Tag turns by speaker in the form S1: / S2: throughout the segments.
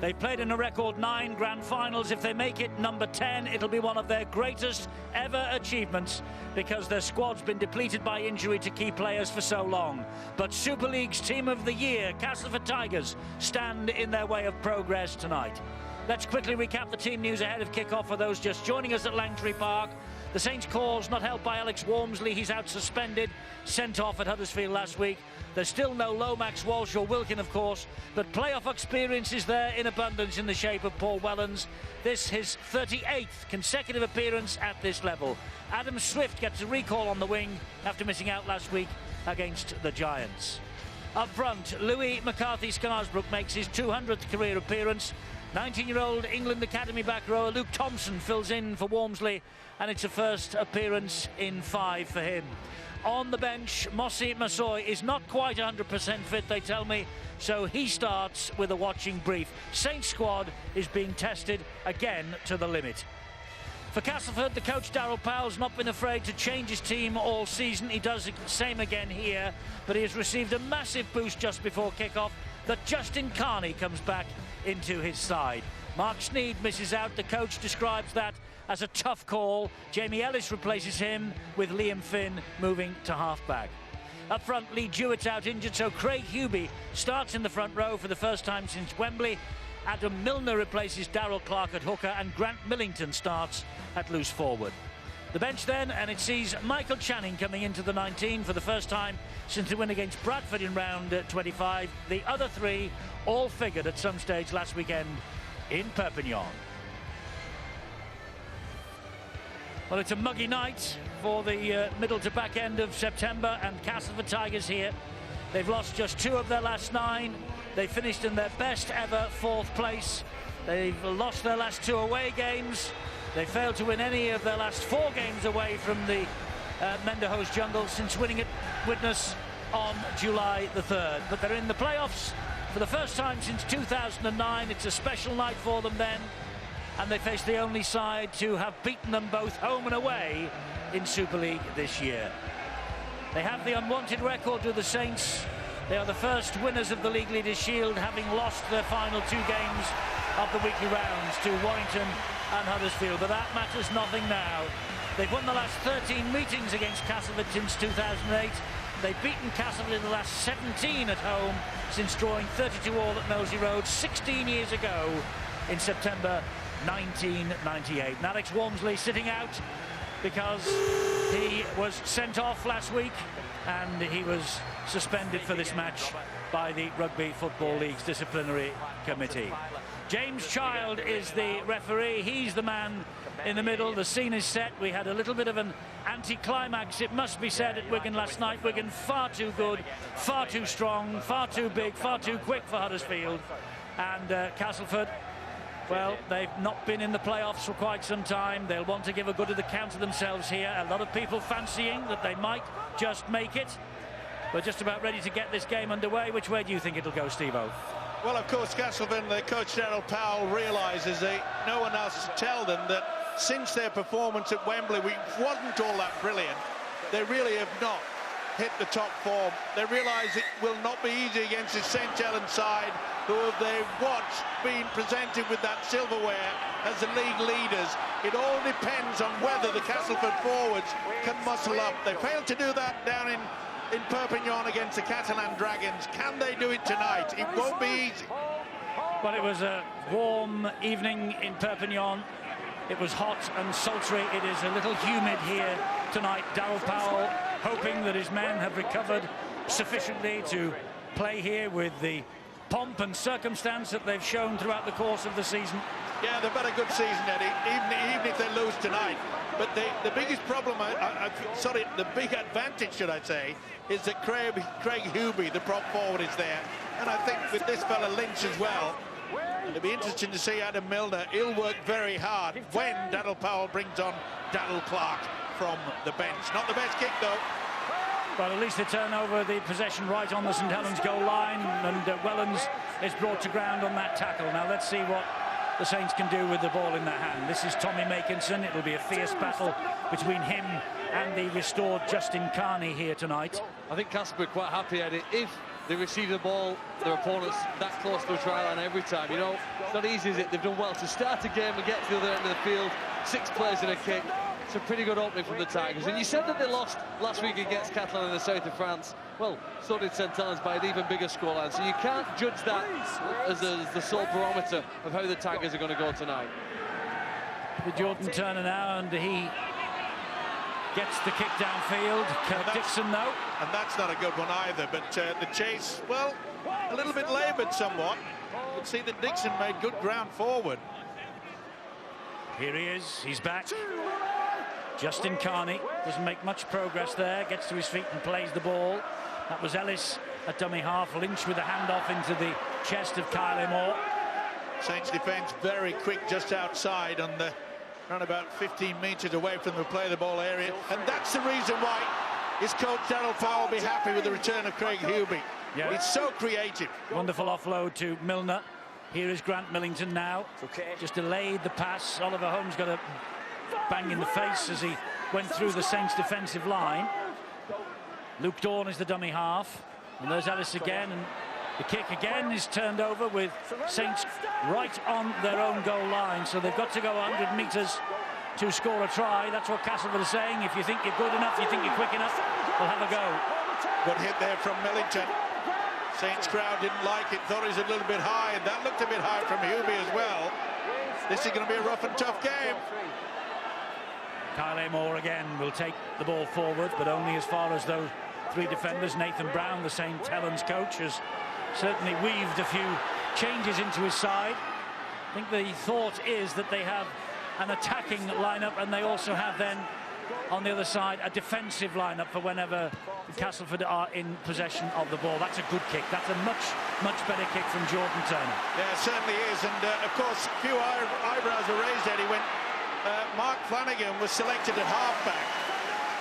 S1: They've played in a record 9 grand finals. If they make it number 10, it'll be one of their greatest ever achievements because their squad's been depleted by injury to key players for so long. But Super League's Team of the Year, Castleford Tigers, stand in their way of progress tonight. Let's quickly recap the team news ahead of kick-off for those just joining us at Langtree Park. The Saints' cause not helped by Alex Walmsley. He's out suspended, sent off at Huddersfield last week. There's still no Lomax, Walsh or Wilkin, of course, but playoff experience is there in abundance in the shape of Paul Wellens. This his 38th consecutive appearance at this level. Adam Swift gets a recall on the wing after missing out last week against the Giants. Up front, Louis McCarthy-Scarsbrook makes his 200th career appearance. 19-year-old England Academy back rower Luke Thompson fills in for Walmsley, and it's a first appearance in 5 for him. On the bench, Mossy Massoy is not quite 100% fit, they tell me, so he starts with a watching brief. Saints squad is being tested again to the limit. For Castleford, the coach Darryl Powell's not been afraid to change his team all season. He does the same again here, but he has received a massive boost just before kick-off that Justin Carney comes back into his side. Mark Sneed misses out. The coach describes that as a tough call. Jamie Ellis replaces him with Liam Finn moving to half-back. Up front, Lee Jewett's out injured, so Craig Hubie starts in the front row for the first time since Wembley. Adam Milner replaces Darrell Clark at hooker, and Grant Millington starts at loose forward. The bench then, and it sees Michael Channing coming into the 19 for the first time since the win against Bradford in round 25. The other 3 all figured at some stage last weekend in Perpignan. Well, it's a muggy night for the middle to back end of September, and Castleford Tigers here. They've lost just 2 of their last 9. They finished in their best ever 4th place. They've lost their last 2 away games. They failed to win any of their last 4 games away from the Menderhose Jungle since winning at Widnes on July the 3rd. But they're in the playoffs for the first time since 2009. It's a special night for them then, and they face the only side to have beaten them both home and away in Super League this year. They have the unwanted record to the Saints. They are the first winners of the League Leaders' Shield, having lost their final 2 games of the weekly rounds to Warrington and Huddersfield, but that matters nothing now. They've won the last 13 meetings against Castleford since 2008. They've beaten Castleford in the last 17 at home since drawing 32 all at Knowsley Road 16 years ago in September 1998. And Alex Walmsley sitting out because he was sent off last week and he was suspended for this match by the Rugby Football League's disciplinary committee. James Child is the referee. He's the man in the middle. The scene is set. We had a little bit of an anti-climax, it must be said, at Wigan last night. Wigan far too good, far too strong, far too big, far too quick for Huddersfield. And Castleford, well, they've not been in the playoffs for quite some time. They'll want to give a good account of themselves here. A lot of people fancying that they might just make it. We're just about ready to get this game underway. Which way do you think it'll go, Steve-O?
S2: Well, of course, Castleford, their coach Darryl Powell realises no one else to tell them that since their performance at Wembley, we wasn't all that brilliant. They really have not hit the top form. They realise it will not be easy against the St Helens side, who they've watched being presented with that silverware as the league leaders. It all depends on whether the Castleford forwards can muscle up. They failed to do that down in Perpignan against the Catalan Dragons. Can they do it tonight? It won't be easy.
S1: Well, it was a warm evening in Perpignan. It was hot and sultry. It is a little humid here tonight. Darryl Powell hoping that his men have recovered sufficiently to play here with the pomp and circumstance that they've shown throughout the course of the season.
S2: Yeah, they've had a good season, Eddie, even if they lose tonight. But the biggest problem, the big advantage, should I say, is that Craig Hubie, the prop forward, is there. And I think with this fella Lynch as well, it'll be interesting to see Adam Milner. He'll work very hard when Darrell Powell brings on Darrell Clark from the bench. Not the best kick, though.
S1: Well, at least they turn over the possession right on the St Helens goal line, and Wellens is brought to ground on that tackle. Now let's see what the Saints can do with the ball in their hand. This is Tommy Makinson. It'll be a fierce battle between him and the restored Justin Carney here tonight.
S3: I think Casper quite happy, Eddie. If they receive the ball, their opponents that close to a try line every time. You know, it's not easy, is it? They've done well to start a game and get to the other end of the field. 6 players in a kick. It's a pretty good opening from the Tigers. And you said that they lost last week against Catalan in the south of France. Well, so did St. Helens by an even bigger scoreline. So you can't judge that as the sole barometer of how the Tigers are going to go tonight.
S1: With Jordan Turner now, and he gets the kick downfield. Kirk Dixon, though.
S2: And that's not a good one either, but the chase, well, a little bit laboured somewhat. You can see that Dixon made good ground forward.
S1: Here he is, he's back. Justin Carney doesn't make much progress there, gets to his feet and plays the ball. That was Ellis at dummy half. Lynch with the handoff into the chest of Kyle Moore. Saints defence very quick just outside on the around about 15 metres away from the play the ball area, and that's the reason why his coach Daryl Powell will be happy with the return of Craig Hubie. Yeah. He's so creative. Wonderful offload to Milner. Here is Grant Millington now. Just delayed the pass. Oliver Holmes got a bang in the face as he went through the Saints defensive line. Luke Dawn is the dummy half, and there's Ellis again, and the kick again is turned over with Saints right on their own goal line, so they've got to go 100 metres to score a try. That's what Castleford are saying. If you think you're good enough, you think you're quick enough, we'll have a go. Good hit there from Millington. Saints crowd didn't like it, thought it was a little bit high, and that looked a bit high from Hubie as well. This is going to be a rough and tough game. Kyle Moore again will take the ball forward, but only as far as those 3 defenders. Nathan Brown, the St. Helens coach, has certainly weaved a few changes into his side. I think the thought is that they have an attacking lineup, and they also have then on the other side a defensive lineup for whenever Castleford are in possession of the ball. That's a good kick. That's a much better kick from Jordan Turner. Yeah, it certainly is, and of course a few eyebrows were raised, Eddie, when Mark Flanagan was selected at halfback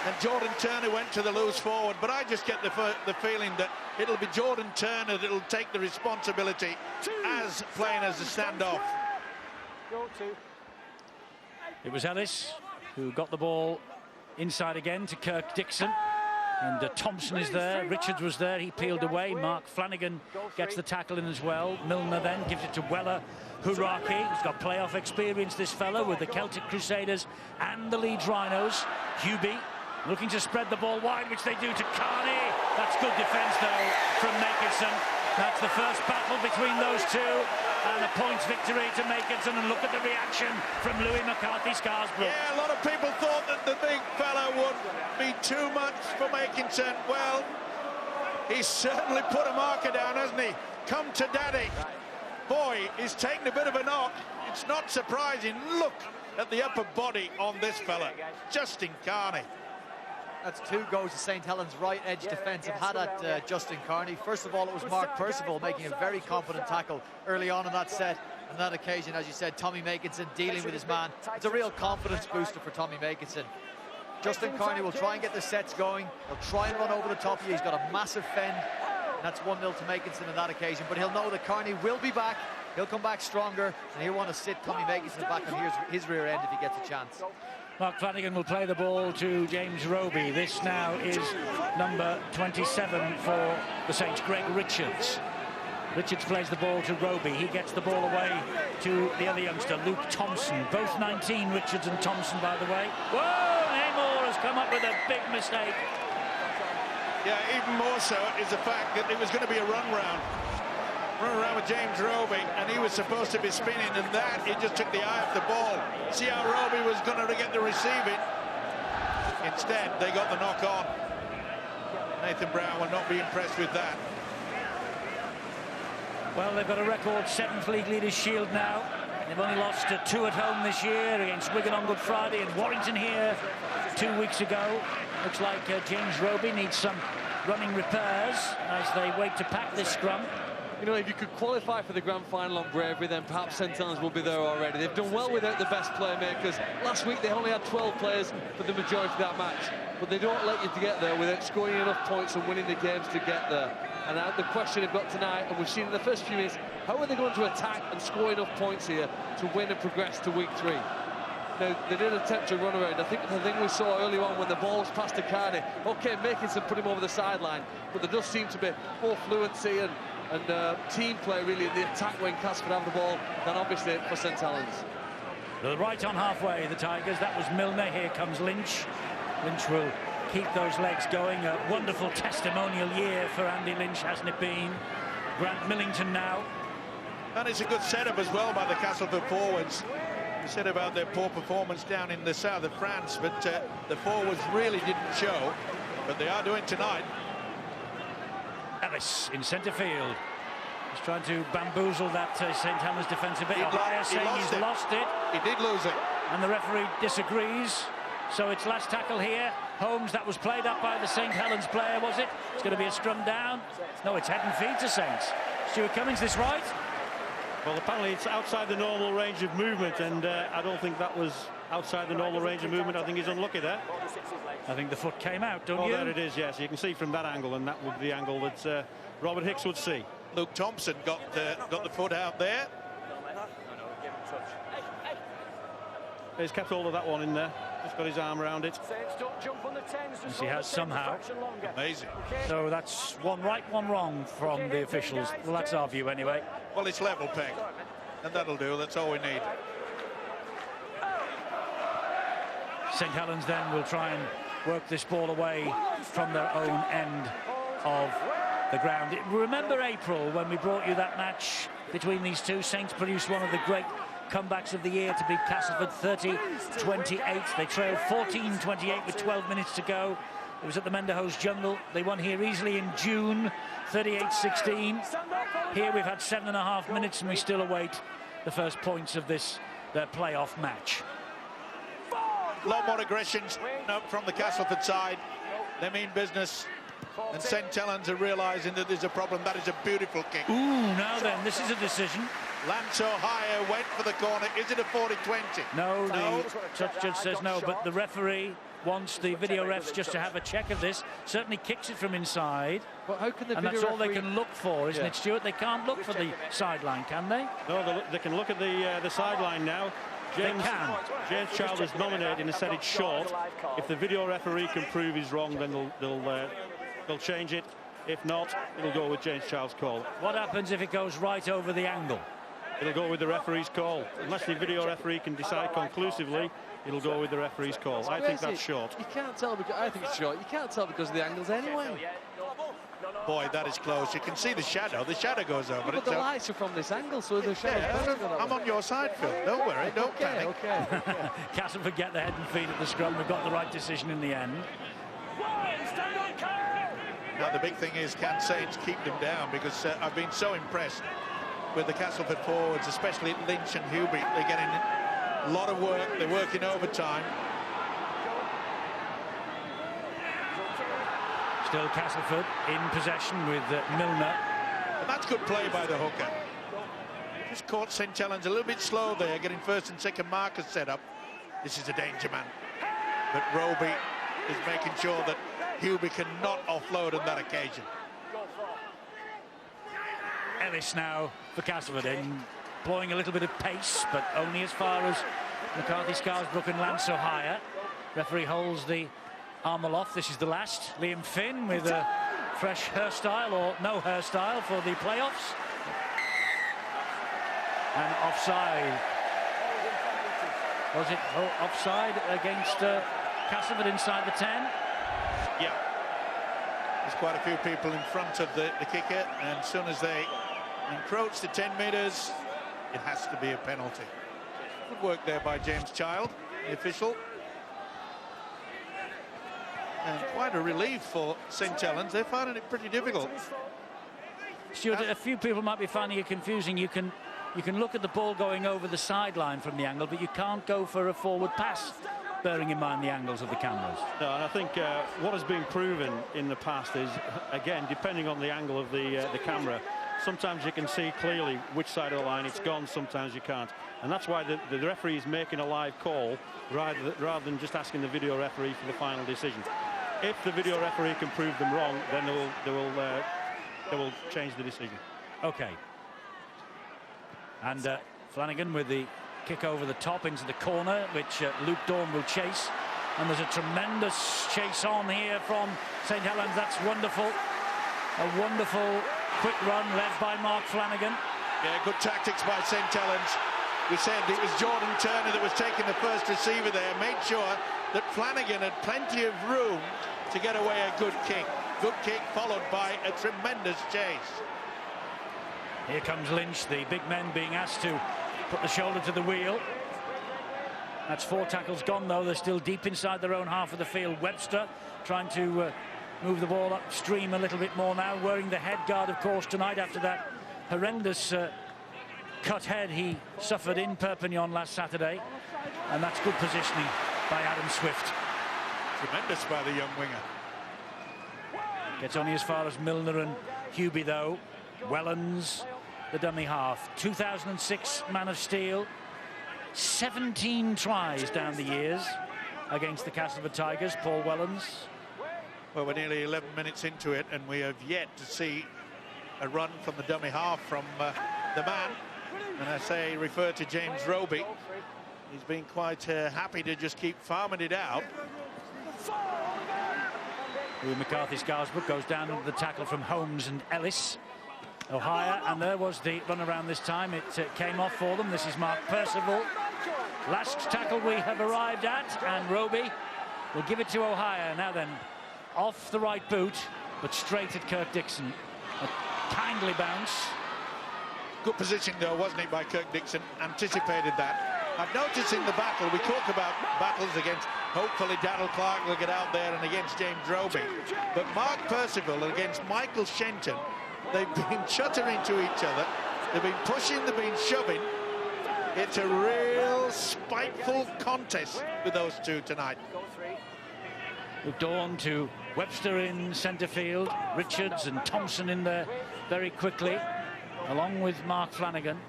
S1: and Jordan Turner went to the loose forward, but I just get the feeling that it'll be Jordan Turner that'll take the responsibility as playing as a standoff. It was Ellis who got the ball inside again to Kirk Dixon, and Thompson is there. Richards was there, he peeled away. Mark Flanagan gets the tackle in as well. Milner then gives it to Weller Huraki. He's got playoff experience, this fella, with the Celtic Crusaders and the Leeds Rhinos. Hubie looking to spread the ball wide, which they do to Carney. That's good defence, though, from Makinson. That's the first battle between those two, and a points victory to Makinson. And look at the reaction from Louis McCarthy-Scarsbrook. Yeah, a lot of people thought that the big fella would be too much for Makinson. Well, he's certainly put a marker down, hasn't he? Come to daddy. Boy, he's taken a bit of a knock. It's not surprising. Look at the upper body on this fella, Justin Carney.
S4: That's 2 goes to St. Helens' right edge defensive had at Justin Carney. First of all, it was Mark Percival making a very confident tackle early on in that set. On that occasion, as you said, Tommy Makinson dealing with his man. It's a real confidence booster for Tommy Makinson. Justin Carney will try and get the sets going. He'll try and run over the top of you. He's got a massive fend. And that's 1-0 to Makinson on that occasion. But he'll know that Carney will be back. He'll come back stronger, and he'll want to sit Tommy Makinson back on his rear end if he gets a chance.
S1: Mark Flanagan will play the ball to James Roby. This now is number 27 for the Saints, Greg Richards. Richards plays the ball to Roby. He gets the ball away to the other youngster, Luke Thompson. Both 19, Richards and Thompson, by the way. Whoa, Namor has come up with a big mistake.
S2: Yeah, even more so is the fact that it was going to be a run around with James Roby, and he was supposed to be spinning, and that, he just took the eye off the ball. See how Roby was going to get the receiving. Instead, they got the knock on. Nathan Brown will not be impressed with that.
S1: Well, they've got a record 7th league leaders shield now. They've only lost 2 at home this year, against Wigan on Good Friday and Warrington here 2 weeks ago. Looks like James Roby needs some running repairs as they wait to pack this scrum.
S3: You know, if you could qualify for the grand final on bravery, then perhaps St. Helens will be there already. They've done well without the best playmakers. Last week they only had 12 players for the majority of that match, but they don't let you to get there without scoring enough points and winning the games to get there. And the question they've got tonight, and we've seen in the first few minutes, how are they going to attack and score enough points here to win and progress to week 3? Now, they did attempt to run around. I think the thing we saw early on when the ball was passed to Carney, OK, Makinson put him over the sideline, but there does seem to be more fluency and team play, really, in the attack when Castleford have the ball than, obviously, for St Helens.
S1: They're right on halfway, the Tigers. That was Milner. Here comes Lynch. Lynch will keep those legs going. A wonderful testimonial year for Andy Lynch, hasn't it been? Grant Millington now.
S2: And it's a good setup as well by the Castleford forwards. You said about their poor performance down in the south of France, but the forwards really didn't show, but they are doing tonight.
S1: Ellis in centre field. He's trying to bamboozle that St Helens defence a bit. Ohio saying he's lost it.
S2: He did lose it.
S1: And the referee disagrees. So it's last tackle here. Holmes, that was played up by the St Helens player, was it? It's going to be a scrum down. No, it's head and feet to Saints. Stuart Cummings, this right?
S5: Well, apparently it's outside the normal range of movement, and I don't think that was outside the normal range of movement. I think he's unlucky there.
S1: I think the foot came out, don't you?
S5: Oh, there it is, yes. You can see from that angle, and that would be the angle that Robert Hicks would see.
S2: Luke Thompson got the foot out there.
S5: He's kept hold of that one in there. Just got his arm around it.
S1: Yes, he has somehow.
S2: Amazing.
S1: So that's one right, one wrong from the officials. Well, that's our view anyway.
S2: Well, it's level peg, and that'll do. That's all we need.
S1: St Helens then will try and work this ball away from their own end of the ground. Remember April when we brought you that match between these two? Saints produced one of the great comebacks of the year to beat Castleford 30-28. They trailed 14-28 with 12 minutes to go. It was at the Menderhose Jungle. They won here easily in June, 38-16. Here we've had 7.5 minutes and we still await the first points of this their playoff match.
S2: A lot more aggression from the Castleford side. They mean business. And St Helens are realising that there's a problem. That is a beautiful kick.
S1: Ooh, now then, this is a decision.
S2: Lance O'Hire went for the corner. Is it a 40-20?
S1: No, the touch judge says no, but the referee wants the video refs just to have a check of this. Certainly kicks it from inside.
S3: But how can the
S1: and
S3: video
S1: that's all
S3: referee...
S1: they can look for, isn't it, Stuart? They can't look for the sideline, can they?
S5: No, they can look at the sideline now. James Child is nominated and has said it's short. If the video referee can prove he's wrong, then they'll change it. If not, it'll go with James Child's call.
S1: What happens if it goes right over the angle?
S5: It'll go with the referee's call. Unless the video referee can decide conclusively, it'll go with the referee's call. I think that's short.
S3: You can't tell because I think it's short. You can't tell because of the angles anyway.
S2: Boy, that is close. You can see the shadow. The shadow goes over it.
S3: But the lights are from this angle, so the shadow.
S2: I'm on your side, Phil. Don't worry. Don't panic.
S3: Okay.
S1: Castleford get the head and feet at the scrum. They've got the right decision in the end.
S2: Now the big thing is, can Saints keep them down? Because I've been so impressed with the Castleford forwards, especially Lynch and Hubie. They're getting a lot of work. They're working overtime.
S1: Still Castleford in possession with Milner.
S2: And that's good play by the hooker. Just caught St Helens a little bit slow there, getting first and second markers set up. This is a danger man. But Roby is making sure that Hubie cannot offload on that occasion.
S1: Ellis now for Castleford, employing a little bit of pace, but only as far as McCarthy, Scarsbrook and Lance O'Hire. Referee holds the arm aloft. This is the last. Liam Finn with a fresh hairstyle or no hairstyle for the playoffs. And offside. Was it offside against Castleford inside the 10?
S2: Yeah. There's quite a few people in front of the kicker, and as soon as they encroach the 10 metres, it has to be a penalty. Good work there by James Child, the official. And quite a relief for St Helens. They're finding it pretty difficult.
S1: Stuart, a few people might be finding it confusing. You can look at the ball going over the sideline from the angle, but you can't go for a forward pass, bearing in mind the angles of the cameras.
S5: No, and I think what has been proven in the past is, again, depending on the angle of the camera, sometimes you can see clearly which side of the line it's gone, sometimes you can't. And that's why the referee is making a live call rather than just asking the video referee for the final decision. If the video referee can prove them wrong, then they will change the decision.
S1: Okay. And Flanagan with the kick over the top into the corner, which Luke Dawn will chase. And there's a tremendous chase on here from St Helens. That's wonderful. A wonderful quick run led by Mark Flanagan.
S2: Yeah, good tactics by St Helens. We said it was Jordan Turner that was taking the first receiver there, made sure that Flanagan had plenty of room to get away a good kick. Good kick followed by a tremendous chase.
S1: Here comes Lynch, the big men being asked to put the shoulder to the wheel. That's 4 tackles gone, though. They're still deep inside their own half of the field. Webster trying to move the ball upstream a little bit more now, wearing the head guard, of course, tonight after that horrendous cut head he suffered in Perpignan last Saturday. And that's good positioning by Adam Swift.
S2: Tremendous by the young winger.
S1: Gets only as far as Milner and Hubie, though. Wellens, the dummy half. 2006 Man of Steel. 17 tries down the years against the Castleford Tigers, Paul Wellens.
S2: Well, we're nearly 11 minutes into it, and we have yet to see a run from the dummy half from the man. And I say refer to James Roby. He's been quite happy to just keep farming it out.
S1: McCarthy Scarsbrook goes down into the tackle from Holmes and Ellis. O'Hare, and there was the run around this time. It came off for them. This is Mark Percival. Last tackle we have arrived at, and Roby will give it to O'Hare. Now then, off the right boot, but straight at Kirk Dixon. A kindly bounce.
S2: Good position, though, wasn't it, by Kirk Dixon? Anticipated that. I've noticed in the battle, we talk about battles against, hopefully, Darrell Clark will get out there and against James Roby. But Mark Percival against Michael Shenton, they've been chuttering to each other. They've been pushing, they've been shoving. It's a real spiteful contest with those two tonight.
S1: Dawn to Webster in centre field. Richards and Thompson in there very quickly, along with Mark Flanagan.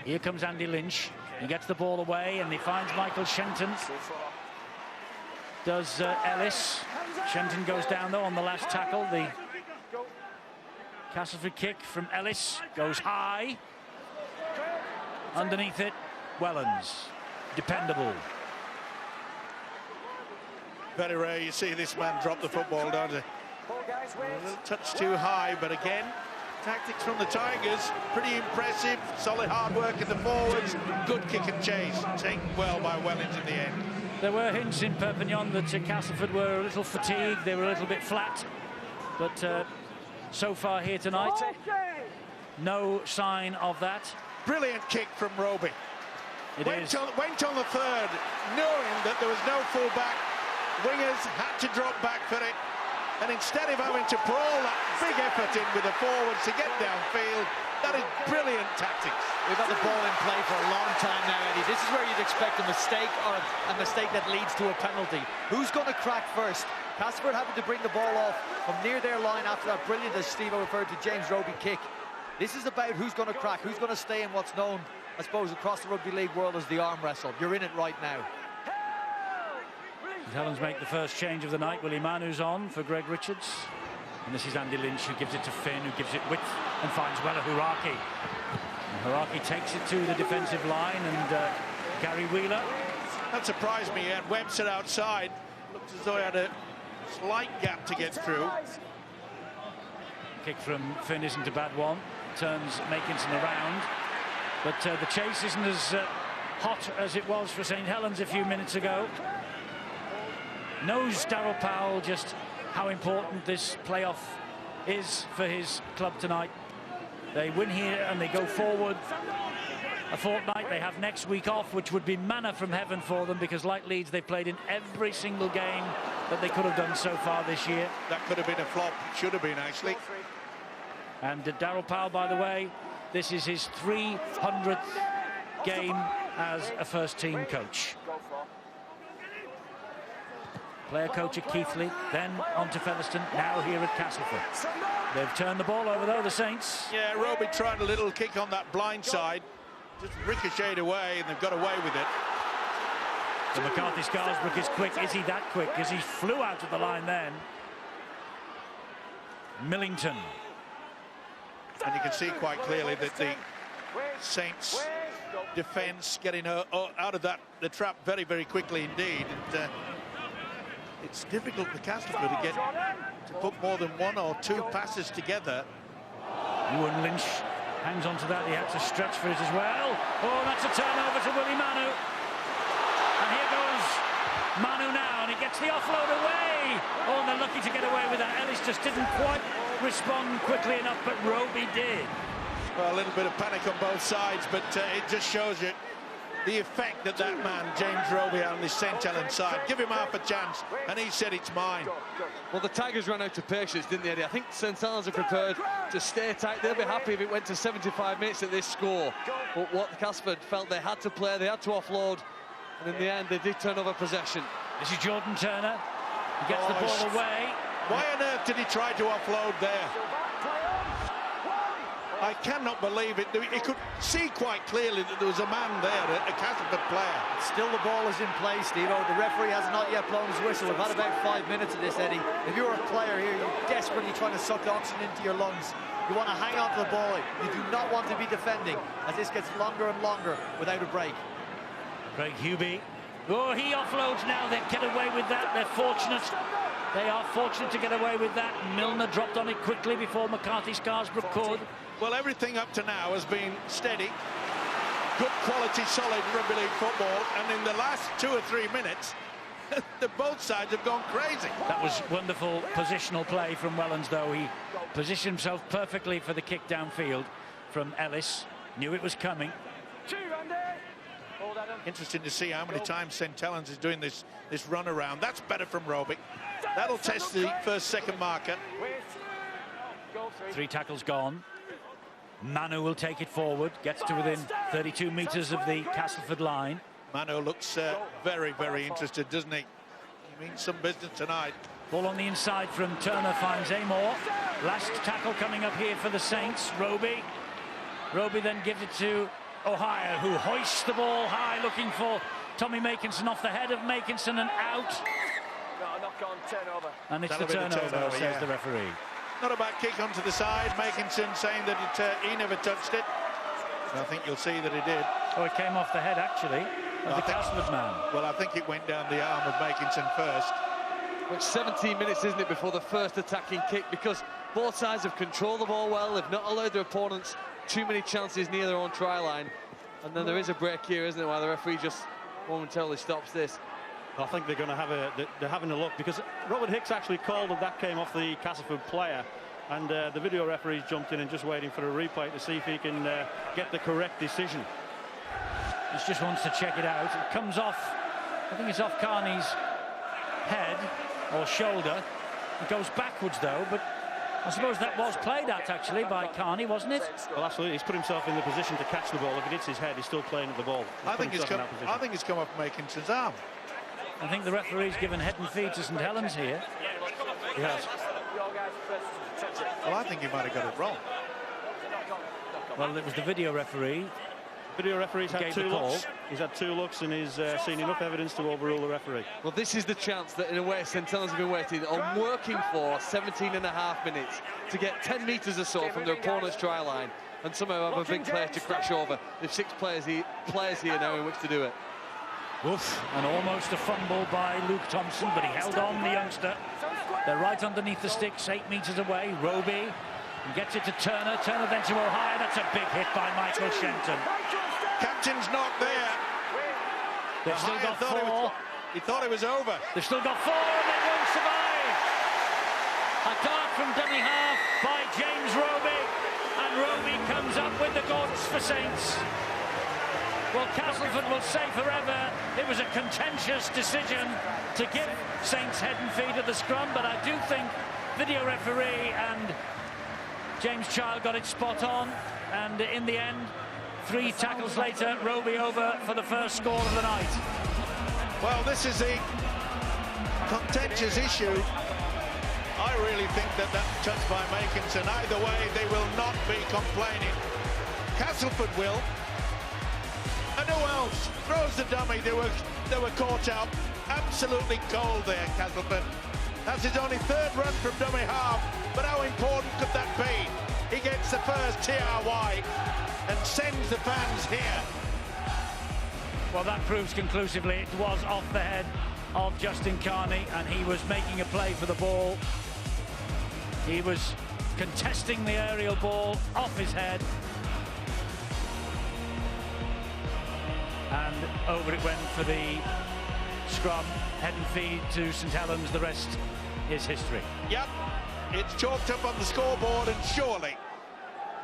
S1: Here comes Andy Lynch. He gets the ball away and he finds Michael Shenton. Does Ellis. Shenton goes down, though, on the last tackle. The Castleford kick from Ellis goes high. Underneath it, Wellens. Dependable.
S2: Very rare you see this man drop the football, don't you? A little touch too high, but again, tactics from the Tigers, pretty impressive. Solid hard work in the forwards. Good kick and chase. Taken well by Wellens in the end.
S1: There were hints in Perpignan that Castleford were a little fatigued. They were a little bit flat. But so far here tonight, no sign of that.
S2: Brilliant kick from Roby.
S1: Went
S2: on the third, knowing that there was no full-back. Wingers had to drop back for it. And instead of having to put all that big effort in with the forwards to get downfield, that is brilliant tactics.
S4: We've had the ball in play for a long time now, Eddie. This is where you'd expect a mistake, or a mistake that leads to a penalty. Who's going to crack first? Castleford having to bring the ball off from near their line after that brilliant, as Steve referred to, James Roby kick. This is about who's going to crack, who's going to stay in what's known, I suppose, across the rugby league world as the arm wrestle. You're in it right now.
S1: Helens make the first change of the night. Willie Manu's on for Greg Richards. And this is Andy Lynch, who gives it to Finn, who gives it width and finds Wella Huraki. And Huraki takes it to the defensive line, and Gary Wheeler.
S2: That surprised me. He had Webster outside. Looks as though he had a slight gap to get through.
S1: Kick from Finn isn't a bad one. Turns Makinson around. But the chase isn't as hot as it was for St Helens a few minutes ago. Knows Darrell Powell just how important this playoff is for his club tonight. They win here and they go forward a fortnight. They have next week off, which would be manna from heaven for them, because like Leeds, they played in every single game that they could have done so far this year.
S2: That could have been a flop. Should have been, actually.
S1: And Darrell Powell, by the way, this is his 300th game as a first-team coach. Player coach at Keighley, then on to Featherstone, now here at Castleford. They've turned the ball over, though, the Saints.
S2: Yeah, Roby tried a little kick on that blind side, just ricocheted away, and they've got away with it.
S1: So McCarthy Scarsbrook is quick. Is he that quick? Because he flew out of the line then. Millington.
S2: And you can see quite clearly that the Saints defence, getting out of the trap very, very quickly indeed. And it's difficult for Castleford to put more than one or two passes together.
S1: Ewan Lynch hangs on to that. He had to stretch for it as well. Oh, that's a turnover to Willie Manu. And here goes Manu now, and he gets the offload away. Oh, and they're lucky to get away with that. Ellis just didn't quite respond quickly enough, but Roby did.
S2: Well, a little bit of panic on both sides, but it just shows you the effect that man, James Roby, on the St. Helens side. Give him half a chance, and he said it's mine.
S3: Well, the Tigers ran out of patience, didn't they, Eddie? I think St. Helens are prepared to stay tight. They'll be happy if it went to 75 minutes at this score. But what Castleford felt they had to play, they had to offload, and in the end, they did turn over possession.
S1: This is Jordan Turner. He gets the ball away.
S2: Why on earth did he try to offload there? I cannot believe it. He could see quite clearly that there was a man there, a Castleford player.
S4: Still the ball is in play, Steve-O. The referee has not yet blown his whistle. We've had about 5 minutes of this, Eddie. If you're a player here, you're desperately trying to suck oxygen into your lungs. You want to hang on to the ball. You do not want to be defending as this gets longer and longer without a break.
S1: Craig Hubie. Oh, he offloads now. They get away with that. They're fortunate. They are fortunate to get away with that. Milner dropped on it quickly before McCarthy Scarsbrook could.
S2: Well, everything up to now has been steady, good quality, solid rugby league football, and in the last 2 or 3 minutes, both sides have gone crazy.
S1: That was wonderful positional play from Wellens, though. He positioned himself perfectly for the kick downfield from Ellis. Knew it was coming.
S2: Interesting to see how many times St. Helens is doing this run around. That's better from Roby. That'll test the second marker.
S1: 3 tackles gone. Manu will take it forward, gets to within 32 metres of the Castleford line.
S2: Manu looks very, very interested, doesn't he? He means some business tonight.
S1: Ball on the inside from Turner, finds Amor. Last tackle coming up here for the Saints. Roby then gives it to Ohio, who hoists the ball high, looking for Tommy Makinson off the head of Makinson and out. And it's the turnover, says the referee.
S2: Not a bad kick onto the side. Makinson saying that he never touched it. I think you'll see that he did.
S1: Oh, it came off the head, actually, of the Castleford man.
S2: Well, I think it went down the arm of Makinson first.
S3: It's 17 minutes, isn't it, before the first attacking kick, because both sides have controlled the ball well. They've not allowed their opponents too many chances near their own try line. And then there is a break here, isn't it, while the referee just momentarily stops this.
S5: I think they're going to have they're having a look, because Robert Hicks actually called that came off the Castleford player, and the video referee's jumped in and just waiting for a replay to see if he can get the correct decision.
S1: He just wants to check it out. It comes off, I think it's off Carney's head or shoulder. It goes backwards though, but I suppose that was played at actually by Carney, wasn't it?
S5: Well, absolutely. He's put himself in the position to catch the ball. If it hits his head, he's still playing at the ball.
S2: I think it's come off Makinson's arm.
S1: I think the referee's given head and feet to St. Helens here.
S2: Yes. Well, I think he might have got it wrong.
S1: Well, it was the video referee.
S5: Video referee's had 2 looks. He's had 2 looks and he's seen enough evidence to overrule the referee.
S3: Well, this is the chance that, in a way, St. Helens have been waiting on, working for 17.5 minutes to get 10 metres or so from their opponent's try line and somehow have a big player to crash over. There's 6 players here now in which to do it.
S1: Oof, and almost a fumble by Luke Thompson, but he held on, the youngster. They're right underneath the sticks, 8 metres away. Roby gets it to Turner. Turner then to Ohio. That's a big hit by Michael Shenton.
S2: Captain's not there.
S1: They've still got 4.
S2: He thought it was over.
S1: They've still got 4 and they won't survive. A dart from dummy half by James Roby. And Roby comes up with the goods for Saints. Well, Castleford will say forever it was a contentious decision to give Saints head and feet at the scrum, but I do think video referee and James Child got it spot on, and in the end, 3 tackles later, Roby over for the first score of the night.
S2: Well, this is a contentious issue. I really think that touch by Makinson, either way, they will not be complaining. Castleford will. And who else throws the dummy? They were caught out absolutely cold there, Castleford. That's his only 3rd run from dummy half, but how important could that be? He gets the first TRY and sends the fans here
S1: Well, that proves conclusively it was off the head of Justin Carney, and he was making a play for the ball. He was contesting the aerial ball off his head, and over it went for the scrum, head and feed to St Helens. The rest is history.
S2: Yep, it's chalked up on the scoreboard, and surely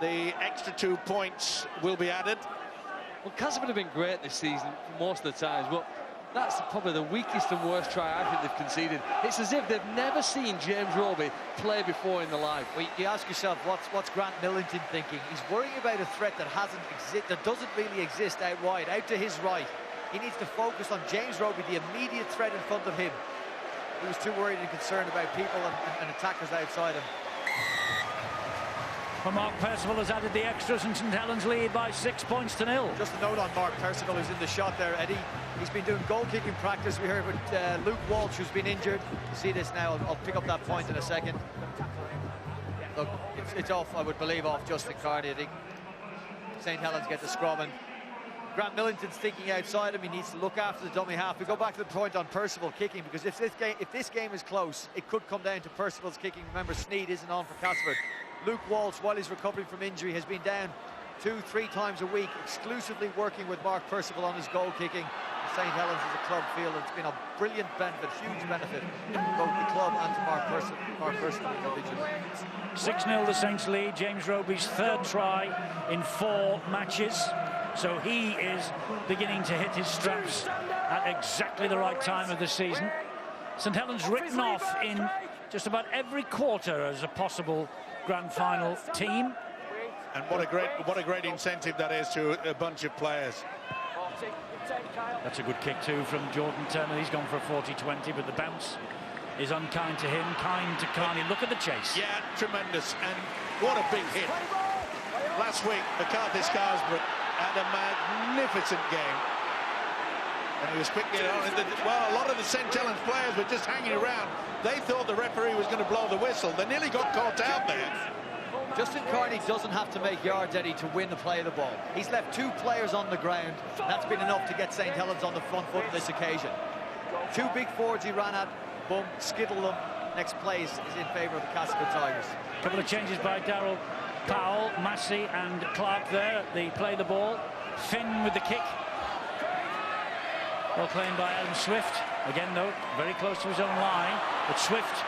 S2: the extra 2 points will be added.
S3: Well, Castleford have been great this season most of the times, but that's probably the weakest and worst try I think they've conceded. It's as if they've never seen James Roby play before in their life.
S4: Well, you ask yourself, what's Grant Millington thinking? He's worrying about a threat that doesn't really exist out wide, out to his right. He needs to focus on James Roby, the immediate threat in front of him. He was too worried and concerned about people and attackers outside him.
S1: Well, Mark Percival has added the extras, and St Helens lead by 6 points to 0.
S4: Just a note on Mark Percival, who's in the shot there, Eddie. He's been doing goal-kicking practice. We heard with Luke Walsh, who's been injured. You see this now. I'll pick up that point in a second. Look, it's off, I would believe, off Justin Carney. I think St Helens get the scrum, and Grant Millington's thinking outside him. He needs to look after the dummy half. We go back to the point on Percival kicking, because if this game is close, it could come down to Percival's kicking. Remember, Snead isn't on for Castleford. Luke Walsh, while he's recovering from injury, has been down 2-3 times a week, exclusively working with Mark Percival on his goal kicking. St Helens as a club feel it's been a brilliant benefit, huge benefit, to both the club and to Mark Percival individually.
S1: 6-0 the Saints lead. James Roby's third try in 4 matches, so he is beginning to hit his straps at exactly the right time of the season. St Helens written off in just about every quarter as a possible grand final team.
S2: And what a great incentive that is to a bunch of players.
S1: That's a good kick too from Jordan Turner. He's gone for a 40-20, but the bounce is unkind to him, kind to Carney. Look at the chase.
S2: Yeah, tremendous, and what a big hit. Last week, McCarthy Scarsbrook had a magnificent game, and he was quickly on. Well, a lot of the St Helens players were just hanging around. They thought the referee was going to blow the whistle. They nearly got caught out there.
S4: Justin Carney doesn't have to make yards, Eddie, to win the play of the ball. He's left 2 players on the ground, and that's been enough to get St Helens on the front foot on this occasion. 2 big forwards he ran at, boom, skittled them. Next play is in favour of the Castleford Tigers.
S1: A couple of changes by Darryl Powell, Massey and Clark there. They play the ball. Finn with the kick. Well claimed by Adam Swift. Again, though, very close to his own line. But Swift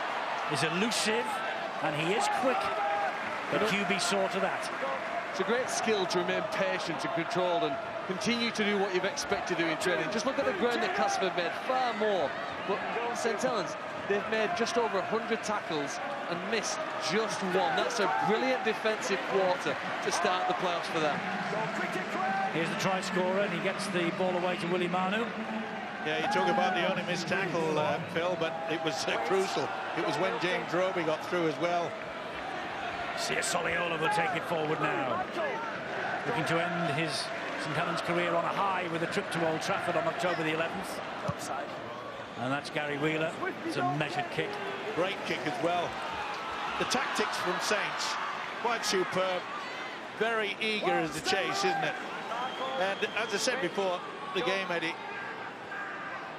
S1: is elusive, and he is quick. But QB saw to that.
S3: It's a great skill to remain patient and controlled and continue to do what you've expected to do in training. Just look at the ground that Castleford made, far more. But St Helens, they've made just over 100 tackles and missed just 1. That's a brilliant defensive quarter to start the playoffs for them.
S1: Here's the try scorer, and he gets the ball away to Willie Manu.
S2: Yeah, you talk about the only missed tackle, Phil, but it was crucial. It was when James Roby got through as well.
S1: Sia Soliola will take it forward now. Looking to end his St Helens career on a high with a trip to Old Trafford on October the 11th. And that's Gary Wheeler. It's a measured kick.
S2: Great kick as well. The tactics from Saints, quite superb. Very eager as the chase, isn't it? And as I said before the game, Eddie,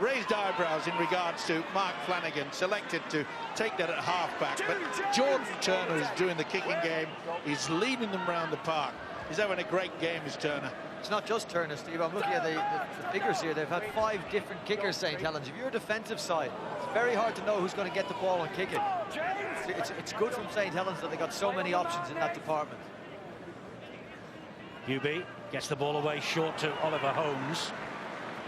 S2: raised eyebrows in regards to Mark Flanagan, selected to take that at half-back. But Jordan Turner is doing the kicking game. He's leading them around the park. He's having a great game, is Turner.
S4: It's not just Turner, Steve. I'm looking at the figures here. They've had 5 different kickers, St Helens. If you're a defensive side, it's very hard to know who's going to get the ball and kick it. It's good from St Helens that they got so many options in that department.
S1: UB gets the ball away short to Oliver Holmes.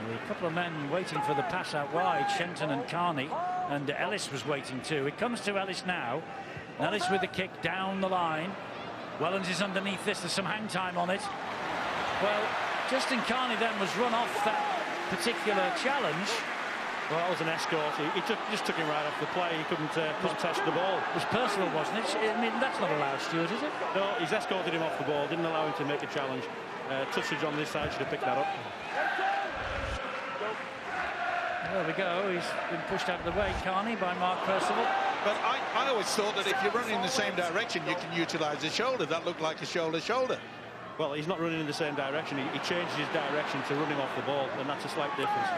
S1: A couple of men waiting for the pass out wide, Shenton and Carney, and Ellis was waiting too. It comes to Ellis now. Ellis with the kick down the line. Wellens is underneath this. There's some hang time on it. Well, Justin Carney then was run off that particular challenge.
S5: Well, that was an escort. He just took him right off the play. He couldn't contest the ball.
S1: It was personal, wasn't it? I mean, that's not allowed, Stuart, is it?
S5: No, he's escorted him off the ball. Didn't allow him to make a challenge. Touchage on this side, should have picked that up.
S1: There we go. He's been pushed out of the way, Carney, by Mark Percival.
S2: But I always thought that if you're running in the same direction, you can utilise the shoulder. That looked like a shoulder-shoulder.
S5: Well, he's not running in the same direction. He changes his direction to running off the ball, and that's a slight difference.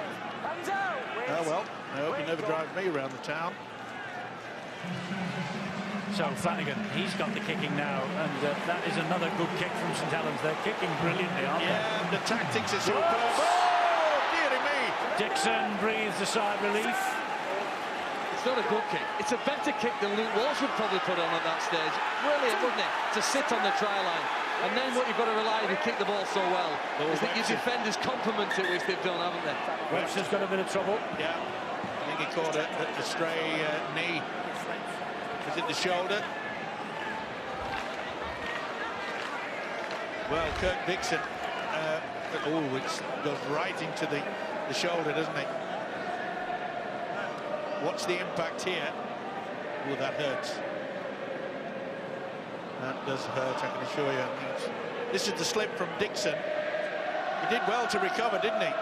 S2: Oh, well, I hope he never drives me around the town.
S1: So Flanagan, he's got the kicking now, and that is another good kick from St Helens. They're kicking brilliantly, aren't they?
S2: Yeah, the tactics are superb. Oh, dearie me!
S1: Dixon breathes a sigh of relief.
S3: It's not a good kick. It's a better kick than Luke Walsh would probably put on at that stage. Brilliant, wouldn't it? To sit on the try line. And then what you've got to rely on if you kick the ball so well is that your defenders compliment it, which they've done, haven't they?
S1: Webster's got a bit of trouble.
S2: Yeah, I think he caught a stray knee. Is it the shoulder? Well, Kirk Dixon, it goes right into the shoulder, doesn't it? What's the impact here? Oh, that hurts. That does hurt, I can assure you. This is the slip from Dixon. He did well to recover, didn't he?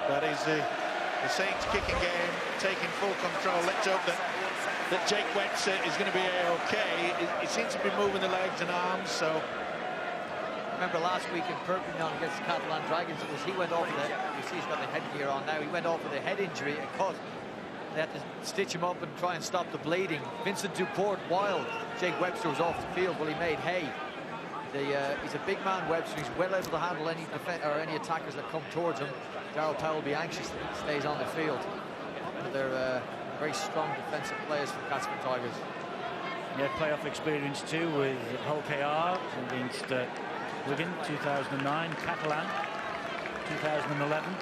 S2: That is the Saints kicking game, taking full control. Let's hope that Jake Wetzer is going to be okay. He seems to be moving the legs and arms, so.
S4: Remember last week in Perpignan against the Catalan Dragons, he went off with you see he's got the headgear on now, he went off with a head injury, a cut. They had to stitch him up and try and stop the bleeding. Vincent Duport, while Jake Webster was off the field, well, he made hay. He's a big man, Webster. He's well able to handle any attackers that come towards him. Darryl Powell will be anxious that he stays on the field. But they're very strong defensive players for Castleford Tigers.
S1: He had playoff experience too with Hull KR against Wigan 2009, Catalan 2011.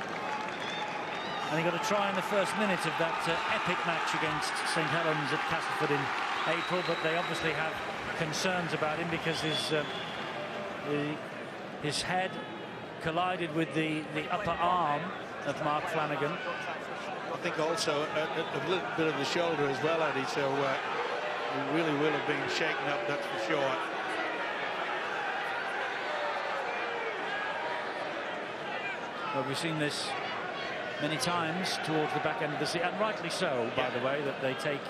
S1: And he got a try in the first minute of that epic match against St Helens at Castleford in April, but they obviously have concerns about him because his head collided with the upper arm of Mark Flanagan.
S2: I think also a little bit of the shoulder as well, Eddie, so he really will have been shaken up, that's for sure.
S1: Well, we've seen this many times towards the back end of the season, and rightly so, by the way, that they take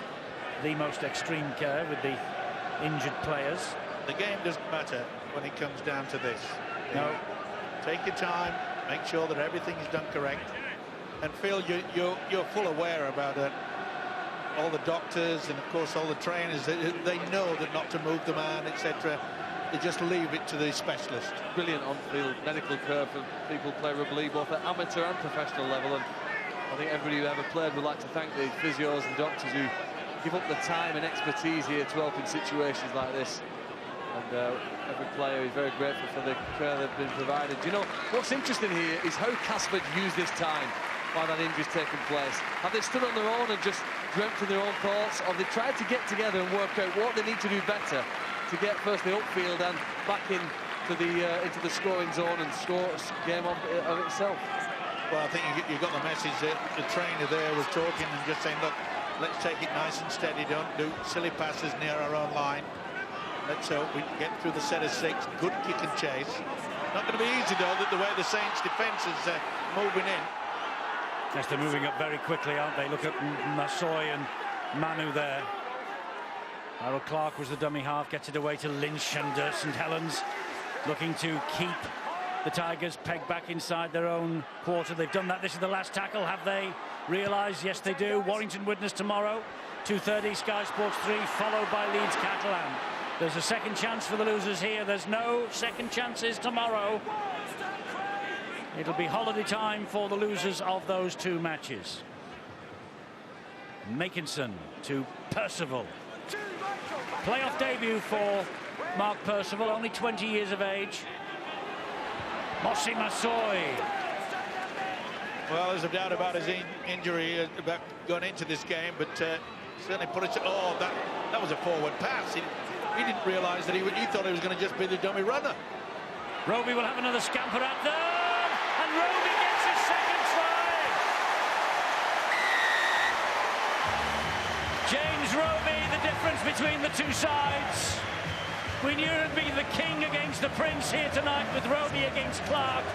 S1: the most extreme care with the injured players.
S2: The game doesn't matter when it comes down to this.
S1: No.
S2: Take your time, make sure that everything is done correct, and Phil, you're full aware about it. All the doctors and of course all the trainers, they know that not to move the man, etc. They just leave it to the specialist.
S3: Brilliant on-field medical care for people who play rugby league, both at amateur and professional level. And I think everybody who ever played would like to thank the physios and doctors who give up the time and expertise here to help in situations like this. And every player is very grateful for the care they've been provided. You know, what's interesting here is how Castleford used this time while that injury's taken place. Have they stood on their own and just dreamt of their own thoughts, or have they tried to get together and work out what they need to do better to get firstly upfield and back into the scoring zone and score game of itself?
S2: Well, I think you got the message that the trainer there was talking and just saying, look, let's take it nice and steady, don't do silly passes near our own line. Let's hope we can get through the set of 6, good kick and chase. Not going to be easy though, that the way the Saints defence is moving in.
S1: Yes, they're moving up very quickly, aren't they? Look at Massoy and Manu there. Harold Clark was the dummy half, gets it away to Lynch, and St Helens looking to keep the Tigers pegged back inside their own quarter. They've done that. This is the last tackle. Have they realised? Yes, they do. Warrington Widnes tomorrow, 2:30, Sky Sports 3, followed by Leeds Catalan. There's a second chance for the losers here. There's no second chances tomorrow. It'll be holiday time for the losers of those 2 matches. Makinson to Percival. Playoff debut for Mark Percival, only 20 years of age. Mossy Massoy.
S2: Well, there's a doubt about his injury, about going into this game, but certainly put it to... Oh, that was a forward pass. He didn't realise that he thought he was going to just be the dummy runner.
S1: Roby will have another scamper at them, and Roby gets his second try. James Roby, the difference between the 2 sides. We knew it would be the king against the prince here tonight with Roby against Clark.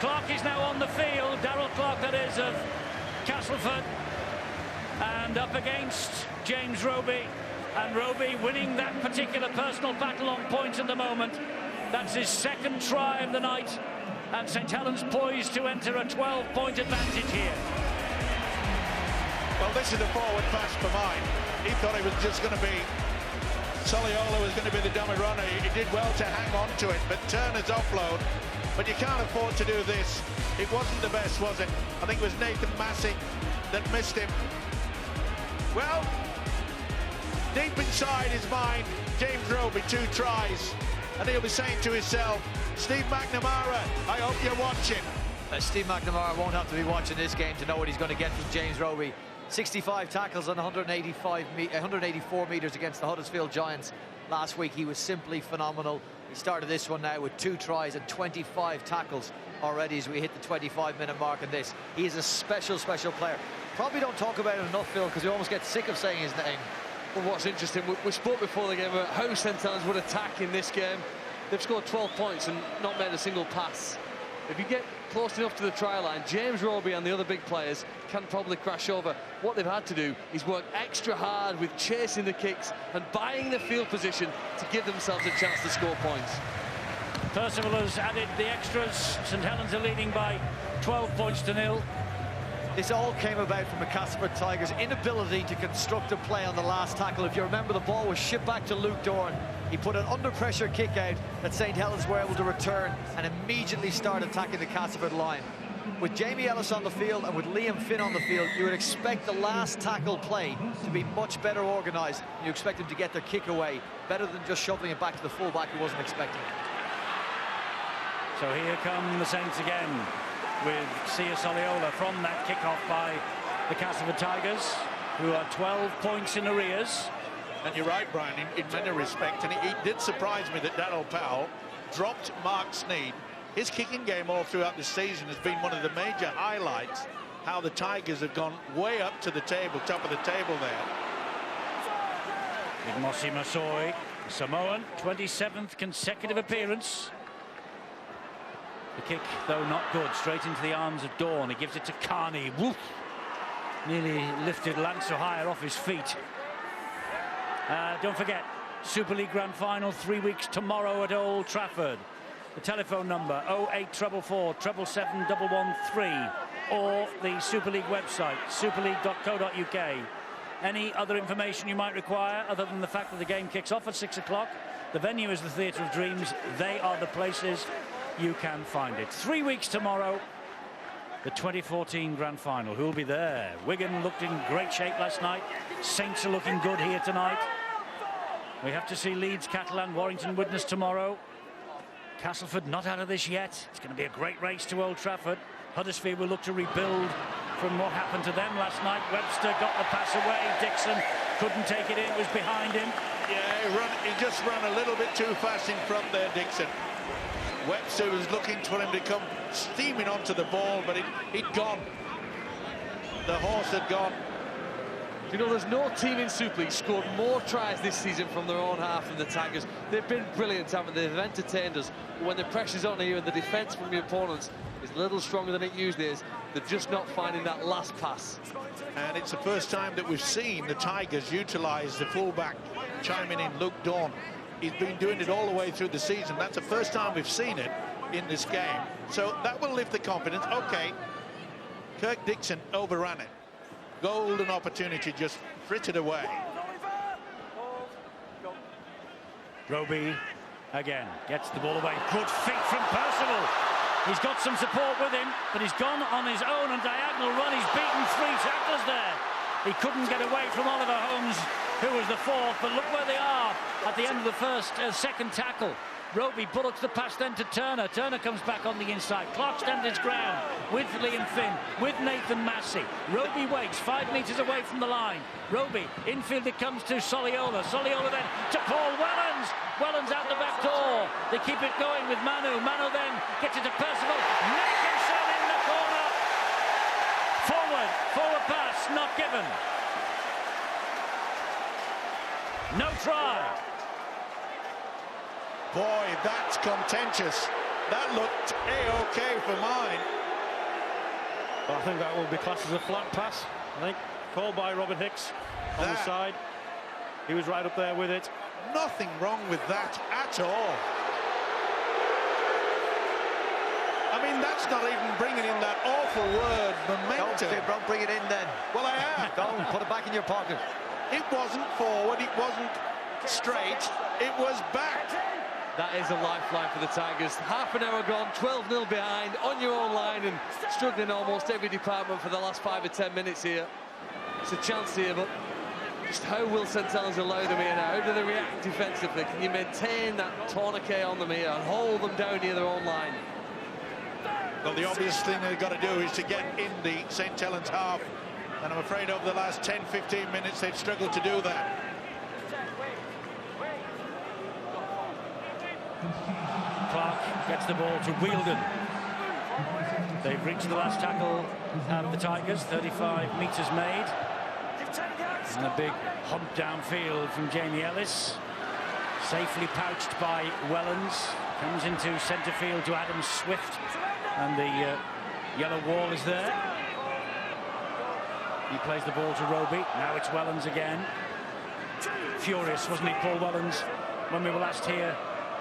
S1: Clark is now on the field, Darryl Clark that is, of Castleford, and up against James Roby, and Roby winning that particular personal battle on points at the moment. That's his second try of the night, and St Helens poised to enter a 12-point advantage here.
S2: Well, this is a forward pass for mine. He thought it was just going to be Soliola was going to be the dummy runner. He did well to hang on to it, but Turner's offload. But you can't afford to do this. It wasn't the best, was it? I think it was Nathan Massey that missed him. Well, deep inside his mind, James Roby, 2 tries. And he'll be saying to himself, Steve McNamara, I hope you're watching.
S4: Steve McNamara won't have to be watching this game to know what he's going to get from James Roby. 65 tackles on 184 metres against the Huddersfield Giants last week. He was simply phenomenal. He started this one now with 2 tries and 25 tackles already as we hit the 25-minute mark in this. He is a special, special player. Probably don't talk about it enough, Phil, because we almost get sick of saying his name.
S3: Well, what's interesting, we spoke before the game about how St Helens would attack in this game. They've scored 12 points and not made a single pass. If you get close enough to the try line, James Roby and the other big players can probably crash over. What they've had to do is work extra hard with chasing the kicks and buying the field position to give themselves a chance to score points.
S1: Percival has added the extras. St Helens are leading by 12 points to 0.
S4: This all came about from the Castleford Tigers' inability to construct a play on the last tackle. If you remember, the ball was shipped back to Luke Dorn. He put an under-pressure kick out that St Helens were able to return and immediately start attacking the Castleford line. With Jamie Ellis on the field and with Liam Finn on the field, you would expect the last tackle play to be much better organised. You expect them to get their kick away, better than just shoveling it back to the fullback who wasn't expecting it.
S1: So here come the Saints again, with Sia Soliola from that kick-off by the Castleford Tigers, who are 12 points in arrears.
S2: And you're right, Brian, in many respects. And it did surprise me that Darryl Powell dropped Mark Sneed. His kicking game all throughout the season has been one of the major highlights, how the Tigers have gone way up to the table, top of the table there.
S1: With Mosi Masoi, Samoan, 27th consecutive appearance. The kick, though, not good. Straight into the arms of Dawn. He gives it to Carney. Woof! Nearly lifted Lancer higher off his feet. Don't forget, Super League Grand Final 3 weeks tomorrow at Old Trafford. The telephone number 08444 777 113, or the Super League website, superleague.co.uk. Any other information you might require, other than the fact that the game kicks off at 6 o'clock. The venue is the Theatre of Dreams. They are the places you can find it. 3 weeks tomorrow, the 2014 Grand Final. Who will be there? Wigan looked in great shape last night. Saints are looking good here tonight. We have to see Leeds, Catalan, Warrington witness tomorrow. Castleford not out of this yet. It's going to be a great race to Old Trafford. Huddersfield will look to rebuild from what happened to them last night. Webster got the pass away. Dixon couldn't take it in. It was behind him.
S2: Yeah, he just ran a little bit too fast in front there, Dixon. Webster was looking for him to come steaming onto the ball, but he'd gone. The horse had gone.
S3: You know, there's no team in Super League scored more tries this season from their own half than the Tigers. They've been brilliant, haven't they? They've entertained us. But when the pressure's on here and the defence from the opponents is a little stronger than it usually is, they're just not finding that last pass.
S2: And it's the first time that we've seen the Tigers utilise the fullback chiming in, Luke Dawn. He's been doing it all the way through the season. That's the first time we've seen it in this game. So that will lift the confidence. OK, Kirk Dixon overran it. Golden opportunity, just frittered away.
S1: Roby again gets the ball away. Good feet from Percival. He's got some support with him, but he's gone on his own and diagonal run. He's beaten 3 tacklers there. He couldn't get away from Oliver Holmes, who was the 4th, but look where they are at the end of the second tackle. Roby bullocks the pass then to Turner. Turner comes back on the inside. Clark stands his ground with Liam Finn, with Nathan Massey. Roby waits 5 metres away from the line. Roby, infield it comes to Soliola. Soliola then to Paul Wellens. Wellens out the back door. They keep it going with Manu. Manu then gets it to Percival. Nicholson in the corner. Forward pass, not given. No try.
S2: Boy, that's contentious. That looked A-OK for mine.
S5: Well, I think that will be classed as a flat pass. I think called by Robin Hicks on the side. He was right up there with it.
S2: Nothing wrong with that at all. I mean, that's not even bringing in that awful word, momentum.
S4: Don't bring it in then.
S2: Well, I am.
S4: Don't put it back in your pocket.
S2: It wasn't forward, it wasn't straight, it was back.
S3: That is a lifeline for the Tigers. Half an hour gone, 12-0 behind, on your own line, and struggling almost every department for the last 5 or 10 minutes here. It's a chance here, but just how will St Helens allow them here now? How do they react defensively? Can you maintain that tourniquet on them here and hold them down near their own line?
S2: Well, the obvious thing they've got to do is to get in the St Helens half, and I'm afraid over the last 10-15 minutes they've struggled to do that.
S1: Clark gets the ball to Wielden. They've reached the last tackle of the Tigers, 35 metres made. And a big hump downfield from Jamie Ellis. Safely pouched by Wellens. Comes into centre field to Adam Swift. And the yellow wall is there. He plays the ball to Roby. Now it's Wellens again. Furious, wasn't he, Paul Wellens, when we were last here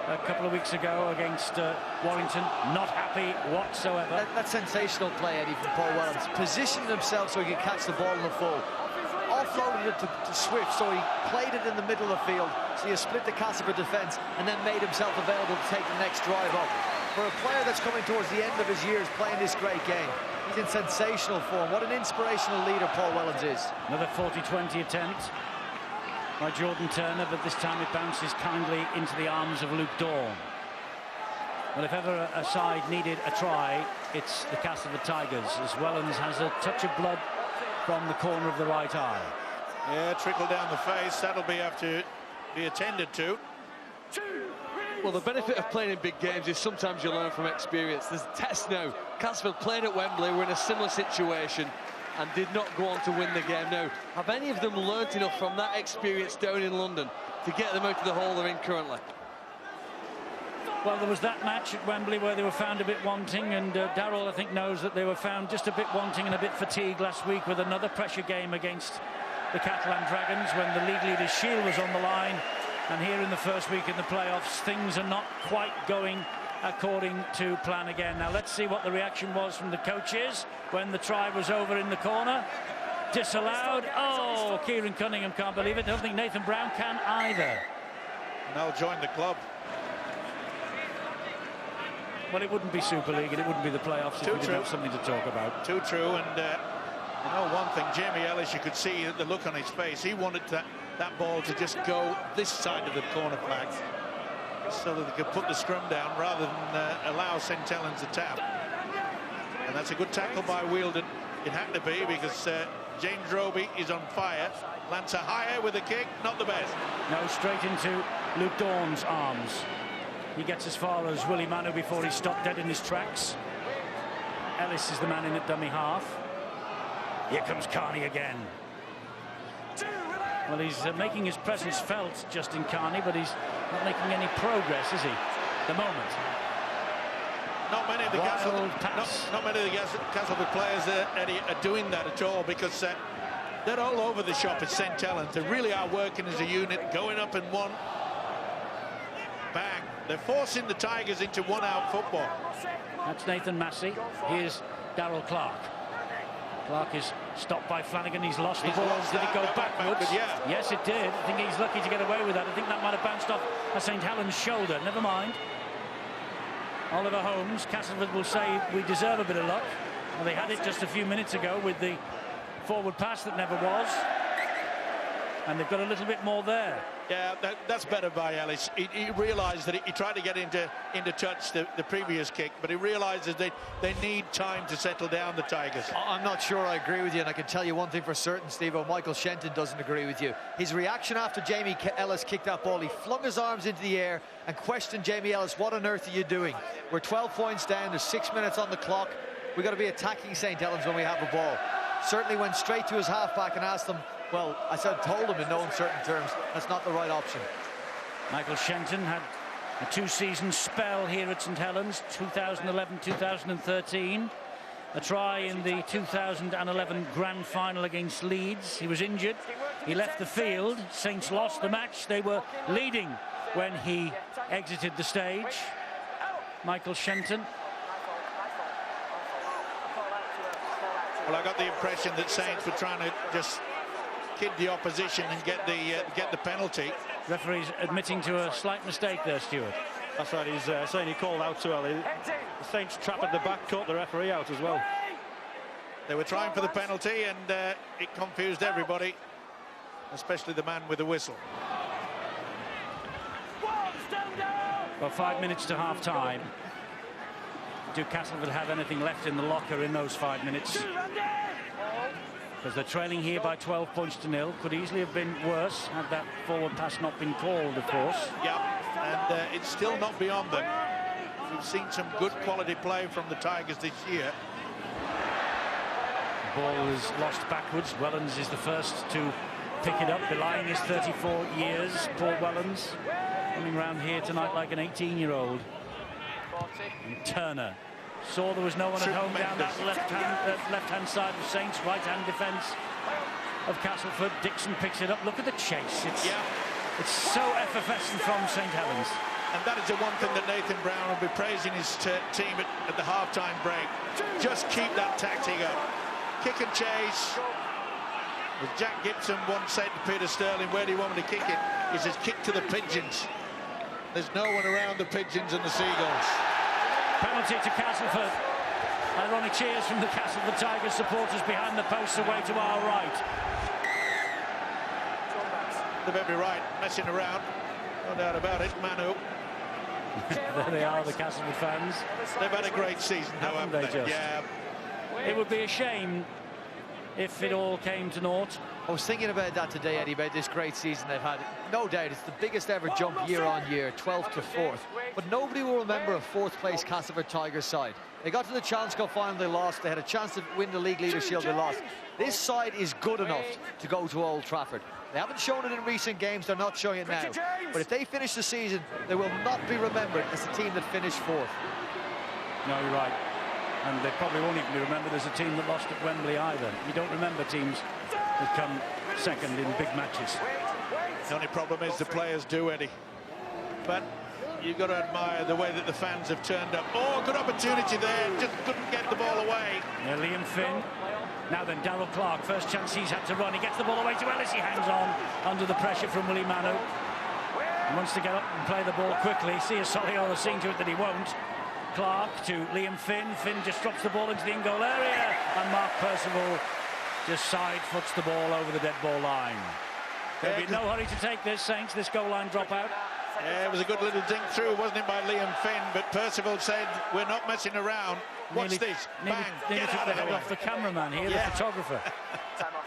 S1: a couple of weeks ago against Warrington? Not happy whatsoever.
S4: That's sensational play, Eddie, from Paul Wellens. Positioned himself so he could catch the ball in the full. Offloaded it to Swift, so he played it in the middle of the field. So he split the Castleford defence and then made himself available to take the next drive up. For a player that's coming towards the end of his years playing this great game, he's in sensational form. What an inspirational leader Paul Wellens is.
S1: Another 40-20 attempt by Jordan Turner, but this time it bounces kindly into the arms of Luke Dawn. Well, if ever a side needed a try, it's the Castleford Tigers, as Wellens has a touch of blood from the corner of the right eye.
S2: Yeah, trickle down the face. That'll have to be attended to.
S3: Well, the benefit of playing in big games is sometimes you learn from experience. There's a test now. Castleford played at Wembley, were in a similar situation and did not go on to win the game. Now, have any of them learnt enough from that experience down in London to get them out of the hole they're in currently?
S1: Well, there was that match at Wembley where they were found a bit wanting, and Darrell, I think, knows that they were found just a bit wanting and a bit fatigued last week with another pressure game against the Catalan Dragons when the league leader's shield was on the line. And here in the first week in the playoffs, things are not quite going according to plan again. Now, let's see what the reaction was from the coaches when the try was over in the corner. Disallowed. Oh, Kieran Cunningham can't believe it. I don't think Nathan Brown can either.
S2: And they'll join the club.
S1: Well, it wouldn't be Super League and it wouldn't be the playoffs if we didn't have something to talk about.
S2: Too true. And you know one thing, Jamie Ellis, you could see the look on his face. He wanted that ball to just go this side of the corner flag so that they could put the scrum down rather than allow St Helens to tap. And that's a good tackle by Wielden. It had to be because James Roby is on fire. Lancer higher with a kick, not the best.
S1: No, straight into Luke Dawn's arms. He gets as far as Willie Manu before he's stopped dead in his tracks. Ellis is the man in at dummy half. Here comes Carney again. Well, he's making his presence felt, Justin Carney, but he's not making any progress, is he? At the moment.
S2: Not many of the Castleford players, Eddie, are doing that at all because they're all over the shop at St Helens. They really are working as a unit, going up in one. Bang. They're forcing the Tigers into one-out football.
S1: That's Nathan Massey. Here's Darrell Clark. Clark is stopped by Flanagan. He's lost the ball. Did it go backwards?
S2: Yeah.
S1: Yes, it did. I think he's lucky to get away with that. I think that might have bounced off a St Helens shoulder. Never mind. Oliver Holmes, Castleford will say we deserve a bit of luck. Well, they had it just a few minutes ago with the forward pass that never was. And they've got a little bit more there.
S2: Yeah, that's better by Ellis. He realised that he tried to get into touch the previous kick, but he realises they need time to settle down the Tigers.
S4: I'm not sure I agree with you, and I can tell you one thing for certain, Steve-O. Michael Shenton doesn't agree with you. His reaction after Jamie Ellis kicked that ball, he flung his arms into the air and questioned Jamie Ellis, what on earth are you doing? We're 12 points down, there's 6 minutes on the clock. We've got to be attacking St Helens when we have the ball. Certainly went straight to his halfback and asked him, well, told him in no uncertain terms, that's not the right option.
S1: Michael Shenton had a two-season spell here at St Helens, 2011-2013. A try in the 2011 Grand Final against Leeds. He was injured. He left the field. Saints lost the match. They were leading when he exited the stage. Michael Shenton.
S2: Well, I got the impression that Saints were trying to just kid the opposition and get the penalty.
S1: Referee's admitting to a slight mistake there, Stuart.
S5: That's right, he's saying he called out too early. The Saints trap at the back caught the referee out as well.
S2: They were trying for the penalty, and it confused everybody, especially the man with the whistle.
S1: Well, 5 minutes to half-time. Do Castleford have anything left in the locker in those 5 minutes? Because they're trailing here by 12 points to 0. Could easily have been worse had that forward pass not been called, of course.
S2: Yeah, and it's still not beyond them. We've seen some good quality play from the Tigers this year.
S1: The ball is lost backwards. Wellens is the first to pick it up, belying his 34 years. Paul Wellens coming round here tonight like an 18-year-old. And Turner saw there was no one at home down that left-hand side of Saints, right-hand defence of Castleford. Dixon picks it up. Look at the chase. It's so effervescent from St Helens.
S2: And that is the one thing that Nathan Brown will be praising his team at the half-time break. Just keep that tactic up. Kick and chase. As Jack Gibson once said to Peter Sterling, where do you want me to kick it? He says, kick to the pigeons. There's no one around the pigeons and the seagulls.
S1: Penalty to Castleford. Ironic cheers from the Castleford Tigers supporters behind the posts away to our right.
S2: They better be right, messing around. No doubt about it, Manu.
S1: There they are, the Castleford fans.
S2: They've had a great season, haven't they?
S1: Just?
S2: Yeah.
S1: It would be a shame if it all came to naught.
S4: I was thinking about that today, Eddie, about this great season they've had. No doubt, it's the biggest ever jump year on year, 12th to 4th. But nobody will remember a 4th place Castleford Tigers side. They got to the Challenge Cup final, they lost. They had a chance to win the League Leaders' Shield, they lost. This side is good enough to go to Old Trafford. They haven't shown it in recent games, they're not showing it now. But if they finish the season, they will not be remembered as the team that finished 4th.
S1: No, you're right. And they probably won't even be remembered as a team that lost at Wembley either. You don't remember teams that come second in big matches.
S2: The only problem is the players do, Eddie. But you've got to admire the way that the fans have turned up. Oh, good opportunity there, just couldn't get the ball away.
S1: Yeah, Liam Finn. Now then, Darrell Clark, first chance he's had to run. He gets the ball away to Ellis. He hangs on under the pressure from Willie Manu. He wants to get up and play the ball quickly. Sia Soliola seeing to it that he won't. Clark to Liam Finn. Finn just drops the ball into the in-goal area. And Mark Percival just side-foots the ball over the dead ball line. There'll be no hurry to take this, Saints, this goal line dropout.
S2: Yeah, it was a good little dink through, wasn't it, by Liam Finn? But Percival said, we're not messing around. Watch this. Bang.
S1: Nearly took the head off the cameraman here, the photographer.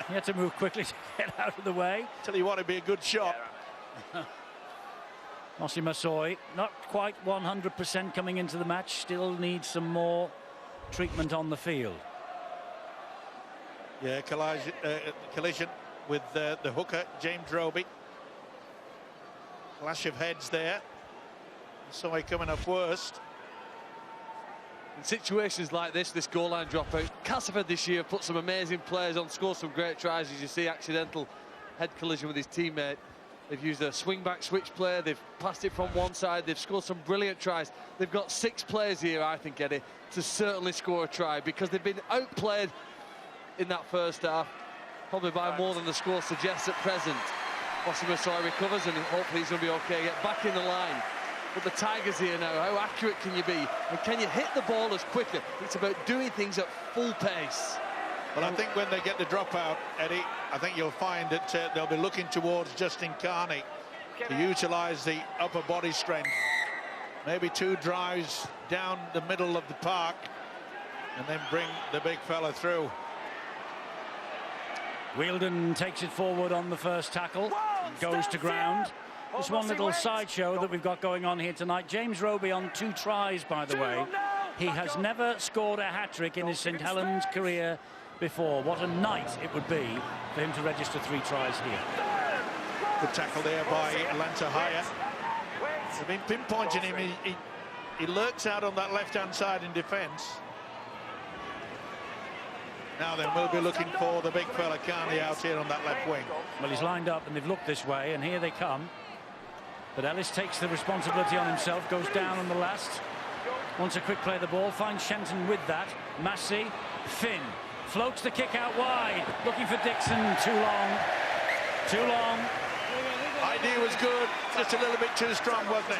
S1: He had to move quickly to get out of the way.
S2: Tell you what, it'd be a good shot.
S1: Mossy Masoi, not quite 100% coming into the match, still needs some more treatment on the field.
S2: Yeah, collision with the hooker, James Roby. Clash of heads there. Masoi coming up worst.
S3: In situations like this goal line dropout, Castleford this year put some amazing players on, scored some great tries. As you see, accidental head collision with his teammate. They've used a swing-back switch player. They've passed it from one side. They've scored some brilliant tries. They've got 6 players here, I think, Eddie, to certainly score a try because they've been outplayed in that first half, probably by more than the score suggests at present. Mossy Masoi recovers and hopefully he's going to be okay. Get back in the line. But the Tigers here now, how accurate can you be? And can you hit the ball as quickly? It's about doing things at full pace.
S2: Well, I think when they get the dropout, Eddie, I think you'll find that they'll be looking towards Justin Carney to utilise the upper body strength. Maybe 2 drives down the middle of the park and then bring the big fella through.
S1: Wielden takes it forward on the first tackle, goes to ground. Just one little sideshow that we've got going on here tonight. James Roby on 2 tries, by the way. He has never scored a hat-trick in his St Helens career before. What a night it would be for him to register 3 tries here.
S2: Good tackle there by Lanta Haya. They've been pinpointing him. He lurks out on that left-hand side in defence. Now then, we'll be looking for the big fella Carney out here on that left wing.
S1: Well, he's lined up and they've looked this way, and here they come. But Ellis takes the responsibility on himself, goes down on the last. Wants a quick play of the ball, finds Shenton with that. Massey, Finn. floats the kick out wide, looking for Dixon. Too long. Too long.
S2: Idea was good, just a little bit too strong, wasn't it?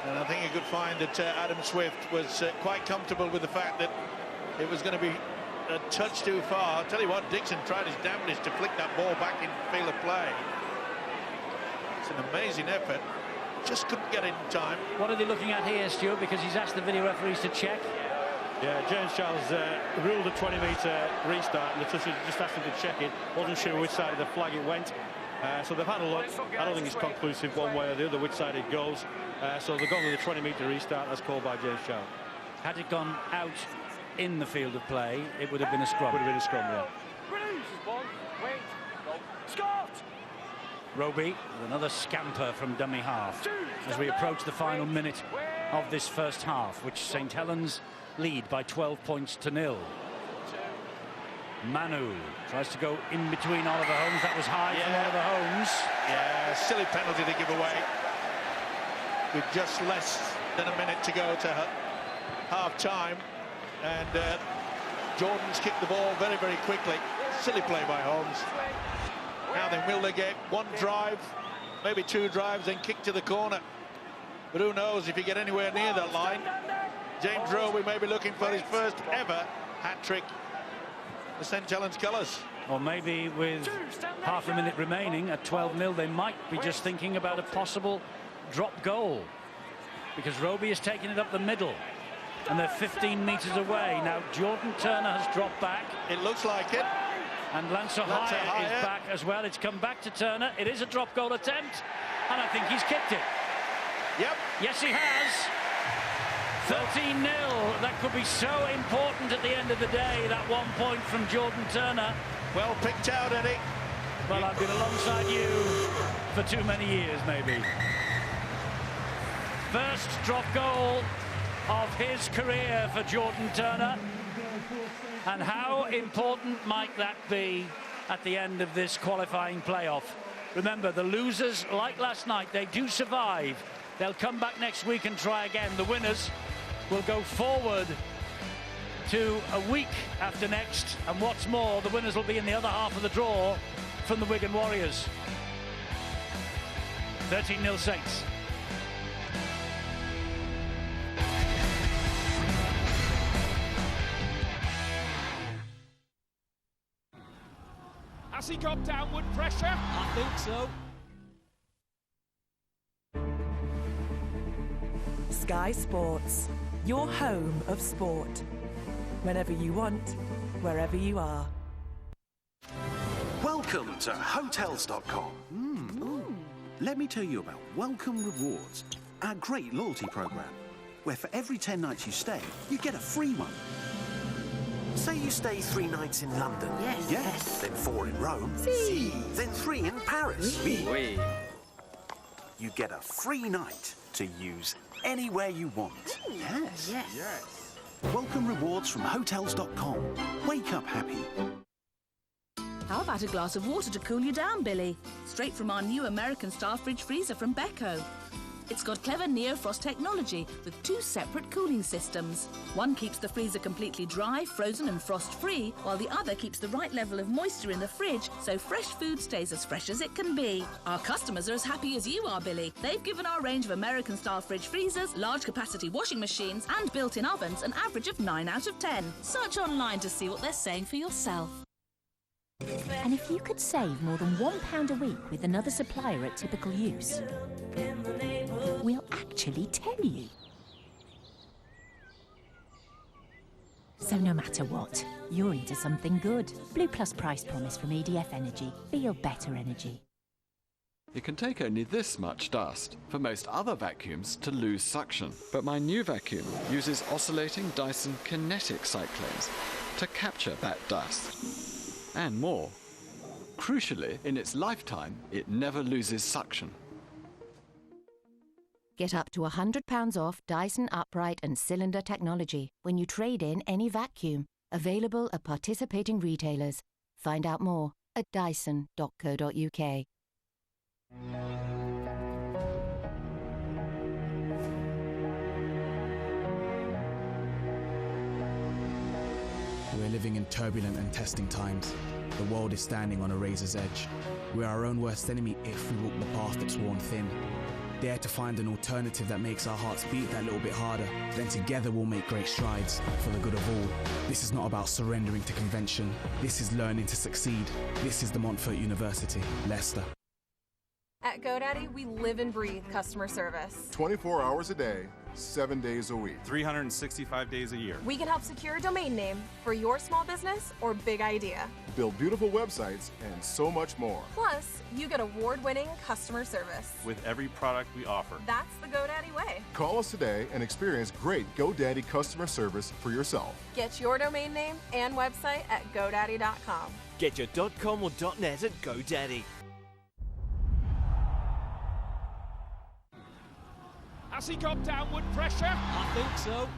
S2: And I think you could find that Adam Swift was quite comfortable with the fact that it was going to be a touch too far. I'll tell you what, Dixon tried his damnedest to flick that ball back in field of play. It's an amazing effort. Just couldn't get it in time.
S1: What are they looking at here, Stuart? Because he's asked the video referees to check.
S5: Yeah, James Charles ruled a 20-metre restart, and the just asked him to check it. Wasn't sure which side of the flag it went. So they've had a look. I don't think it's conclusive one way or the other which side it goes. So they've gone with a 20-metre restart as called by James Charles.
S1: Had it gone out in the field of play, it would have been a scrum.
S5: Would have been a scrum, yeah.
S1: Roby with another scamper from dummy half as we approach the final minute of this first half, which St Helens lead by 12 points to 0. Manu tries to go in between Oliver Holmes. That was high from Oliver Holmes.
S2: Yeah, silly penalty to give away with just less than a minute to go to half-time. And Jordan's kicked the ball very, very quickly. Silly play by Holmes. Now then, will they get one drive, maybe two drives, then kick to the corner? But who knows if you get anywhere near that line. James Roby may be looking for his first ever hat-trick for St Helens colours.
S1: Or maybe with half a minute remaining at 12-0, they might be just thinking about a possible drop goal. Because Roby is taking it up the middle. And they're 15 metres away. Now Jordan Turner has dropped back.
S2: It looks like it.
S1: And Lancer Hyatt is back as well. It's come back to Turner. It is a drop goal attempt. And I think he's kicked it.
S2: Yep.
S1: Yes, he has. 13-0. That could be so important at the end of the day, that 1 point from Jordan Turner.
S2: Well picked out, Eddie.
S1: Well, I've been alongside you for too many years, maybe. First drop goal of his career for Jordan Turner. And how important might that be at the end of this qualifying playoff? Remember, the losers, like last night, they do survive. They'll come back next week and try again. The winners will go forward to a week after next. And what's more, the winners will be in the other half of the draw from the Wigan Warriors. 13-0 Saints.
S6: Has he got downward pressure?
S7: I think so.
S8: Sky Sports, your home of sport. Whenever you want, wherever you are.
S9: Welcome to Hotels.com. Let me tell you about Welcome Rewards, our great loyalty program, where for every 10 nights you stay, you get a free one. Say you stay 3 nights in London. Yes. Then 4 in Rome.
S8: Si.
S9: Then 3 in Paris.
S3: Oui.
S9: You get a free night to use anywhere you want. Yes. Welcome Rewards from Hotels.com. Wake up happy.
S10: How about a glass of water to cool you down, Billy? Straight from our new American-style fridge freezer from Beko. It's got clever NeoFrost technology with 2 separate cooling systems. One keeps the freezer completely dry, frozen and frost-free, while the other keeps the right level of moisture in the fridge so fresh food stays as fresh as it can be. Our customers are as happy as you are, Billy. They've given our range of American-style fridge freezers, large-capacity washing machines and built-in ovens an average of 9 out of 10. Search online to see what they're saying for yourself.
S11: And if you could save more than £1 a week with another supplier at typical use, we'll actually tell you. So no matter what, you're into something good. Blue Plus Price Promise from EDF Energy. Feel better energy.
S12: It can take only this much dust for most other vacuums to lose suction. But my new vacuum uses oscillating Dyson kinetic cyclones to capture that dust. And more. Crucially, in its lifetime, it never loses suction.
S11: Get up to £100 off Dyson upright and cylinder technology when you trade in any vacuum. Available at participating retailers. Find out more at dyson.co.uk.
S6: We're living in turbulent and testing times. The world is standing on a razor's edge. We're our own worst enemy if we walk the path that's worn thin. Dare to find an alternative that makes our hearts beat that little bit harder. Then together we'll make great strides for the good of all. This is not about surrendering to convention. This is learning to succeed. This is the Montfort University, Leicester.
S7: At GoDaddy, we live and breathe customer service.
S13: 24 hours a day, 7 days a week.
S14: 365 days a year.
S7: We can help secure a domain name for your small business or big idea.
S13: Build beautiful websites and so much more.
S7: Plus, you get award-winning customer service.
S14: With every product we offer.
S7: That's the GoDaddy way.
S13: Call us today and experience great GoDaddy customer service for yourself.
S7: Get your domain name and website at GoDaddy.com.
S15: Get your .com or .net at GoDaddy.
S16: Has he got downward pressure?
S15: I think so.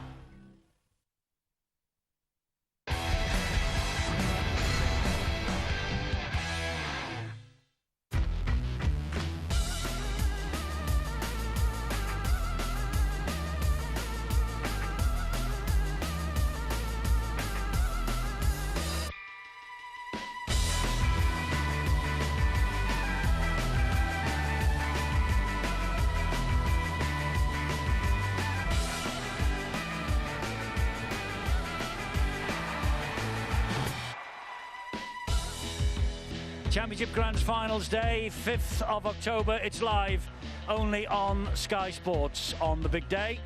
S1: Championship Grand Finals Day, 5th of October. It's live only on Sky Sports on the big day.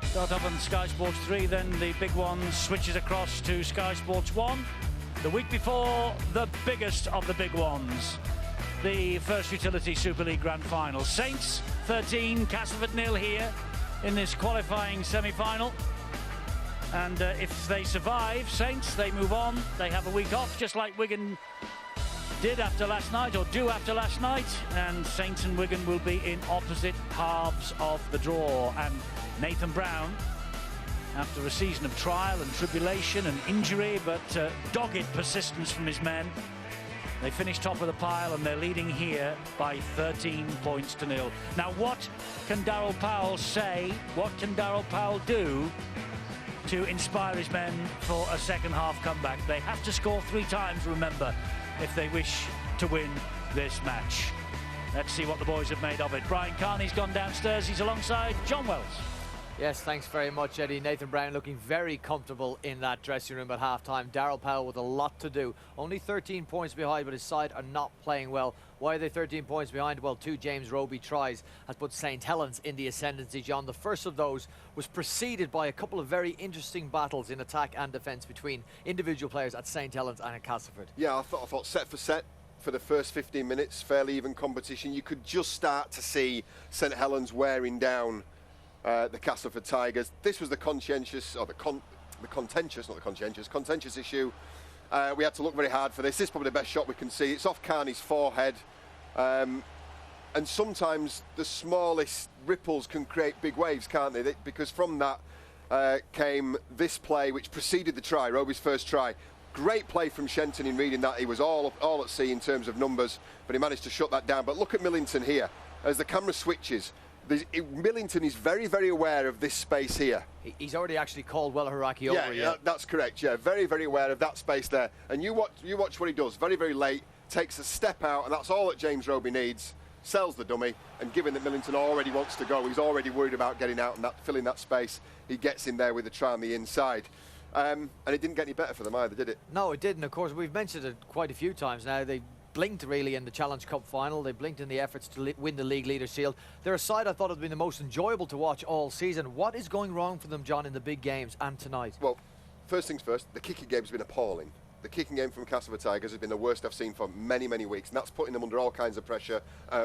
S1: Start off on Sky Sports 3, then the big one switches across to Sky Sports 1. The week before, the biggest of the big ones, the First Utility Super League Grand Final. Saints 13, Castleford 0 here in this qualifying semi-final. And if they survive, Saints, they move on. They have a week off, just like Wigan did after last night, or do after last night. And Saints and Wigan will be in opposite halves of the draw. And Nathan Brown, after a season of trial and tribulation and injury, but dogged persistence from his men, they finish top of the pile and they're leading here by 13 points to 0. Now, what can Darryl Powell say? What can Darryl Powell do to inspire his men for a second half comeback? They have to score 3 times, remember, if they wish to win this match. Let's see what the boys have made of it. Brian Carney's gone downstairs. He's alongside John Wells.
S4: Yes, thanks very much, Eddie. Nathan Brown looking very comfortable in that dressing room at half-time. Darryl Powell with a lot to do. Only 13 points behind, but his side are not playing well. Why are they 13 points behind? Well, 2 James Roby tries has put St Helens in the ascendancy, John. The first of those was preceded by a couple of very interesting battles in attack and defence between individual players at St Helens and at Castleford.
S17: Yeah, I thought set for set for the first 15 minutes, fairly even competition. You could just start to see St Helens wearing down the Castleford Tigers. This was the contentious, or the contentious, not the conscientious, contentious issue. We had to look very hard for this. This is probably the best shot we can see. It's off Carney's forehead. And sometimes the smallest ripples can create big waves, can't they? Because from that came this play, which preceded the try, Roby's first try. Great play from Shenton in reading that. He was all at sea in terms of numbers, but he managed to shut that down. But look at Millington here. As the camera switches, Millington is very, very aware of this space here.
S4: He's already actually called Wella Haraki over.
S17: Yeah, that's correct. Yeah, very, very aware of that space there. And you watch what he does. Very, very late, takes a step out, and that's all that James Roby needs. Sells the dummy, and given that Millington already wants to go, he's already worried about getting out and filling that space. He gets in there with the try on the inside. And it didn't get any better for them either, did it?
S4: No, it didn't. Of course, we've mentioned it quite a few times now. They blinked really in the Challenge Cup final. They blinked in the efforts to win the League Leader Shield. They're a side I thought had been the most enjoyable to watch all season. What is going wrong for them, John, in the big games and tonight?
S17: Well, first things first, the kicking game's been appalling. The kicking game from Castleford Tigers has been the worst I've seen for many, many weeks, and that's putting them under all kinds of pressure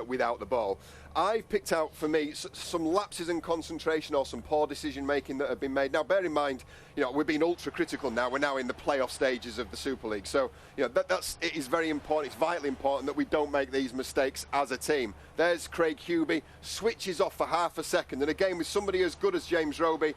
S17: without the ball. I've picked out, for me, some lapses in concentration or some poor decision-making that have been made. Now, bear in mind, we're being ultra-critical now. We're now in the playoff stages of the Super League. So, it is very important. It's vitally important that we don't make these mistakes as a team. There's Craig Hubie, switches off for half a second, and again, with somebody as good as James Roby,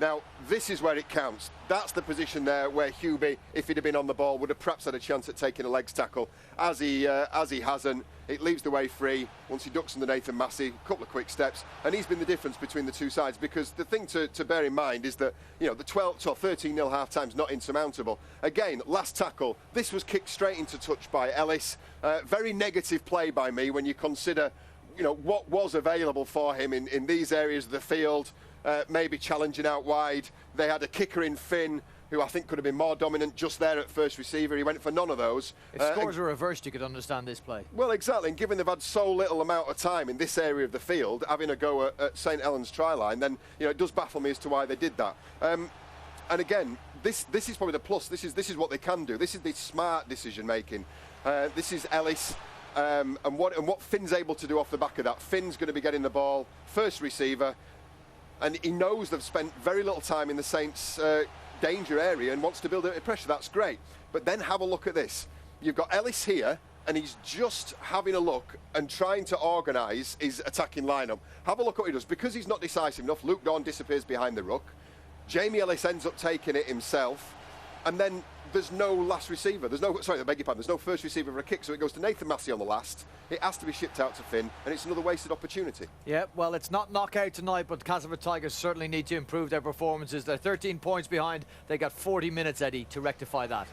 S17: Now, this is where it counts. That's the position there where Hubie, if he'd have been on the ball, would have perhaps had a chance at taking a legs tackle. As he hasn't, it leaves the way free. Once he ducks under Nathan Massey, a couple of quick steps, and he's been the difference between the two sides, because the thing to bear in mind is that, you know, the 13-0 half-time's not insurmountable. Again, last tackle, this was kicked straight into touch by Ellis. Very negative play by me when you consider, you know, what was available for him in these areas of the field. Maybe challenging out wide. They had a kicker in Finn, who I think could have been more dominant just there at first receiver. He went for none of those.
S4: If scores were reversed, you could understand this play.
S17: Well, exactly. And given they've had so little amount of time in this area of the field, having a go at St Helens try line, then, you know, it does baffle me as to why they did that. And again, this is probably the plus. This is what they can do. This is the smart decision making. This is Ellis. And what Finn's able to do off the back of that. Finn's going to be getting the ball, first receiver, and he knows they've spent very little time in the Saints' danger area and wants to build a bit of pressure. That's great. But then have a look at this. You've got Ellis here, and he's just having a look and trying to organise his attacking lineup. Have a look at what he does. Because he's not decisive enough, Luke Dawn disappears behind the ruck. Jamie Ellis ends up taking it himself, and then there's no last receiver. There's no first receiver for a kick, so it goes to Nathan Massey on the last. It has to be shipped out to Finn, and it's another wasted opportunity.
S4: Yeah, well, it's not knockout tonight, but Castleford Tigers certainly need to improve their performances. They're 13 points behind. They got 40 minutes, Eddie, to rectify that.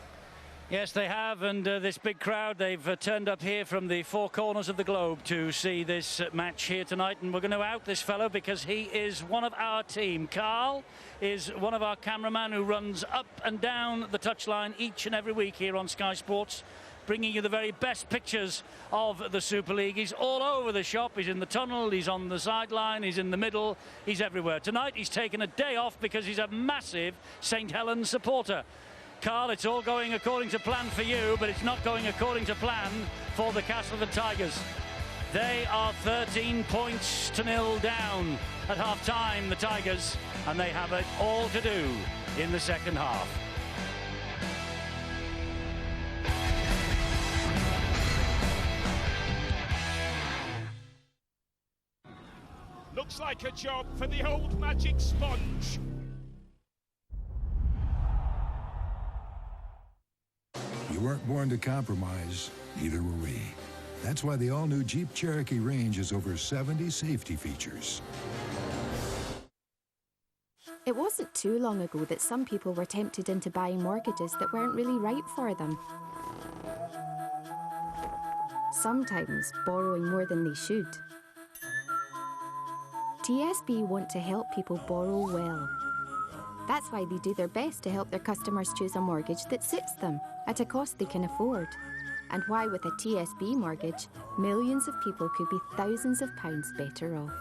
S1: Yes, they have, and this big crowd, they've turned up here from the four corners of the globe to see this match here tonight, and we're going to out this fellow because he is one of our team. Carl is one of our cameramen who runs up and down the touchline each and every week here on Sky Sports, bringing you the very best pictures of the Super League. He's all over the shop. He's in the tunnel, he's on the sideline, he's in the middle, he's everywhere. Tonight he's taken a day off because he's a massive St Helens supporter. Carl, it's all going according to plan for you, but it's not going according to plan for the Castleford Tigers. They are 13-0 down at half-time, the Tigers, and they have it all to do in the second half.
S16: Looks like a job for the old magic sponge.
S18: You weren't born to compromise, neither were we. That's why the all-new Jeep Cherokee range has over 70 safety features.
S19: It wasn't too long ago that some people were tempted into buying mortgages that weren't really right for them. Sometimes borrowing more than they should. TSB want to help people borrow well. That's why they do their best to help their customers choose a mortgage that suits them at a cost they can afford. And why with a TSB mortgage, millions of people could be thousands of pounds better off.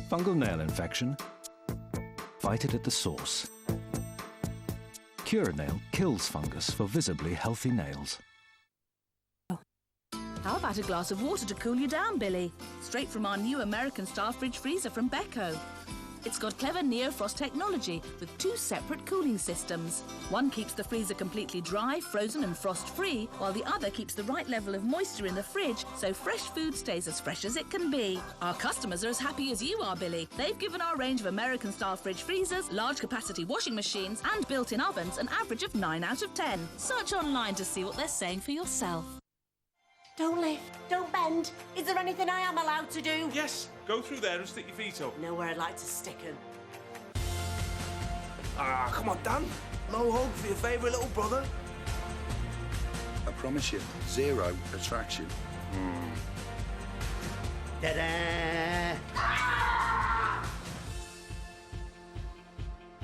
S20: Fungal nail infection? Fight it at the source. Cure-Nail kills fungus for visibly healthy nails.
S10: How about a glass of water to cool you down, Billy? Straight from our new American Star Fridge Freezer from Beko. It's got clever near-frost technology with two separate cooling systems. One keeps the freezer completely dry, frozen and frost-free, while the other keeps the right level of moisture in the fridge so fresh food stays as fresh as it can be. Our customers are as happy as you are, Billy. They've given our range of American-style fridge freezers, large-capacity washing machines and built-in ovens an average of 9 out of 10. Search online to see what they're saying for yourself.
S21: Don't lift, don't bend. Is there anything I am allowed to do?
S14: Yes, go through there and stick your feet up.
S21: Know where I'd like to stick them.
S22: Ah, come on, Dan. No hug for your favourite little brother.
S23: I promise you, zero attraction.
S21: Ta-da!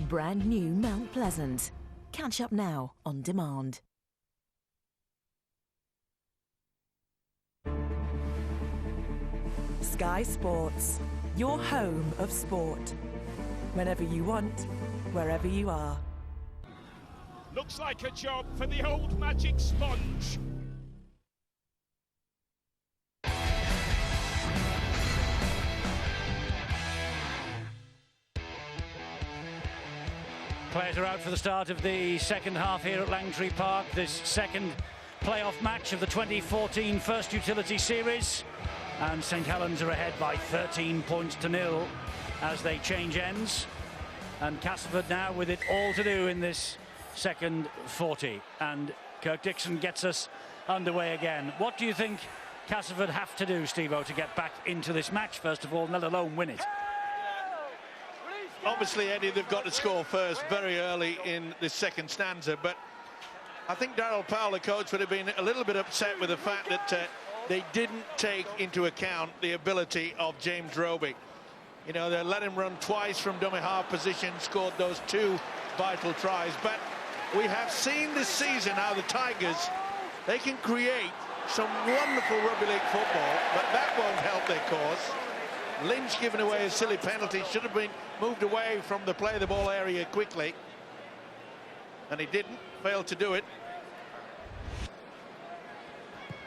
S8: Brand new Mount Pleasant. Catch up now on demand. Sky Sports, your home of sport. Whenever you want, wherever you are.
S16: Looks like a job for the old magic sponge.
S1: Players are out for the start of the second half here at Langtree Park. This second playoff match of the 2014 First Utility Series. And St Helens are ahead by 13 points to nil as they change ends. And Castleford now with it all to do in this second 40. And Kirk Dixon gets us underway again. What do you think Castleford have to do, Steve-O, to get back into this match, first of all, let alone win it?
S2: Obviously, Eddie, they've got to score first very early in the second stanza, but I think Daryl Powell, the coach, would have been a little bit upset with the fact that they didn't take into account the ability of James Roby. You know, they let him run twice from dummy half position, scored those 2 vital tries, but we have seen this season how the Tigers, they can create some wonderful rugby league football, but that won't help their cause. Lynch giving away a silly penalty, should have been moved away from the play the ball area quickly, and he didn't, failed to do it.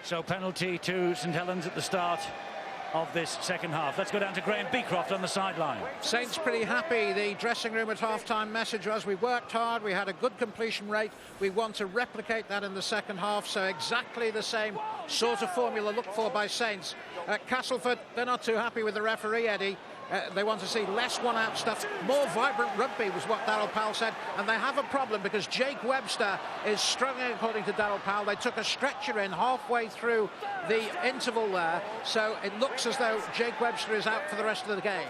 S1: So penalty to St Helens at the start of this second half. Let's go down to Graham Beecroft on the sideline.
S3: Saints pretty happy. The dressing room at half-time message was, we worked hard, we had a good completion rate, we want to replicate that in the second half, so exactly the same sort of formula looked for by Saints. Castleford, they're not too happy with the referee, Eddie. They want to see less one-out stuff, more vibrant rugby was what Daryl Powell said, and they have a problem because Jake Webster is struggling, according to Daryl Powell. They took a stretcher in halfway through the interval there, so it looks as though Jake Webster is out for the rest of the game.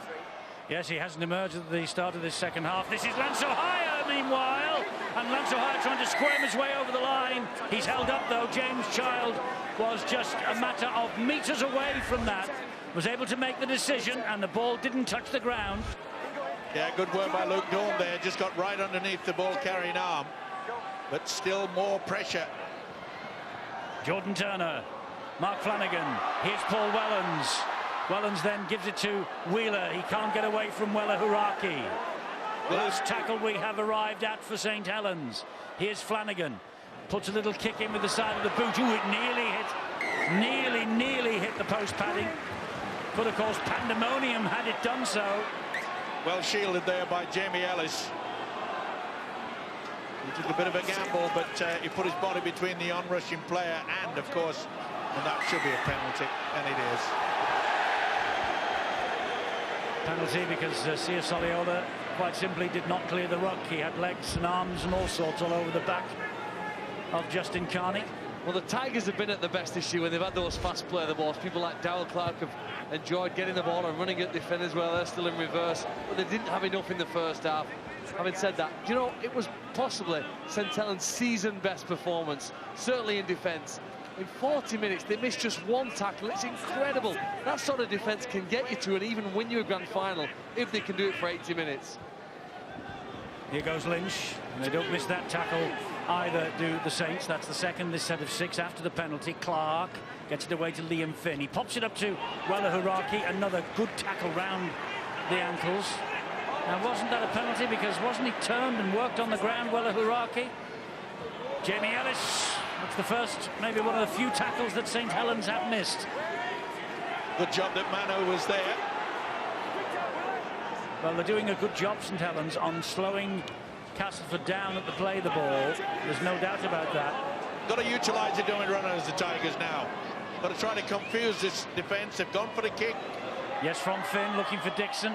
S1: Yes, he hasn't emerged at the start of this second half. This is Lance O'Hire, meanwhile, and Lance O'Hire trying to squirm his way over the line. He's held up, though. James Child was just a matter of metres away from that. Was able to make the decision, and the ball didn't touch the ground.
S2: Yeah, good work by Luke Dawn there. Just got right underneath the ball-carrying arm, but still more pressure.
S1: Jordan Turner, Mark Flanagan. Here's Paul Wellens. Wellens then gives it to Wheeler. He can't get away from Wella Huraki. Last tackle we have arrived at for St Helens. Here's Flanagan. Puts a little kick in with the side of the boot. Ooh, it nearly hit the post padding. But of course, pandemonium had it done so.
S2: Well shielded there by Jamie Ellis. He took a bit of a gamble, but he put his body between the on-rushing player and, of course, and that should be a penalty, and it is.
S1: Penalty because Sia Soliola quite simply did not clear the ruck. He had legs and arms and all sorts all over the back of Justin Carney.
S5: Well, the Tigers have been at the best issue when they've had those fast play the balls. People like Darrell Clark have enjoyed getting the ball and running at defenders while they're still in reverse, but they didn't have enough in the first half. Having said that, you know, it was possibly St Helens' season best performance, certainly in defence. In 40 minutes, they missed just 1 tackle. It's incredible. That sort of defence can get you to and even win you a grand final if they can do it for 80 minutes.
S1: Here goes Lynch, and they don't miss that tackle either, do the Saints. That's the second this set of 6 after the penalty. Clark gets it away to Liam Finn. He pops it up to Wella Huraki. Another good tackle round the ankles. Now, wasn't that a penalty because wasn't he turned and worked on the ground, Wella Huraki? Jamie Ellis, that's the first, maybe one of the few tackles that St Helens have missed.
S2: Good job that Mano was there.
S1: Well, they're doing a good job, St Helens, on slowing Castleford down at the play the ball. There's no doubt about that.
S2: Got to utilise the dummy runners, the Tigers now. Got to try to confuse this defence. They've gone for the kick.
S1: Yes, from Finn, looking for Dixon.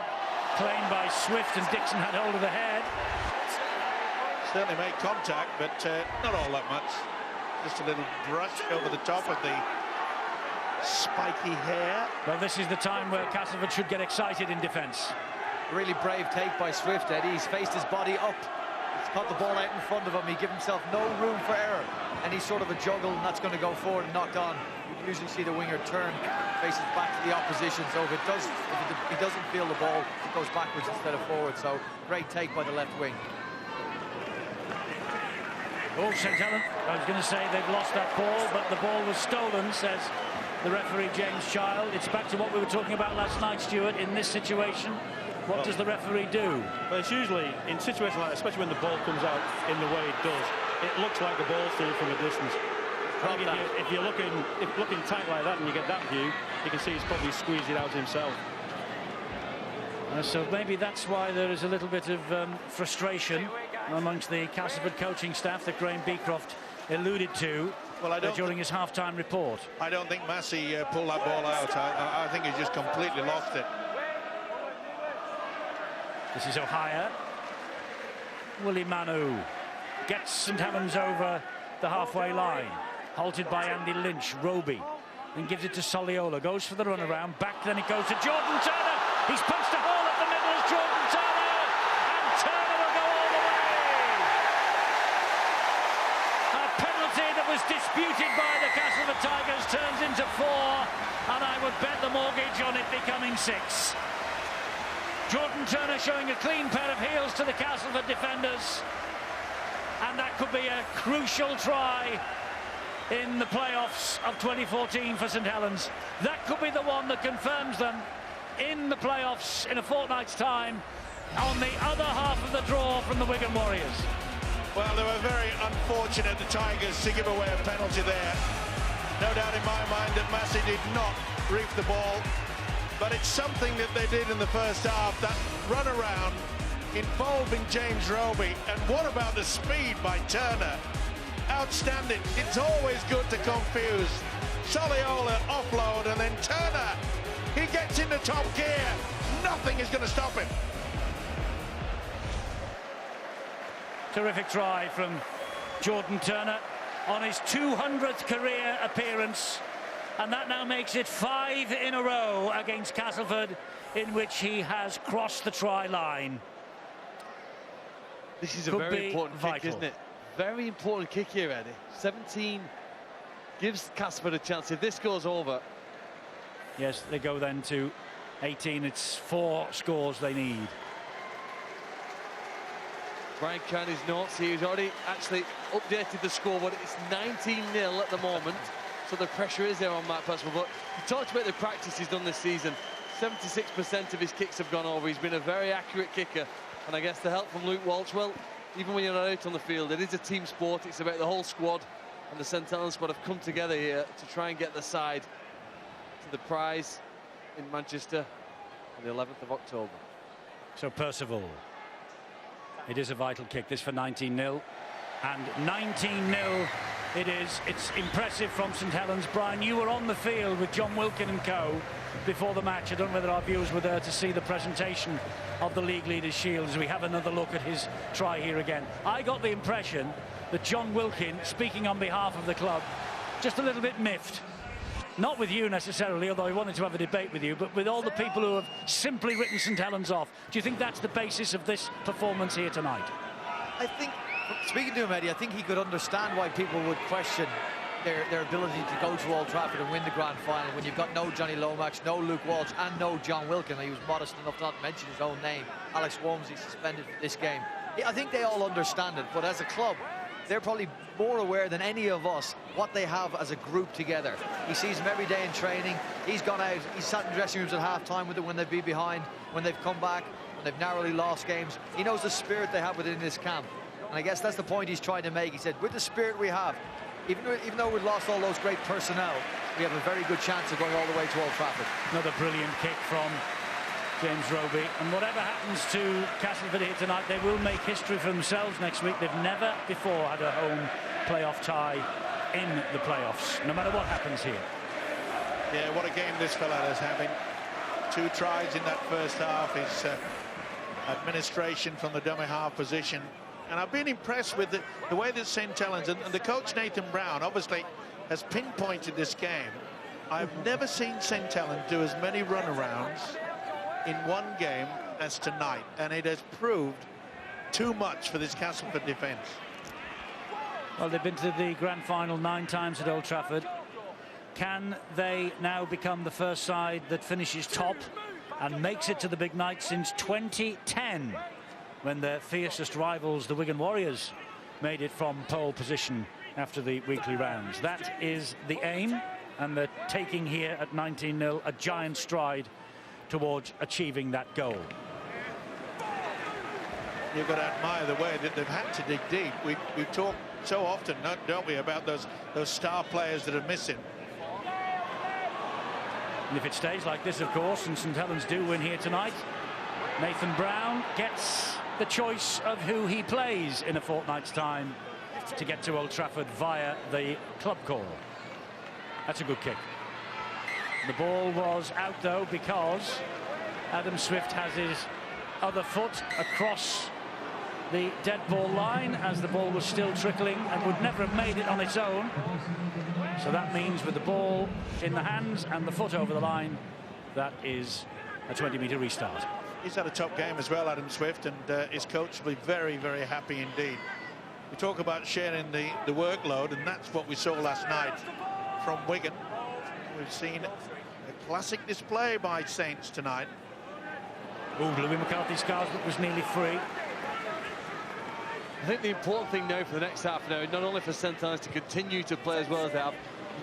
S1: Claimed by Swift, and Dixon had hold of the head.
S2: Certainly made contact, but not all that much. Just a little brush over the top of the spiky hair.
S1: Well, this is the time where Castleford should get excited in defence.
S4: Really brave take by Swift, Eddie. He's faced his body up. He's got the ball out in front of him. He gives himself no room for error. Any sort of a juggle, and that's going to go forward and knocked on. You usually see the winger turn, faces back to the opposition. So if he doesn't feel the ball, it goes backwards instead of forward. So great take by the left wing.
S1: Oh, St Helens, I was going to say they've lost that ball, but the ball was stolen, says the referee, James Child. It's back to what we were talking about last night, Stuart. In this situation, what does the referee do?
S9: Well, it's usually, in situations like that, especially when the ball comes out in the way it does, it looks like the ball's through from a distance. I think if you're looking tight like that and you get that view, you can see he's probably squeezed it out himself.
S1: So maybe that's why there is a little bit of frustration amongst the Castleford coaching staff that Graham Beecroft alluded to during his half-time report.
S2: I don't think Massey pulled that ball out. I think he just completely lost it.
S1: This is Ohio. Willie Manu gets St Helens over the halfway line. Halted by Andy Lynch. Roby and gives it to Soliola. Goes for the run around. Back then it goes to Jordan Turner. He's punched a hole at the middle as Jordan Turner. And Turner will go all the way. A penalty that was disputed by the Castleford Tigers turns into 4. And I would bet the mortgage on it becoming 6. Jordan Turner showing a clean pair of heels to the Castleford defenders. And that could be a crucial try in the playoffs of 2014 for St Helens. That could be the one that confirms them in the playoffs in a fortnight's time on the other half of the draw from the Wigan Warriors.
S2: Well, they were very unfortunate, the Tigers, to give away a penalty there. No doubt in my mind that Massey did not reef the ball, but it's something that they did in the first half, that run around involving James Roby. And what about the speed by Turner? Outstanding. It's always good to confuse. Soliola offload, and then Turner, he gets into top gear. Nothing is going to stop him.
S1: Terrific try from Jordan Turner on his 200th career appearance, and that now makes it 5 in a row against Castleford in which he has crossed the try line.
S5: This is a very important kick, isn't it? Very important kick here, Eddie. 17 gives Castleford a chance. If this goes over...
S1: Yes, they go then to 18. It's 4 scores they need.
S5: Brian Kearney's notes here. He's already actually updated the score, but it's 19-0 at the moment. So the pressure is there on Matt Percival. But he talked about the practice he's done this season. 76% of his kicks have gone over. He's been a very accurate kicker. And I guess the help from Luke Walsh, well, even when you're not out on the field, it is a team sport. It's about the whole squad, and the St Helens squad have come together here to try and get the side to the prize in Manchester on the 11th of October.
S1: So Percival, it is a vital kick, this for 19-0, and 19-0 it is. It's impressive from St Helens. Brian, you were on the field with John Wilkin and co before the match. I don't know whether our viewers were there to see the presentation of the League Leaders Shield as we have another look at his try here again. I got the impression that John Wilkin, speaking on behalf of the club, just a little bit miffed. Not with you necessarily, although he wanted to have a debate with you, but with all the people who have simply written St Helens off. Do you think that's the basis of this performance here tonight?
S4: I think, speaking to him, Eddie, I think he could understand why people would question their ability to go to Old Trafford and win the grand final when you've got no Johnny Lomax, no Luke Walsh, and no John Wilkin. He was modest enough not to mention his own name. Alex Walmsley suspended for this game. I think they all understand it, but as a club, they're probably more aware than any of us what they have as a group together. He sees them every day in training. He's gone out, he's sat in dressing rooms at half-time with them when they've been behind, when they've come back, when they've narrowly lost games. He knows the spirit they have within this camp. And I guess that's the point he's trying to make. He said, with the spirit we have, even though we've lost all those great personnel, we have a very good chance of going all the way to Old Trafford.
S1: Another brilliant kick from James Roby. And whatever happens to Castleford here tonight, they will make history for themselves next week. They've never before had a home playoff tie in the playoffs, no matter what happens here.
S2: Yeah, what a game this fella is having. 2 tries in that first half. His administration from the dummy half position. And I've been impressed with the way that St Helens and the coach Nathan Brown obviously has pinpointed this game. I've never seen St Helens do as many runarounds in one game as tonight, and it has proved too much for this Castleford defence.
S1: Well, they've been to the grand final 9 times at Old Trafford. Can they now become the first side that finishes top and makes it to the big night since 2010, when their fiercest rivals, the Wigan Warriors, made it from pole position after the weekly rounds? That is the aim. and they're taking here at 19-0 a giant stride towards achieving that goal.
S2: You've got to admire the way that they've had to dig deep. We talk so often, don't we, about those star players that are missing.
S1: And if it stays like this, of course, and St Helens do win here tonight, Nathan Brown gets the choice of who he plays in a fortnight's time to get to Old Trafford via the club call. That's a good kick. The ball was out, though, because Adam Swift has his other foot across the dead ball line as the ball was still trickling and would never have made it on its own. So that means with the ball in the hands and the foot over the line, that is a 20-metre restart.
S2: He's had a top game as well, Adam Swift, and his coach will be very, very happy indeed. We talk about sharing the workload, and that's what we saw last night from Wigan. We've seen a classic display by Saints tonight.
S1: Oh, Louis McCarthy's Scarsbrook was nearly free.
S5: I think the important thing now for the next half an hour, not only for St Helens to continue to play as well as they have,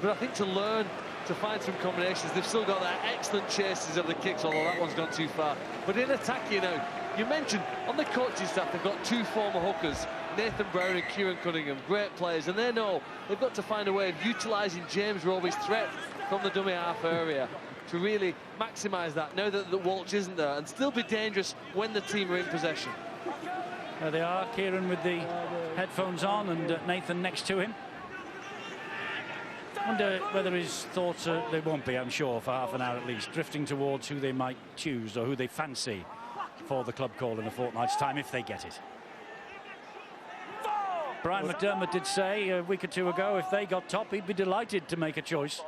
S5: but I think to learn to find some combinations. They've still got that excellent chases of the kicks, although that one's gone too far. But in attack, you know, you mentioned on the coaching staff, they've got two former hookers, Nathan Brown and Kieran Cunningham, great players, and they know they've got to find a way of utilising James Roby's threat from the dummy half area to really maximise that now that the Walsh isn't there, and still be dangerous when the team are in possession.
S1: There they are, Kieran with the headphones on and Nathan next to him. I wonder whether his thoughts are, they won't be, I'm sure, for half an hour at least, drifting towards who they might choose or who they fancy for the club call in a fortnight's time, if they get it. Brian McDermott did say a week or two ago, if they got top, he'd be delighted to make a choice.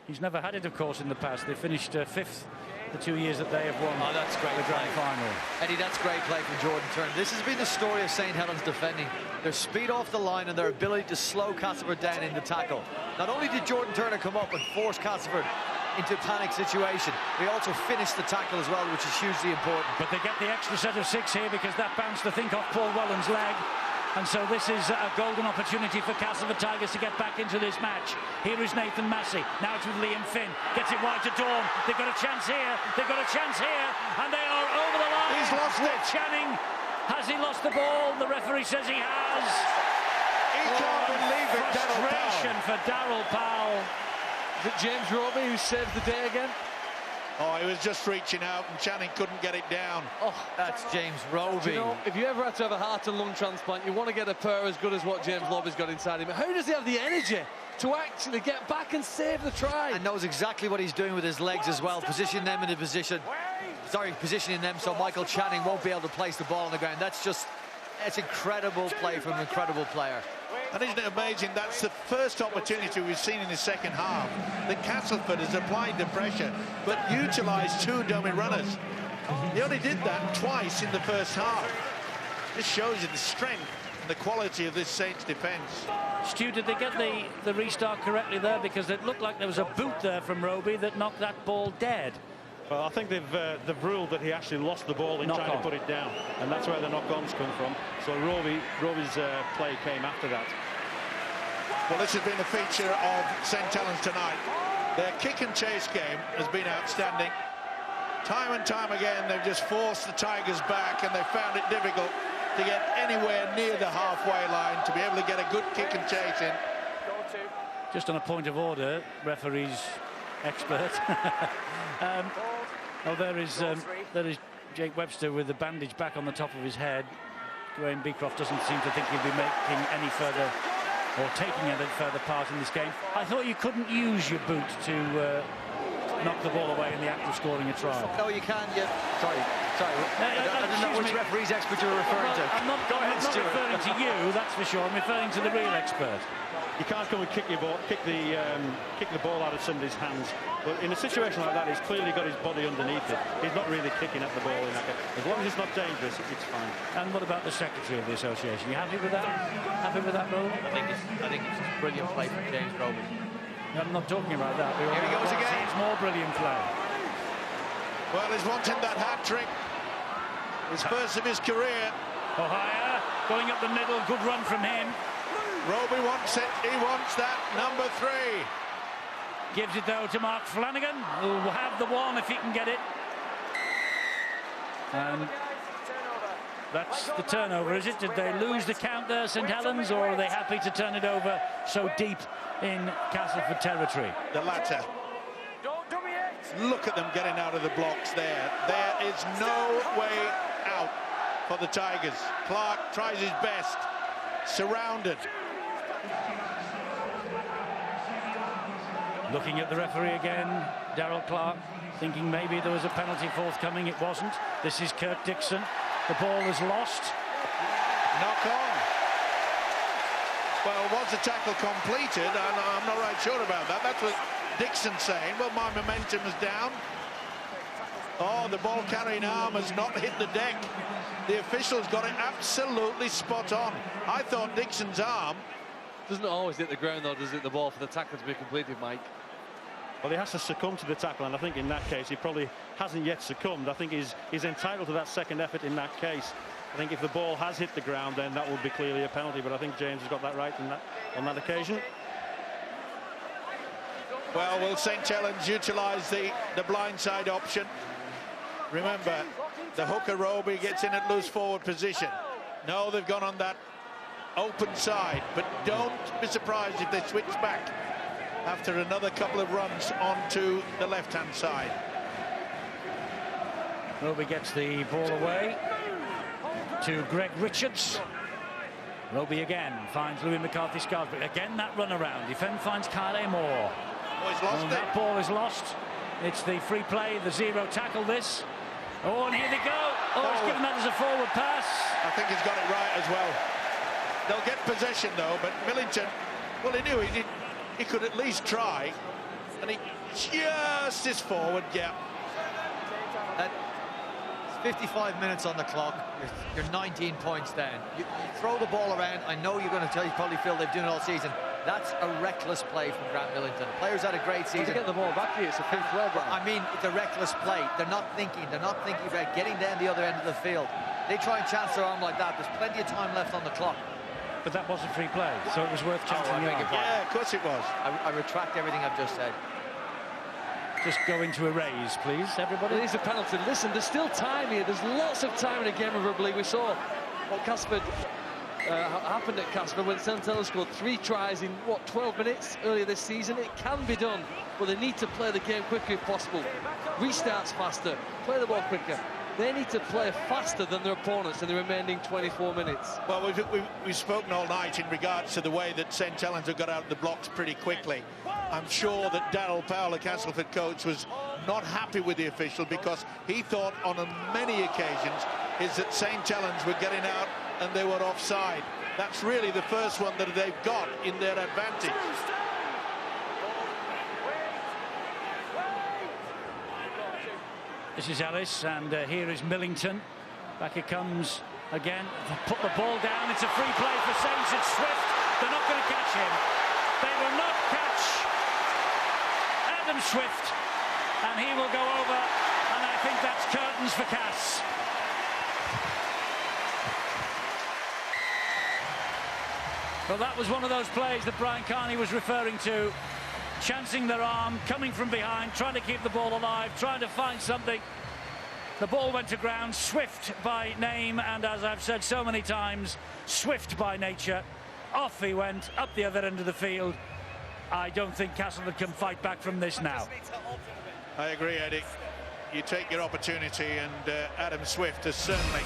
S1: He's never had it, of course, in the past. They finished fifth the 2 years that they have won.
S4: Oh, that's great
S1: the grand
S4: play.
S1: final.
S4: Eddie, that's great play from Jordan Turner. This has been the story of St Helens defending. Their speed off the line and their ability to slow Castleford down in the tackle. Not only did Jordan Turner come up and force Castleford into a panic situation, they also finished the tackle as well, which is hugely important.
S1: But they get the extra set of 6 here because that bounced, I think, off Paul Welland's leg. And so this is a golden opportunity for Castleford Tigers to get back into this match. Here is Nathan Massey. Now it's with Liam Finn. Gets it wide to Dawn. They've got a chance here. They've got a chance here. And they are over the line.
S2: He's lost it.
S1: Channing. Has he lost the ball? The referee says he has.
S2: He can't believe it.
S1: Frustration for Daryl Powell.
S5: Is it James Roby who saved the day again?
S2: Oh, he was just reaching out and Channing couldn't get it down.
S4: Oh, that's James Roby.
S5: You know, if you ever had to have a heart and lung transplant, you want to get a pair as good as what James Roby's got inside him. How does he have the energy to actually get back and save the try?
S4: And knows exactly what he's doing with his legs as well, positioning them in a position. Positioning them so Michael Channing won't be able to place the ball on the ground. That's incredible play from an incredible player.
S2: And isn't it amazing? That's the first opportunity we've seen in the second half that Castleford has applied the pressure but utilised 2 dummy runners. They only did that twice in the first half. This shows you the strength and the quality of this Saints defence.
S1: Stu, did they get the restart correctly there? Because it looked like there was a boot there from Roby that knocked that ball dead.
S9: Well, I think they've ruled that he actually lost the ball in trying to put it down, and that's where the knock-ons come from. So Roby's play came after that.
S2: Well, this has been a feature of St Helens tonight. Their kick and chase game has been outstanding. Time and time again, they've just forced the Tigers back, and they've found it difficult to get anywhere near the halfway line to be able to get a good kick and chase in.
S1: Just on a point of order, referee's expert. There is Jake Webster with the bandage back on the top of his head. Graham Beecroft doesn't seem to think he'll be making any further or taking any further part in this game. I thought you couldn't use your boot to knock the ball away in the act of scoring a try.
S4: No, you can. Yeah. Sorry. I don't know which referee's expert you're referring to.
S1: I'm not referring to you, that's for sure. I'm referring to the real expert.
S9: You can't come and kick the ball out of somebody's hands. But in a situation like that, he's clearly got his body underneath it. He's not really kicking at the ball in that game. As long as it's not dangerous, it's fine.
S1: And what about the secretary of the association? You happy with that? Happy with that rule?
S4: I think it's brilliant play from James Roby.
S1: I'm not talking about that.
S4: Here he goes again.
S1: It's more brilliant play.
S2: Well, he's wanting that hat-trick. His first of his career.
S1: Ohio going up the middle. Good run from him.
S2: Roby wants it. He wants that number 3.
S1: Gives it though to Mark Flanagan, who will have the one if he can get it. And that's the turnover, is it? Did they lose the count there, St Helens, or are they happy to turn it over so deep in Castleford territory?
S2: The latter. Look at them getting out of the blocks there. There is no way out for the Tigers. Clark tries his best. Surrounded.
S1: Looking at the referee again, Darryl Clark, thinking maybe there was a penalty forthcoming. It wasn't. This is Kirk Dixon. The ball is lost.
S2: Knock on. Well, was the tackle completed? I'm not right sure about that. That's what Dixon's saying. Well, my momentum is down. Oh, the ball carrying arm has not hit the deck. The official's got it absolutely spot on. I thought Dixon's arm...
S5: Doesn't always hit the ground, though, does it, the ball, for the tackle to be completed, Mike?
S9: Well, he has to succumb to the tackle, and I think in that case he probably hasn't yet succumbed. I think he's entitled to that second effort in that case. I think if the ball has hit the ground, then that would be clearly a penalty, but I think James has got that right on that occasion.
S2: Well, will St Helens utilise the blindside option? Remember, the hooker Roby gets in at loose forward position. No, they've gone on that open side, but don't be surprised if they switch back after another couple of runs onto the left-hand side.
S1: Roby gets the ball away to Greg Richards. Roby again finds Louis McCarthy-Scarsbury. Again, that run around. Defend finds Kyle Moore.
S2: Oh, he's lost it.
S1: That ball is lost. It's the free play, the zero tackle this. Oh, and here they go. Oh, he's given that as a forward pass.
S2: I think he's got it right as well. They'll get possession though, but Millington, well, he knew he could at least try, and he just is forward, yeah.
S4: 55 minutes on the clock. You're 19 points down. You throw the ball around. I know you're going to probably feel they've done it all season. That's a reckless play from Grant Millington. Players had a great season.
S5: To get the ball back here, it's a free throw.
S4: I mean, it's a reckless play. They're not thinking about getting down the other end of the field. They try and chance their arm like that. There's plenty of time left on the clock.
S1: But that wasn't free play, so it was worth chancing the arm.
S2: Yeah, of course it was.
S4: I retract everything I've just said.
S1: Just go into a raise, please, everybody.
S5: It is a penalty. Listen, there's still time here. There's lots of time in a game of rugby. We saw what Castleford happened at Castleford when St Helens scored 3 tries in, 12 minutes earlier this season. It can be done, but they need to play the game quicker if possible. Restarts faster, play the ball quicker. They need to play faster than their opponents in the remaining 24 minutes.
S2: Well, we've spoken all night in regards to the way that St Helens have got out of the blocks pretty quickly. I'm sure that Darryl Powell, the Castleford coach, was not happy with the official because he thought on many occasions is that St Helens were getting out and they were offside. That's really the first one that they've got in their advantage.
S1: This is Ellis, and here is Millington. Back it comes again. Put the ball down. It's a free play for Saints. It's Swift. They're not going to catch him. They will not catch Adam Swift, and he will go over. And I think that's curtains for Cass. Well, that was one of those plays that Brian Carney was referring to. Chancing their arm, coming from behind, trying to keep the ball alive, trying to find something. The ball went to ground. Swift by name, and as I've said so many times, Swift by nature. Off he went, up the other end of the field. I don't think Castleford can fight back from this now.
S2: I agree, Eddie. You take your opportunity, and Adam Swift has certainly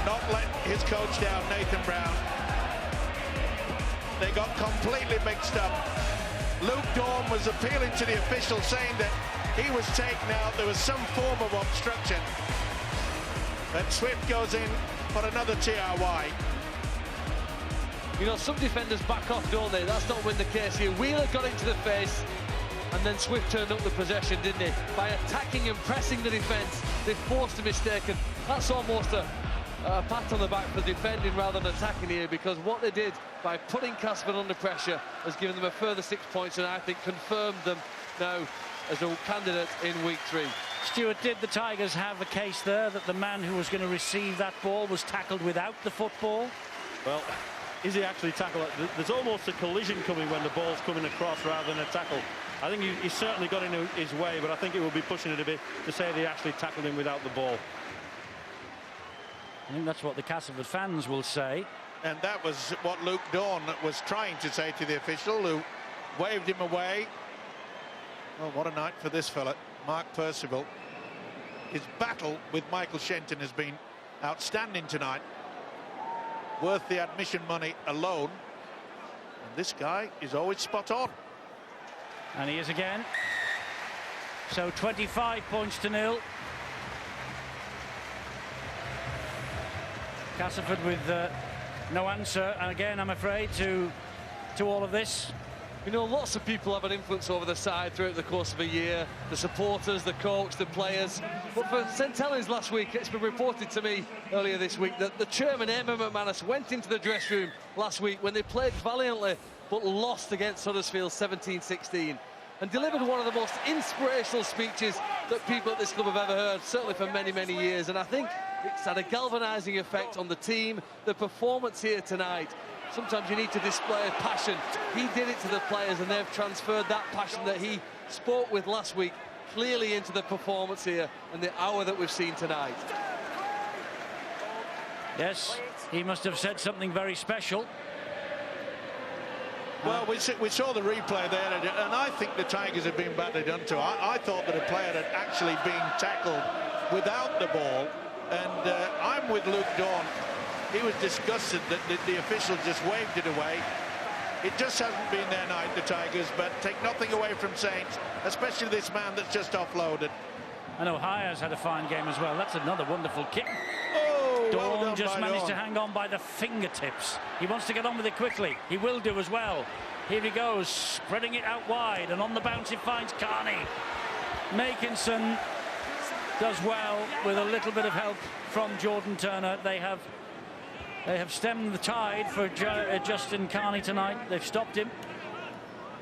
S2: not let his coach down, Nathan Brown. They got completely mixed up. Luke Dawn was appealing to the official, saying that he was taken out. There was some form of obstruction. And Swift goes in for another TRY.
S5: You know, some defenders back off, don't they? That's not been the case here. Wheeler got into the face, and then Swift turned up the possession, didn't he? By attacking and pressing the defence, they forced a mistake, and that's almost a pat on the back for defending rather than attacking here, because what they did by putting Castleford under pressure has given them a further 6 points, and I think confirmed them now as a candidate in week 3.
S1: Stuart, did the Tigers have a case there that the man who was going to receive that ball was tackled without the football?
S9: Well, is he actually tackled? There's almost a collision coming when the ball's coming across rather than a tackle. I think he certainly got in his way, but I think it would be pushing it a bit to say they actually tackled him without the ball.
S1: I think that's what the Castleford fans will say.
S2: And that was what Luke Dawn was trying to say to the official, who waved him away. Oh, what a night for this fella, Mark Percival. His battle with Michael Shenton has been outstanding tonight. Worth the admission money alone. And this guy is always spot on.
S1: And he is again. So 25 points to 0. Castleford with no answer, and again, I'm afraid, to all of this.
S5: You know, lots of people have an influence over the side throughout the course of a year. The supporters, the coach, the players. But for St Helens last week, it's been reported to me earlier this week that the chairman, Emma McManus, went into the dressing room last week when they played valiantly but lost against Huddersfield 17-16 and delivered one of the most inspirational speeches that people at this club have ever heard, certainly for many, many years. And I think it's had a galvanising effect on the team, the performance here tonight. Sometimes you need to display passion. He did it to the players, and they've transferred that passion that he spoke with last week clearly into the performance here and the hour that we've seen tonight.
S1: Yes, he must have said something very special.
S2: Well, we saw the replay there, and I think the Tigers have been badly done to. I thought that a player had actually been tackled without the ball, and I'm with Luke Dawn. He was disgusted that the official just waved it away. It just hasn't been their night, the Tigers, but take nothing away from Saints, especially this man that's just offloaded.
S1: I know Hayes had a fine game as well. That's another wonderful kick.
S2: Oh,
S1: Dawn
S2: well
S1: just managed
S2: Dawn
S1: to hang on by the fingertips. He wants to get on with it quickly. He will do as well. Here he goes, spreading it out wide, and on the bounce it finds Carney. Makinson does well with a little bit of help from Jordan Turner. They have stemmed the tide for Justin Carney tonight. They've stopped him.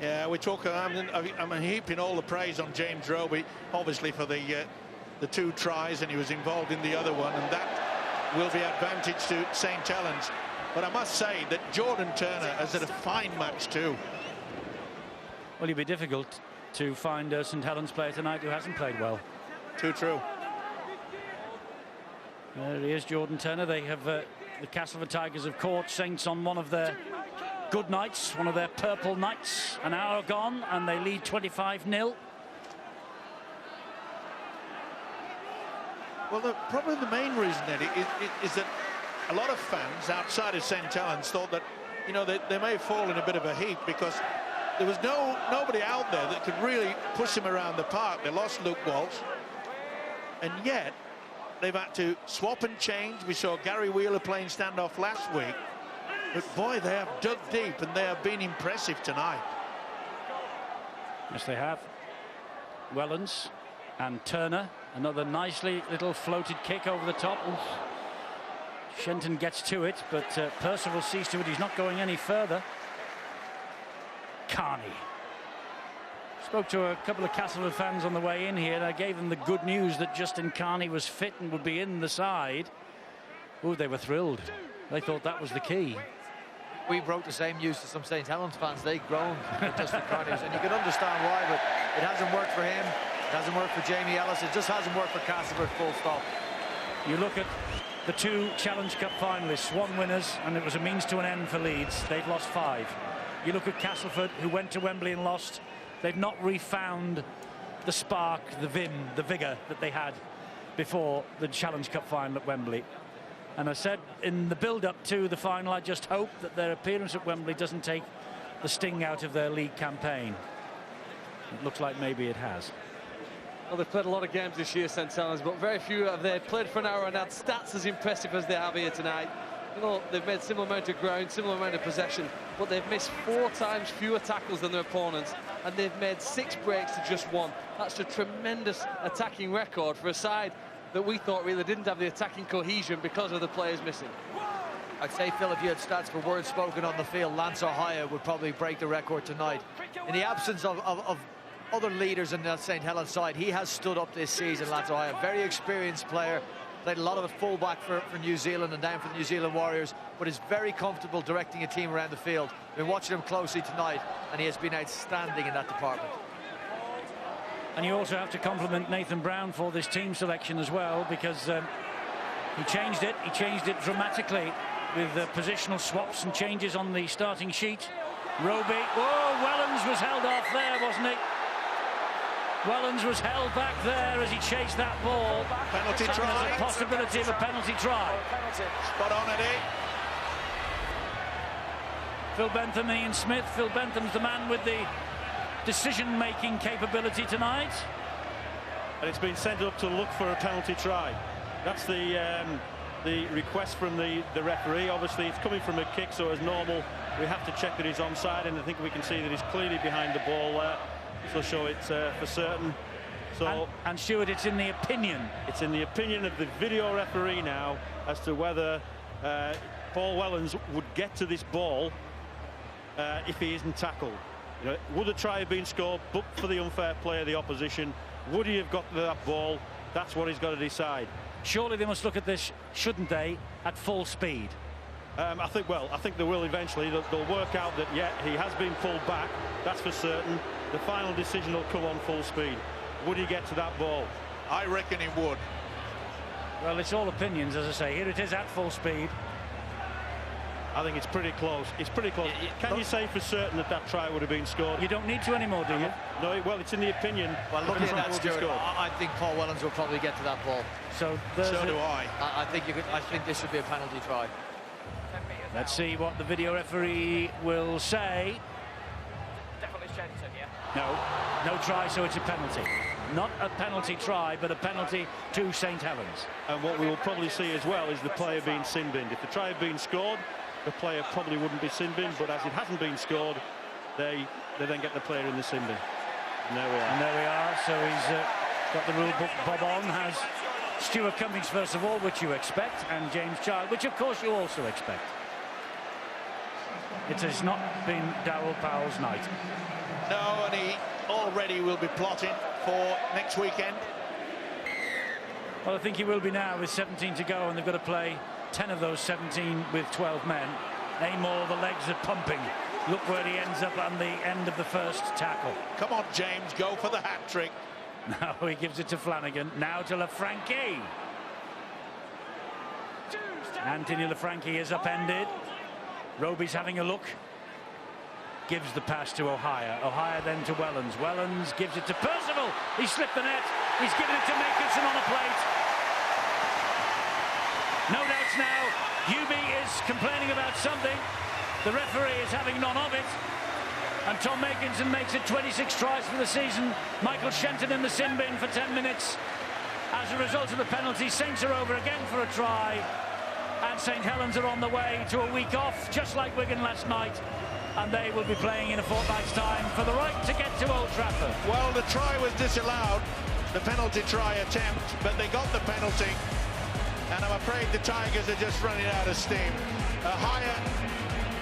S2: Yeah, we talk. I'm heaping all the praise on James Roby, obviously for the 2 tries, and he was involved in the other one, and that will be advantage to St Helens. But I must say that Jordan Turner has had a fine match too.
S1: Well, it'd be difficult to find a St Helens player tonight who hasn't played well.
S2: Too true.
S1: There he is, Jordan Turner. They have the Castleford Tigers have caught Saints on one of their good nights, one of their purple nights. An hour gone, and they lead 25-0.
S2: Well, probably the main reason, Eddie, is that a lot of fans outside of St Helens thought that, you know, they may fall in a bit of a heap because there was nobody out there that could really push them around the park. They lost Luke Walsh, and yet they've had to swap and change. We saw Gary Wheeler playing standoff last week, but boy, they have dug deep and they have been impressive tonight.
S1: Yes, they have. Wellens and Turner, another nicely little floated kick over the top. Oof. Shenton gets to it, but Percival sees to it. He's not going any further. Carney. Spoke to a couple of Castleford fans on the way in here, and I gave them the good news that Justin Carney was fit and would be in the side. Oh, they were thrilled. They thought that was the key.
S4: We broke the same news to some St Helens fans. They groaned with Justin Carney, and you can understand why, but it hasn't worked for him. It hasn't worked for Jamie Ellis. It just hasn't worked for Castleford, full stop.
S1: You look at the 2 Challenge Cup finalists, 1 winners, and it was a means to an end for Leeds. They've lost 5. You look at Castleford, who went to Wembley and lost. They've not refound the spark, the vim, the vigour that they had before the Challenge Cup final at Wembley. And I said in the build-up to the final, I just hope that their appearance at Wembley doesn't take the sting out of their league campaign. It looks like maybe it has.
S5: Well, they've played a lot of games this year, St Helens, but very few have they played for an hour and had stats as impressive as they have here tonight. You know, they've made similar amount of ground, similar amount of possession, but they've missed 4 times fewer tackles than their opponents, and they've made 6 breaks to just 1. That's a tremendous attacking record for a side that we thought really didn't have the attacking cohesion because of the players missing.
S4: I'd say, Phil, if you had stats for words spoken on the field, Lance Ohio would probably break the record tonight. In the absence of other leaders in that St Helens side, he has stood up this season, Lance Ohio. Very experienced player. Played a lot of a fullback for New Zealand and down for the New Zealand Warriors, but is very comfortable directing a team around the field. Been watching him closely tonight, and he has been outstanding in that department.
S1: And you also have to compliment Nathan Brown for this team selection as well, because he changed it dramatically with positional swaps and changes on the starting sheet. Roby, whoa, Wellens was held off there, wasn't he? Wellens was held back there as he chased that ball.
S2: Penalty try.
S1: There's a possibility of a penalty try.
S2: Spot on, Eddie.
S1: Phil Bentham, Ian Smith. Phil Bentham's the man with the decision-making capability tonight.
S9: And it's been sent up to look for a penalty try. That's the request from the referee. Obviously, it's coming from a kick, so as normal, we have to check that he's onside, and I think we can see that he's clearly behind the ball there. This will show it for certain. So,
S1: and Stuart, it's in the opinion.
S9: It's in the opinion of the video referee now as to whether Paul Wellens would get to this ball if he isn't tackled. You know, would a try have been scored but for the unfair play of the opposition? Would he have got to that ball? That's what he's got to decide.
S1: Surely they must look at this, shouldn't they, at full speed?
S9: I think they will eventually. They'll work out that, yeah, he has been pulled back. That's for certain. The final decision will come on full speed. Would he get to that ball?
S2: I reckon he would.
S1: Well, it's all opinions, as I say. Here it is at full speed.
S9: I think it's pretty close. It's pretty close. Can you say for certain that that try would have been scored?
S1: You don't need to anymore, do you?
S9: No, well, it's in the opinion.
S4: Well, looking at that, Stuart, I think Paul Wellens will probably get to that ball.
S1: So
S2: do I.
S4: I think this should be a penalty try.
S1: Let's see what the video referee will say.
S6: Definitely Shenton, yeah?
S1: No try, so it's a penalty. Not a penalty try, but a penalty to St Helens.
S9: And what we will probably see as well is the player being sin-binned. If the try had been scored, the player probably wouldn't be sin-binned, but as it hasn't been scored, they then get the player in the sin bin. And there we are.
S1: And there we are. So he's got the rule book bob on, has Stuart Cummings first of all, which you expect, and James Child, which of course you also expect. It has not been Daryl Powell's night.
S2: No, and he already will be plotting for next weekend.
S1: Well, I think he will be now with 17 to go, and they've got to play 10 of those 17 with 12 men. Amor, the legs are pumping. Look where he ends up on the end of the first tackle.
S2: Come on, James, go for the hat-trick.
S1: Now he gives it to Flanagan. Now to Lafranchi. Anthony Lafranchi is upended. Roby's having a look. Gives the pass to O'Hire. O'Hire then to Wellens. Wellens gives it to Percival. He slipped the net. He's given it to Makinson on a plate. No doubts now. Hubie is complaining about something. The referee is having none of it. And Tom Makinson makes it 26 tries for the season. Michael Shenton in the sin bin for 10 minutes. As a result of the penalty, Saints are over again for a try. And St Helens are on the way to a week off, just like Wigan last night. And they will be playing in a fortnight's time for the right to get to Old Trafford.
S2: Well, the try was disallowed, the penalty try attempt, but they got the penalty. And I'm afraid the Tigers are just running out of steam. Higher,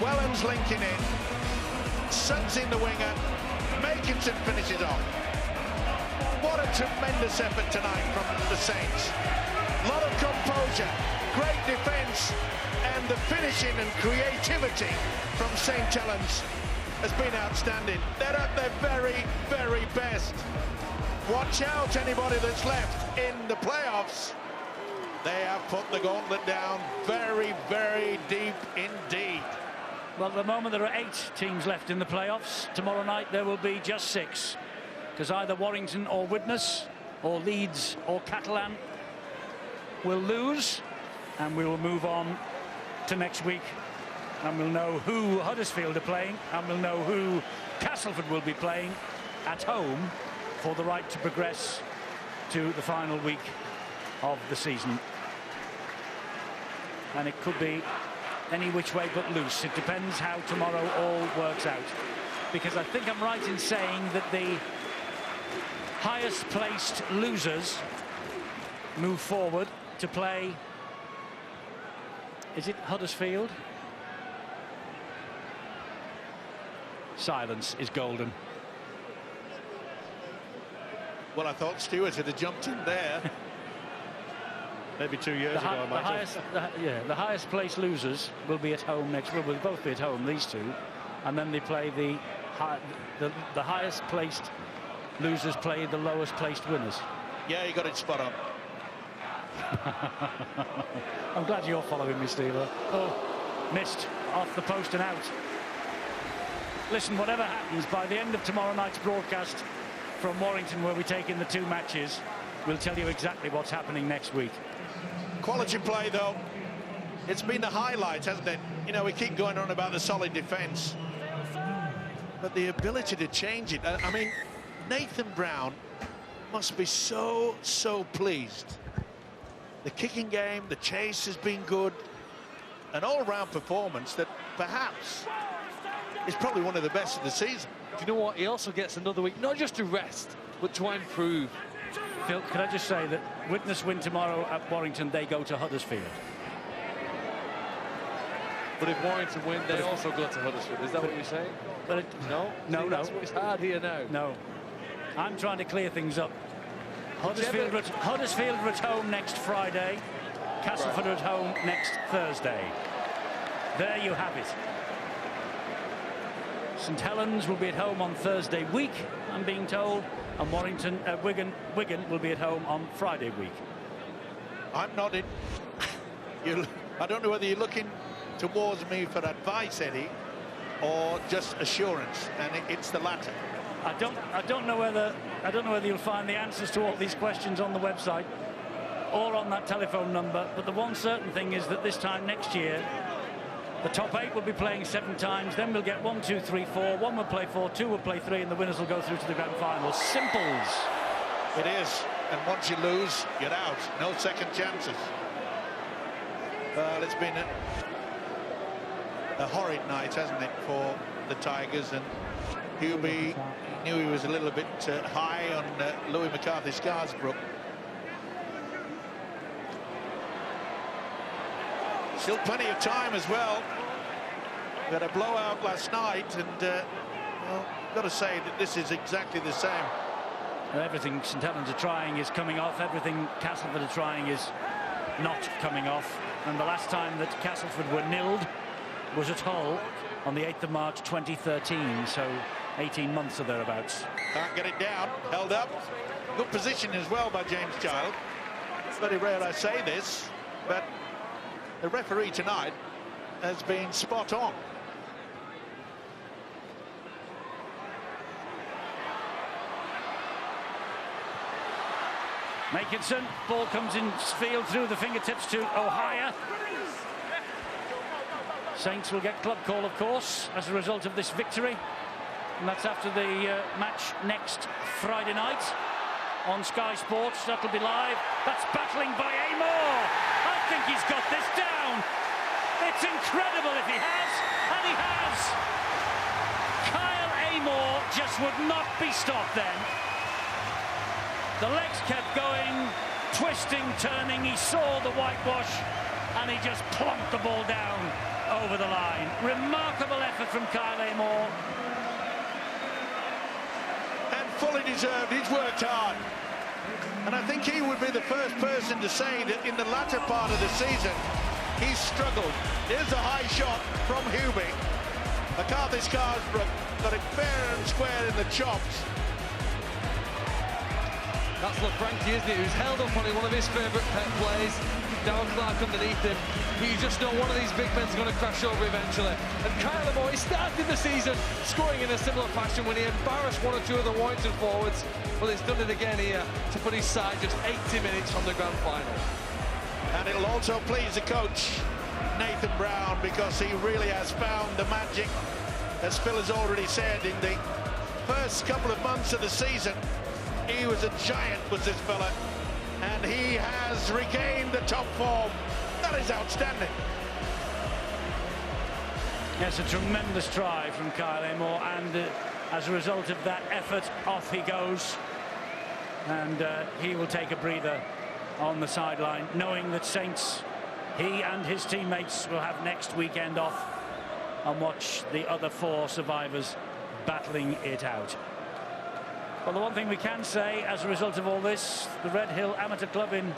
S2: Wellens linking in, Sutton's in the winger, Makinson finishes off. What a tremendous effort tonight from the Saints. A lot of composure, great defence, and the finishing and creativity from St Helens has been outstanding. They're at their very, very best. Watch out, anybody that's left in the playoffs. They have put the gauntlet down very, very deep indeed.
S1: Well, at the moment there are 8 teams left in the playoffs. Tomorrow night there will be just 6, because either Warrington or Widnes or Leeds or Catalan will lose, and we will move on to next week, and we'll know who Huddersfield are playing, and we'll know who Castleford will be playing at home for the right to progress to the final week of the season. And it could be any which way but loose. It depends how tomorrow all works out, because I think I'm right in saying that the highest placed losers move forward to play, is it Huddersfield? Silence is golden.
S2: Well, I thought Stewart had jumped in there.
S9: Maybe 2 years ago.
S1: The highest placed losers will be at home next. Will both be at home, these two, and then they play the highest placed losers play the lowest placed winners.
S2: Yeah, you got it spot on.
S1: I'm glad you're following me, Steve. Oh, missed off the post and out. Listen, whatever happens, by the end of tomorrow night's broadcast from Warrington, where we take in the 2 matches, we'll tell you exactly what's happening next week.
S2: Quality play, though. It's been the highlight, hasn't it? You know, we keep going on about the solid defence, but the ability to change it. I mean, Nathan Brown must be so pleased. The kicking game, the chase has been good. An all-round performance that perhaps is probably one of the best of the season.
S5: Do you know what? He also gets another week, not just to rest, but to improve.
S1: Phil, could I just say that witness win tomorrow at Warrington, they go to Huddersfield.
S5: But if Warrington win, they also go to Huddersfield. Is that what you're saying?
S1: But
S5: no.
S1: No.
S5: That's what's hard here now.
S1: No. I'm trying to clear things up. Huddersfield are at home next Friday. Castleford are at home next Thursday. There you have it. St Helens will be at home on Thursday week, I'm being told, and Wigan will be at home on Friday week.
S2: I'm nodding. I don't know whether you're looking towards me for advice, Eddie, or just assurance, and it's the latter.
S1: I don't know whether you'll find the answers to all these questions on the website or on that telephone number, but the one certain thing is that this time next year the top 8 will be playing 7 times, then we'll get 1, 2, 3, 4, 1 will play 4, 2 will play 3, and the winners will go through to the grand final. Simples.
S2: It is, and once you lose, you're out. No second chances. Well, it's been a horrid night, hasn't it, for the Tigers, and Hubie knew he was a little bit high on Louis McCarthy-Scarsbrook. Still plenty of time as well. We had a blowout last night, and well, got to say that this is exactly the same.
S1: Everything St Helens are trying is coming off. Everything Castleford are trying is not coming off. And the last time that Castleford were nilled was at Hull on the 8th of March 2013, so 18 months or thereabouts.
S2: Can't get it down. Held up. Good position as well by James Child. It's very rare I say this, but the referee tonight has been spot on.
S1: Makinson, ball comes in field through the fingertips to O'Hire. Saints will get club call, of course, as a result of this victory. And that's after the match next Friday night on Sky Sports. That'll be live. That's battling by Amor. I think he's got this down. It's incredible if he has, and he has. Kyle Amor just would not be stopped then. The legs kept going, twisting, turning. He saw the whitewash, and he just plonked the ball down over the line. Remarkable effort from Kyle Amor.
S2: And fully deserved. He's worked hard. And I think he would be the first person to say that in the latter part of the season, he's struggled. Here's a high shot from Hubie. McCarthy-Scarsbrook got it fair and square in the chops.
S5: That's LaFranchi, isn't it, who's held up on one of his favourite pet plays. Darryl Clark underneath him. But you just know one of these big men's going to crash over eventually. And Kyle Amor, he started the season scoring in a similar fashion when he embarrassed 1 or 2 of the Warrington forwards. Well, he's done it again here to put his side just 80 minutes from the grand final.
S2: And it'll also please the coach, Nathan Brown, because he really has found the magic, as Phil has already said, in the first couple of months of the season. He was a giant, was this fella, and he has regained the top form. That is outstanding.
S1: Yes, a tremendous try from Kyle Amor, and as a result of that effort, off he goes. And he will take a breather on the sideline, knowing that Saints, he and his teammates, will have next weekend off and watch the other 4 survivors battling it out. Well, the one thing we can say as a result of all this, the Red Hill Amateur Club in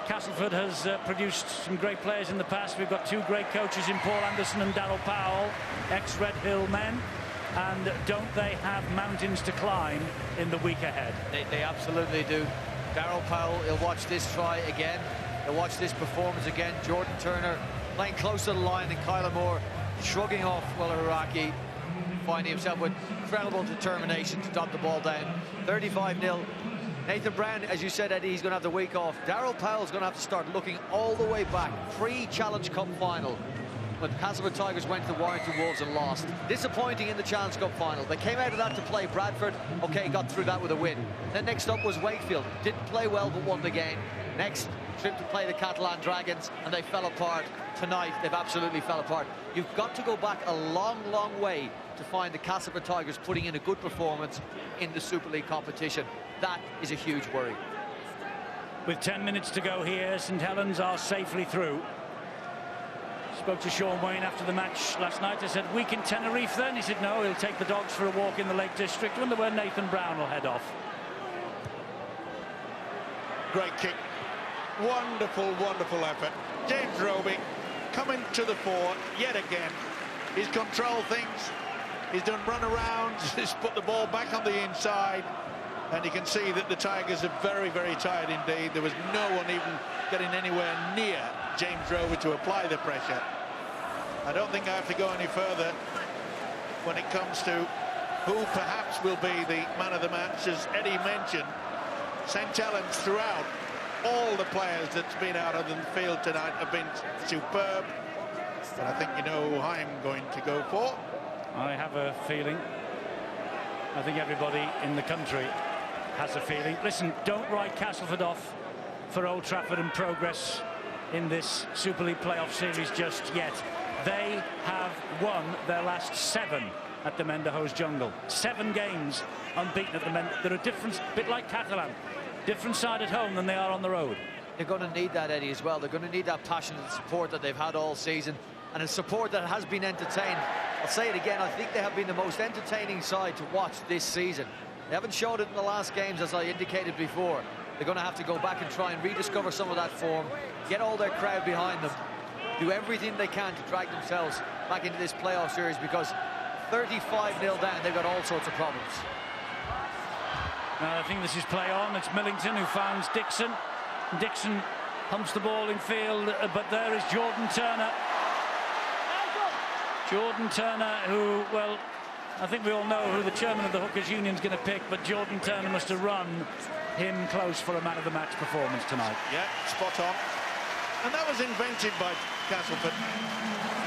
S1: Castleford has produced some great players in the past. We've got 2 great coaches in Paul Anderson and Darryl Powell, ex-Red Hill men. And don't they have mountains to climb in the week ahead?
S4: They absolutely do. Darryl Powell, he'll watch this try again. He'll watch this performance again. Jordan Turner playing close to the line, and Kyler Moore shrugging off Will Haraki, finding himself with incredible determination to dump the ball down. 35-0. Nathan Brown, as you said, Eddie, he's going to have the week off. Darryl Powell's going to have to start looking all the way back, pre-Challenge Cup final, when the Castleford Tigers went to the Warrington Wolves and lost. Disappointing in the Challenge Cup final. They came out of that to play Bradford. Okay, got through that with a win. Then next up was Wakefield. Didn't play well, but won the game. Next trip to play the Catalan Dragons, and they fell apart. Tonight, they've absolutely fell apart. You've got to go back a long, long way to find the Castleford Tigers putting in a good performance in the Super League competition. That is a huge worry.
S1: With 10 minutes to go here, St Helens are safely through. Spoke to Sean Wayne after the match last night. I said, week in Tenerife then? He said, no, he'll take the dogs for a walk in the Lake District. I wonder where Nathan Brown will head off.
S2: Great kick. Wonderful, wonderful effort. James Roby coming to the fore yet again. He's controlled things. He's done run-arounds. He's put the ball back on the inside. And you can see that the Tigers are very, very tired indeed. There was no one even getting anywhere near James Roby to apply the pressure. I don't think I have to go any further when it comes to who perhaps will be the man of the match. As Eddie mentioned, St Helens throughout, all the players that's been out of the field tonight have been superb. And I think you know who I'm going to go for.
S1: I have a feeling. I think everybody in the country has a feeling. Listen, don't write Castleford off for Old Trafford and progress in this Super League playoff series just yet. They have won their last 7 at the Mendehoes Jungle. 7 games unbeaten at the Mendehoes. They're a different, bit like Catalan, different side at home than they are on the road.
S4: They're going to need that, Eddie, as well. They're going to need that passionate support that they've had all season, and a support that has been entertained. I'll say it again, I think they have been the most entertaining side to watch this season. They haven't showed it in the last games, as I indicated before. They're going to have to go back and try and rediscover some of that form, get all their crowd behind them, do everything they can to drag themselves back into this playoff series, because 35-0 down, they've got all sorts of problems.
S1: I think this is play on. It's Millington who finds Dixon. Dixon pumps the ball in field, but there is Jordan Turner. Jordan Turner, who, well, I think we all know who the chairman of the Hookers Union is going to pick, but Jordan Turner must have run him close for a man of the match performance tonight.
S2: Yeah, spot on. And that was invented by Castleford.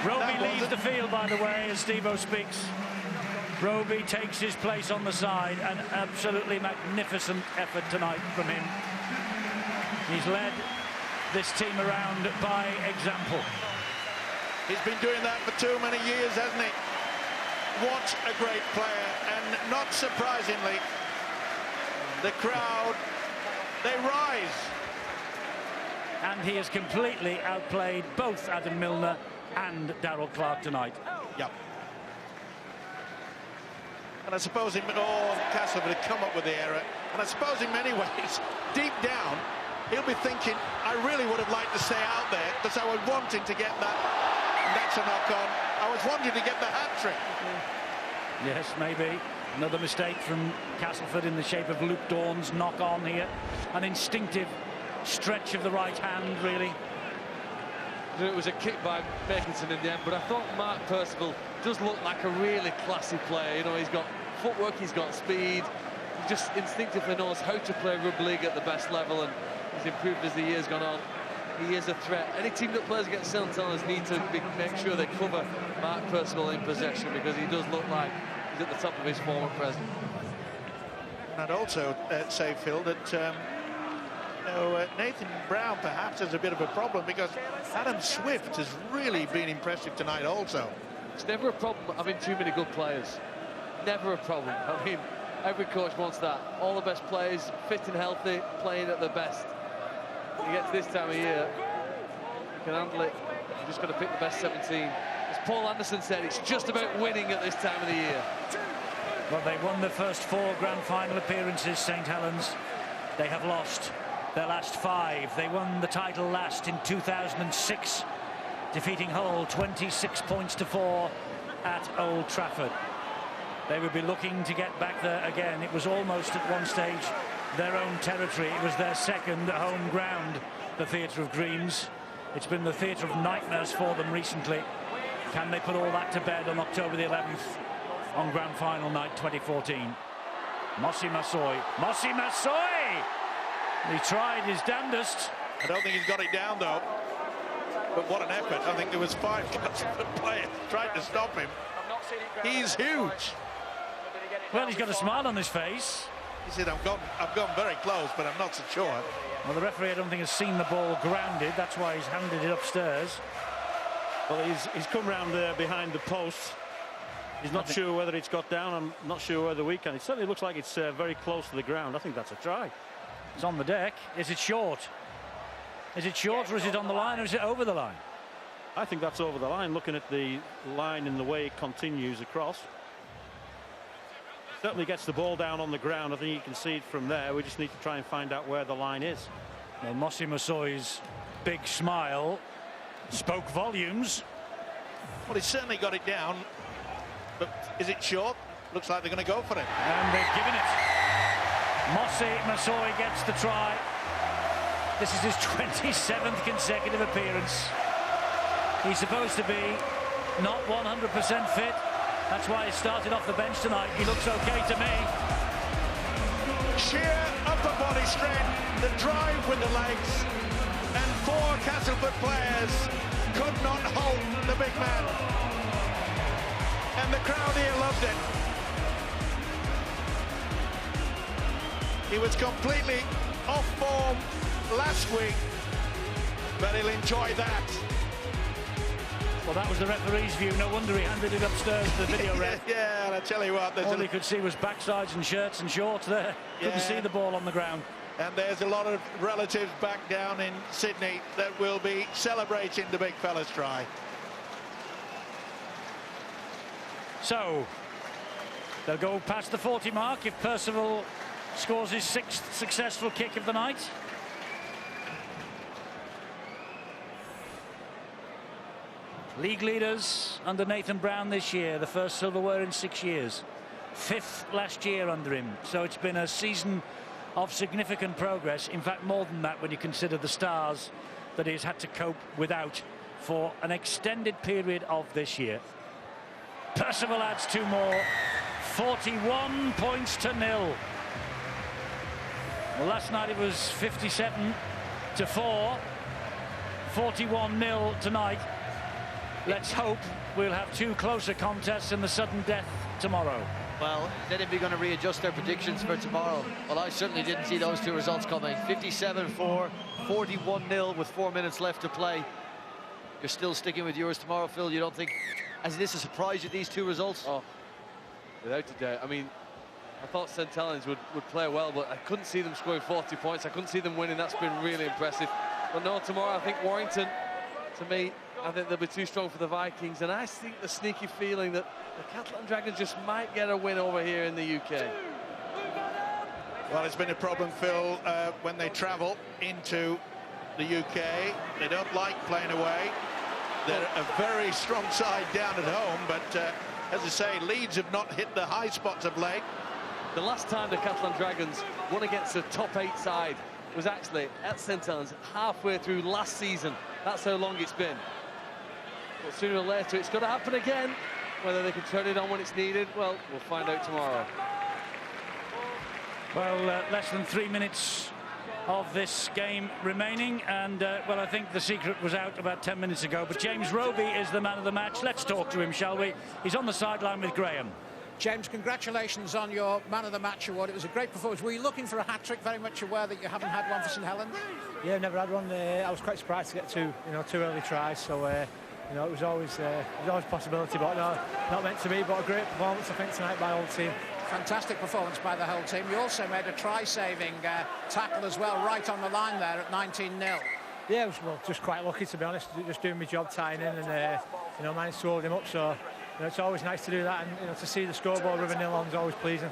S1: Roby leaves the field, by the way, as Steve-O speaks. Roby takes his place on the side. An absolutely magnificent effort tonight from him. He's led this team around by example.
S2: He's been doing that for too many years, hasn't he? What a great player, and not surprisingly, the crowd, they rise.
S1: And he has completely outplayed both Adam Milner and Darryl Clark tonight.
S2: Yep. And I suppose Castleford had come up with the error, and I suppose in many ways, deep down, he'll be thinking, I really would have liked to stay out there, because I was wanting to get that. And that's a knock-on. I was wanting to get the hat-trick.
S1: Yes, maybe. Another mistake from Castleford in the shape of Luke Dawn's knock-on here. An instinctive stretch of the right hand, really.
S5: It was a kick by Makinson in the end, but I thought Mark Percival does look like a really classy player. You know, he's got footwork, he's got speed. He just instinctively knows how to play rugby league at the best level, and he's improved as the years gone on. He is a threat. Any team that plays against St Helens need to make sure they cover Mark Percival in possession, because he does look like he's at the top of his form at present.
S2: And also say, Phil, that Nathan Brown perhaps has a bit of a problem, because Adam Swift has really been impressive tonight also.
S5: It's never a problem having too many good players. Never a problem. I mean, every coach wants that. All the best players, fit and healthy, playing at their best. When you get to this time of year, you can handle it. You just got to pick the best 17. As Paul Anderson said, it's just about winning at this time of the year.
S1: Well, they won the first 4 grand final appearances, St Helens. They have lost their last 5. They won the title last in 2006, defeating Hull 26 points to 4 at Old Trafford. they would be looking to get back there again. It was almost at one stage their own territory. It was their second home ground, the Theatre of Dreams. It's been the theatre of nightmares for them recently. Can they put all that to bed on October the 11th on Grand Final night 2014? Mossy Massoy. Mossy Massoy! He tried his damnedest.
S2: I don't think he's got it down, though. But what an effort. I think there was 5 Castleford players trying to stop him. He's huge.
S1: Well, he's got a smile on his face.
S2: He said, I've gone very close, but I'm not so sure.
S1: Well, the referee, I don't think, has seen the ball grounded. That's why he's handed it upstairs.
S9: Well, he's come round there behind the post. He's not sure whether it's got down. I'm not sure whether we can. It certainly looks like it's very close to the ground. I think that's a try.
S1: It's on the deck. Is it short? Is it short, or is it on the line, or is it over the line?
S9: I think that's over the line, looking at the line and the way it continues across. Certainly gets the ball down on the ground. I think you can see it from there. We just need to try and find out where the line is.
S1: Well, Mossy Massoy's big smile spoke volumes.
S2: Well, he's certainly got it down, but is it short? Looks like they're going to go for it.
S1: And they've given it. Mossy Massoy gets the try. This is his 27th consecutive appearance. He's supposed to be not 100% fit. That's why he started off the bench tonight. He looks okay to me.
S2: Sheer upper body strength, the drive with the legs, and 4 Castleford players could not hold the big man. And the crowd here loved it. He was completely off form last week, but he'll enjoy that.
S1: Well, that was the referee's view. No wonder he handed it upstairs to the video ref.
S2: Yeah, and I tell you what,
S1: all he could see was backsides and shirts and shorts there. Couldn't see the ball on the ground.
S2: And there's a lot of relatives back down in Sydney that will be celebrating the big fella's try.
S1: So they'll go past the 40 mark if Percival scores his 6th successful kick of the night. League leaders under Nathan Brown this year, the first silverware in 6 years. 5th last year under him. So it's been a season of significant progress. In fact, more than that when you consider the stars that he's had to cope without for an extended period of this year. Percival adds 2 more. 41 points to 0. Well, last night it was 57-4. 41-0 tonight. Let's hope we'll have 2 closer contests in the sudden death tomorrow.
S4: Well, then if you're going to readjust their predictions for tomorrow, well, I certainly didn't see those 2 results coming. 57-4, 41-0 with 4 minutes left to play. You're still sticking with yours tomorrow, Phil? You don't think, as this a surprise you, these 2 results?
S5: Oh, without a doubt. I mean, I thought St Helens would play well, but I couldn't see them scoring 40 points. I couldn't see them winning. That's been really impressive. But no, tomorrow I think Warrington, to me, I think they'll be too strong for the Vikings, and I think the sneaky feeling that the Catalan Dragons just might get a win over here in the UK.
S2: Well, it's been a problem, Phil, when they travel into the UK. They don't like playing away. They're a very strong side down at home, but as I say, Leeds have not hit the high spots of late.
S5: The last time the Catalan Dragons won against the top 8 side was actually at St Helens halfway through last season. That's how long it's been. But sooner or later, it's got to happen again. Whether they can turn it on when it's needed, well, we'll find out tomorrow.
S1: Well, less than 3 minutes of this game remaining, and well, I think the secret was out about 10 minutes ago, but James Roby is the man of the match. Let's talk to him, shall we? He's on the sideline with Graham.
S3: James, congratulations on your Man of the Match award. It was a great performance. Were you looking for a hat-trick, very much aware that you haven't had one for St Helens?
S11: Yeah, never had one. I was quite surprised to get 2 early tries, so it was always a possibility, but no, not meant to be. But a great performance, I think, tonight by the whole team.
S3: Fantastic performance by the whole team. You also made a try-saving tackle as well, right on the line there at 19-0.
S11: Yeah, I was just quite lucky, to be honest, just doing my job tying in, and managed to hold him up. So it's always nice to do that, and to see the scoreboard with a 0 on is always pleasing.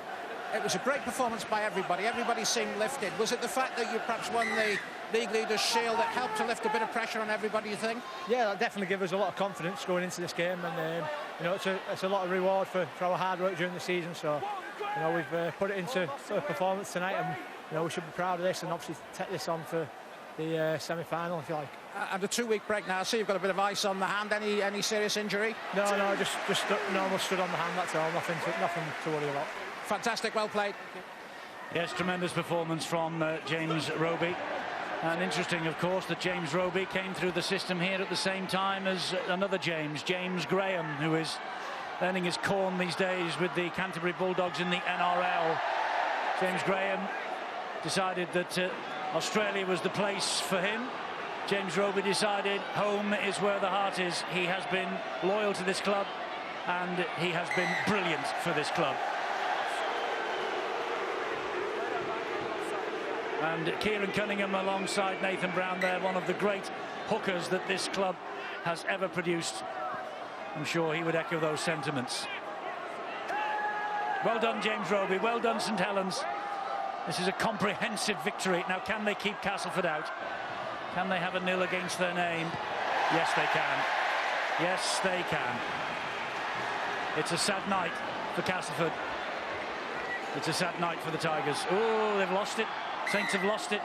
S3: It was a great performance by everybody. Everybody seemed lifted. Was it the fact that you perhaps won the League Leaders Shield that helped to lift a bit of pressure on everybody, you think?
S11: Yeah, that definitely gives us a lot of confidence going into this game, and you know, it's a lot of reward for our hard work during the season. So, you know, we've put it into a performance tonight, and you know, we should be proud of this and obviously take this on for the semi-final, if you like.
S3: And a 2-week break now. So you've got a bit of ice on the hand. Any serious injury?
S11: No, just normal stood on the hand. That's all. Nothing to worry about.
S3: Fantastic, well played.
S1: Yes, tremendous performance from James Roby. And interesting, of course, that James Roby came through the system here at the same time as another James Graham, who is earning his corn these days with the Canterbury Bulldogs in the NRL. James Graham decided that Australia was the place for him. James Roby decided home is where the heart is. He has been loyal to this club, and he has been brilliant for this club. And Kieran Cunningham alongside Nathan Brown there, one of the great hookers that this club has ever produced. I'm sure he would echo those sentiments. Well done, James Roby. Well done, St Helens. This is a comprehensive victory. Now, can they keep Castleford out? Can they have a nil against their name? Yes, they can. Yes, they can. It's a sad night for Castleford. It's a sad night for the Tigers. Oh, they've lost it. Saints have lost it.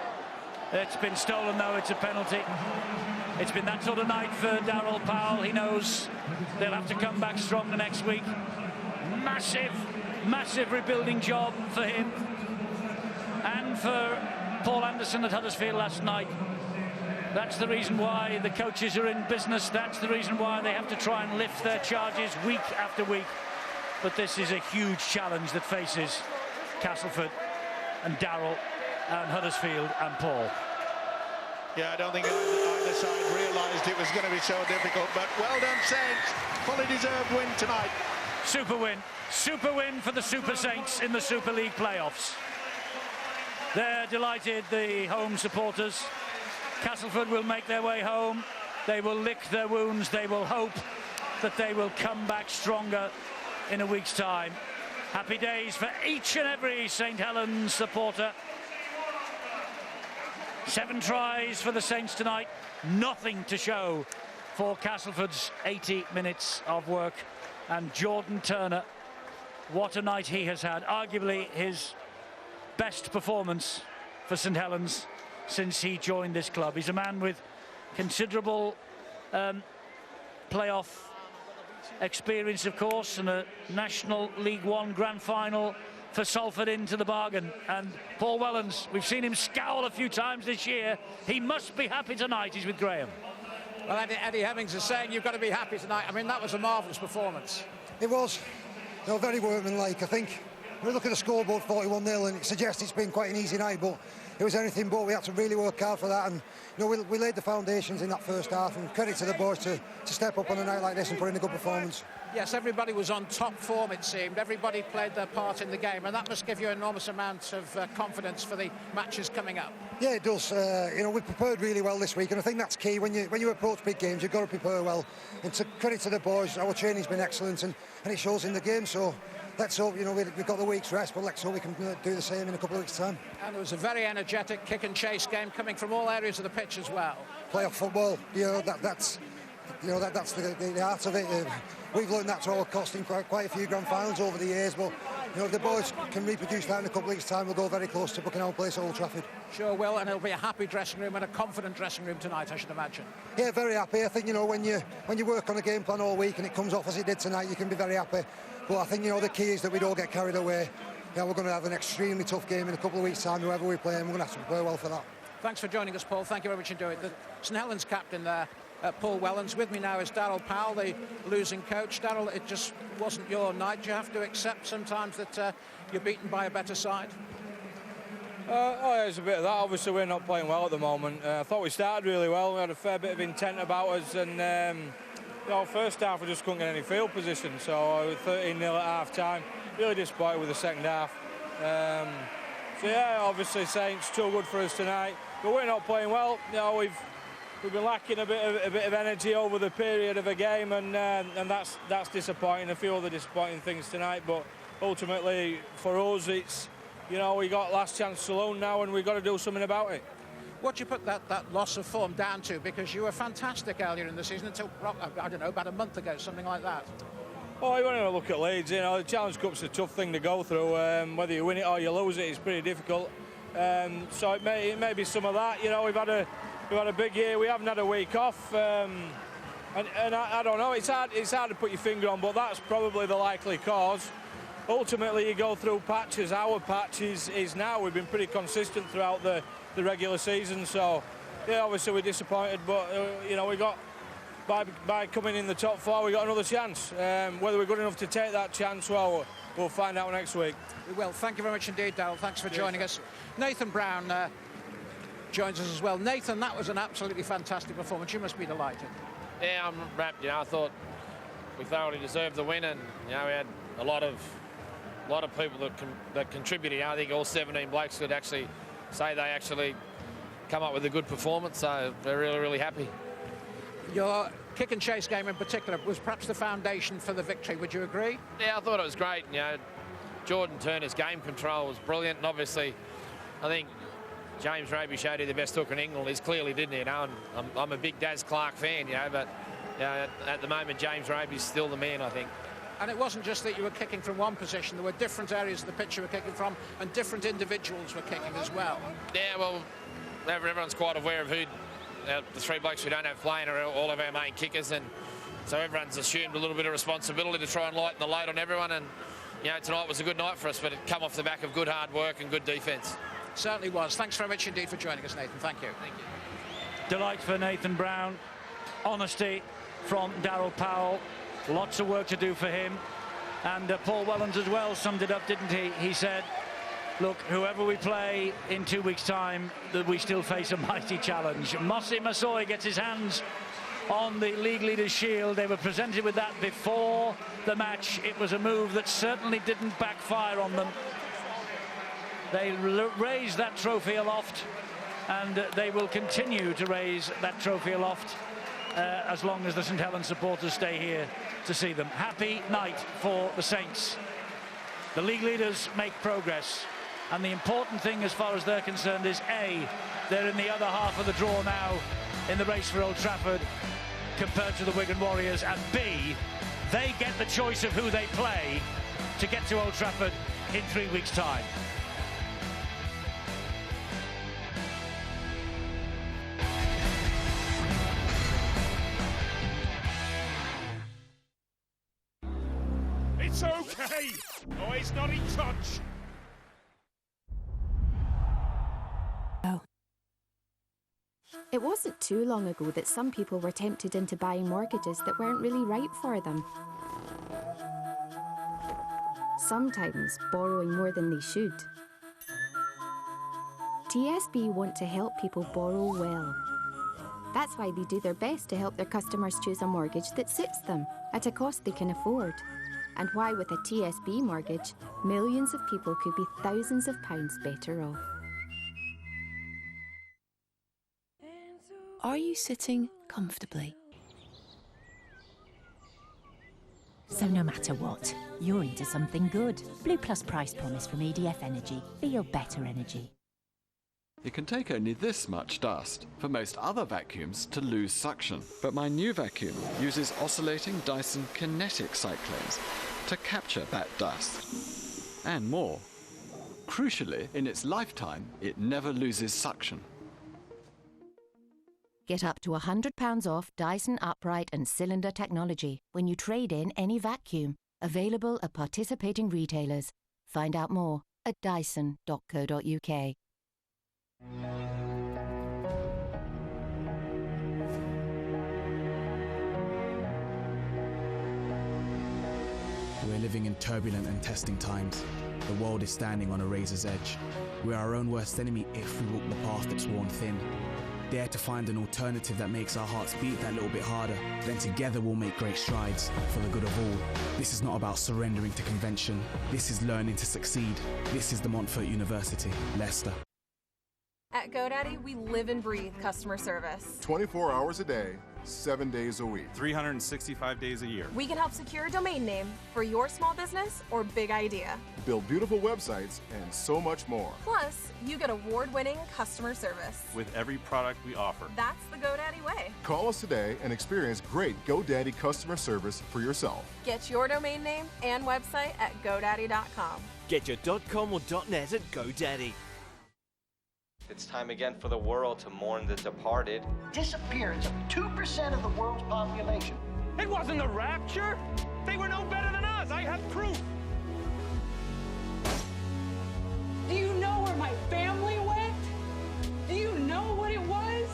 S1: It's been stolen, though. It's a penalty. It's been that sort of night for Darryl Powell. He knows they'll have to come back stronger next week. Massive rebuilding job for him. And for Paul Anderson at Huddersfield last night. That's the reason why the coaches are in business. That's the reason why they have to try and lift their charges week after week. But this is a huge challenge that faces Castleford and Darryl and Huddersfield and Paul.
S2: Yeah, I don't think either side realised it was going to be so difficult, but well done, Saints. Fully deserved win tonight.
S1: Super win for the Super Saints in the Super League playoffs. They're delighted, the home supporters. Castleford will make their way home. They will lick their wounds. They will hope that they will come back stronger in a week's time. Happy days for each and every St Helens supporter. 7 tries for the Saints tonight. Nothing to show for Castleford's 80 minutes of work. And Jordan Turner, what a night he has had. Arguably his best performance for St Helens since he joined this club. He's a man with considerable playoff experience, of course, and a National League One grand final for Salford into the bargain. And Paul Wellens, we've seen him scowl a few times this year. He must be happy tonight. He's with Graham.
S3: Well, Eddie Hemmings is saying you've got to be happy tonight. I mean, that was a marvellous performance.
S7: It was. You know, very workmanlike. I think we look at the scoreboard, 41-0, and it suggests it's been quite an easy night, but it was anything but. We had to really work hard for that, and you know, we laid the foundations in that first half, and credit to the boys to step up on a night like this and put in a good performance.
S3: Yes, everybody was on top form, it seemed. Everybody played their part in the game, and that must give you an enormous amount of confidence for the matches coming up. Yeah, it does. You know, we've prepared really well this week, and I think that's key. When you approach big games, you've got to prepare well. And to credit to the boys, our training's been excellent, and it shows in the game. So let's hope, you know, we've got the week's rest, but let's hope we can do the same in a couple of weeks' time. And it was a very energetic kick and chase game coming from all areas of the pitch as well. Playoff football, you know, that's the art of it. We've learned that to our cost in quite a few grand finals over the years, but you know, if the boys can reproduce that in a couple of weeks' time, we'll go very close to booking our place at Old Trafford. Sure will, and it'll be a happy dressing room and a confident dressing room tonight, I should imagine. Yeah, very happy. I think, you know, when you work on a game plan all week and it comes off as it did tonight, you can be very happy. But I think, you know, the key is that we don't get carried away. Yeah, we're going to have an extremely tough game in a couple of weeks' time, whoever we play, and we're going to have to play well for that. Thanks for joining us, Paul. Thank you very much indeed. The St Helens captain there, Paul Wellens. With me now is Darryl Powell, the losing coach. Darryl, it just wasn't your night. Do you have to accept sometimes that you're beaten by a better side?
S12: Yeah, it's a bit of that. Obviously, we're not playing well at the moment. I thought we started really well. We had a fair bit of intent about us, and you know, first half we just couldn't get any field position. So 13-0 at half-time. Really disappointed with the second half. So yeah, obviously Saints too good for us tonight, but we're not playing well. You know, we've been lacking a bit of energy over the period of a game, and that's disappointing. A few other disappointing things tonight, but ultimately for us, it's, you know, we got last chance saloon now, and we've got to do something about it.
S3: What do you put that loss of form down to? Because you were fantastic earlier in the season until, I don't know, about a month ago, something like that.
S12: Oh, you want to look at Leeds, you know, the Challenge Cup's a tough thing to go through. Whether you win it or you lose it, it's pretty difficult. So it may be some of that. You know, we've had a big year. We haven't had a week off, and I don't know. It's hard to put your finger on, but that's probably the likely cause. Ultimately, you go through patches. Our patch is now. We've been pretty consistent throughout the regular season. So, yeah, obviously we're disappointed, but you know, we got by coming in the top 4, we got another chance. Whether we're good enough to take that chance, well, we'll find out next week.
S3: We will. Thank you very much indeed, Darryl. Thanks for joining us. Nathan Brown joins us as well. Nathan, that was an absolutely fantastic performance. You must be delighted.
S13: Yeah, I'm wrapped. You know, I thought we thoroughly deserved the win, and you know, we had a lot of people that contributed. I think all 17 blokes could actually say they actually come up with a good performance, so we're really, really happy.
S3: Your kick and chase game in particular was perhaps the foundation for the victory. Would you agree?
S13: Yeah, I thought it was great. You know, Jordan Turner's game control was brilliant, and obviously, I think James Raby showed you the best hooker in England. He's clearly didn't he? You know, and I'm a big Daz Clark fan, you know, but you know, at the moment James Raby's still the man, I think.
S3: And it wasn't just that you were kicking from one position. There were different areas of the pitch you were kicking from, and different individuals were kicking as well.
S13: Yeah, well, everyone's quite aware of who the 3 blokes we don't have playing are all of our main kickers, and so everyone's assumed a little bit of responsibility to try and lighten the load on everyone. And you know, tonight was a good night for us, but it come off the back of good hard work and good defence.
S3: Certainly was. Thanks very much indeed for joining us, Nathan. Thank you.
S13: Thank you.
S1: Delight for Nathan Brown. Honesty from Darryl Powell. Lots of work to do for him. And Paul Wellens as well summed it up, didn't he? He said, look, whoever we play in 2 weeks' time, that we still face a mighty challenge. Mossy Massoy gets his hands on the League Leaders Shield. They were presented with that before the match. It was a move that certainly didn't backfire on them. They raised that trophy aloft, and they will continue to raise that trophy aloft as long as the St Helens supporters stay here to see them. Happy night for the Saints. The league leaders make progress, and the important thing as far as they're concerned is A, they're in the other half of the draw now in the race for Old Trafford compared to the Wigan Warriors, and B, they get the choice of who they play to get to Old Trafford in 3 weeks' time.
S16: It's okay. Oh, he's not in touch.
S19: It wasn't too long ago that some people were tempted into buying mortgages that weren't really right for them. Sometimes borrowing more than they should. TSB want to help people borrow well. That's why they do their best to help their customers choose a mortgage that suits them at a cost they can afford. And why with a TSB mortgage, millions of people could be thousands of pounds better off.
S15: Are you sitting comfortably?
S17: So no matter what, you're into something good. Blue Plus Price Promise from EDF Energy. Feel better energy.
S24: It can take only this much dust for most other vacuums to lose suction. But my new vacuum uses oscillating Dyson kinetic cyclones to capture that dust. And more. Crucially, in its lifetime, it never loses suction.
S17: Get up to £100 off Dyson upright and cylinder technology when you trade in any vacuum. Available at participating retailers. Find out more at dyson.co.uk.
S25: We're living in turbulent and testing times. The world is standing on a razor's edge. We're our own worst enemy if we walk the path that's worn thin. Dare to find an alternative that makes our hearts beat that little bit harder. Then together we'll make great strides for the good of all. This is not about surrendering to convention. This is learning to succeed. This is the Montfort University, Leicester.
S26: At GoDaddy, we live and breathe customer service.
S27: 24 hours a day,
S10: 7 days a week, 365 days a year.
S14: We can help secure a domain name for your small business or big idea.
S10: Build beautiful websites and so much more.
S14: Plus, you get award-winning customer service
S10: With every product we offer.
S14: That's the GoDaddy way.
S10: Call us today and experience great GoDaddy customer service for yourself.
S14: Get your domain name and website at GoDaddy.com.
S18: Get your .com or .net at GoDaddy.
S20: It's time again for the world to mourn the departed.
S22: Disappearance of 2% of the world's population.
S26: It wasn't a rapture. They were no better than us. I have proof.
S27: Do you know where my family went? Do you know what it was?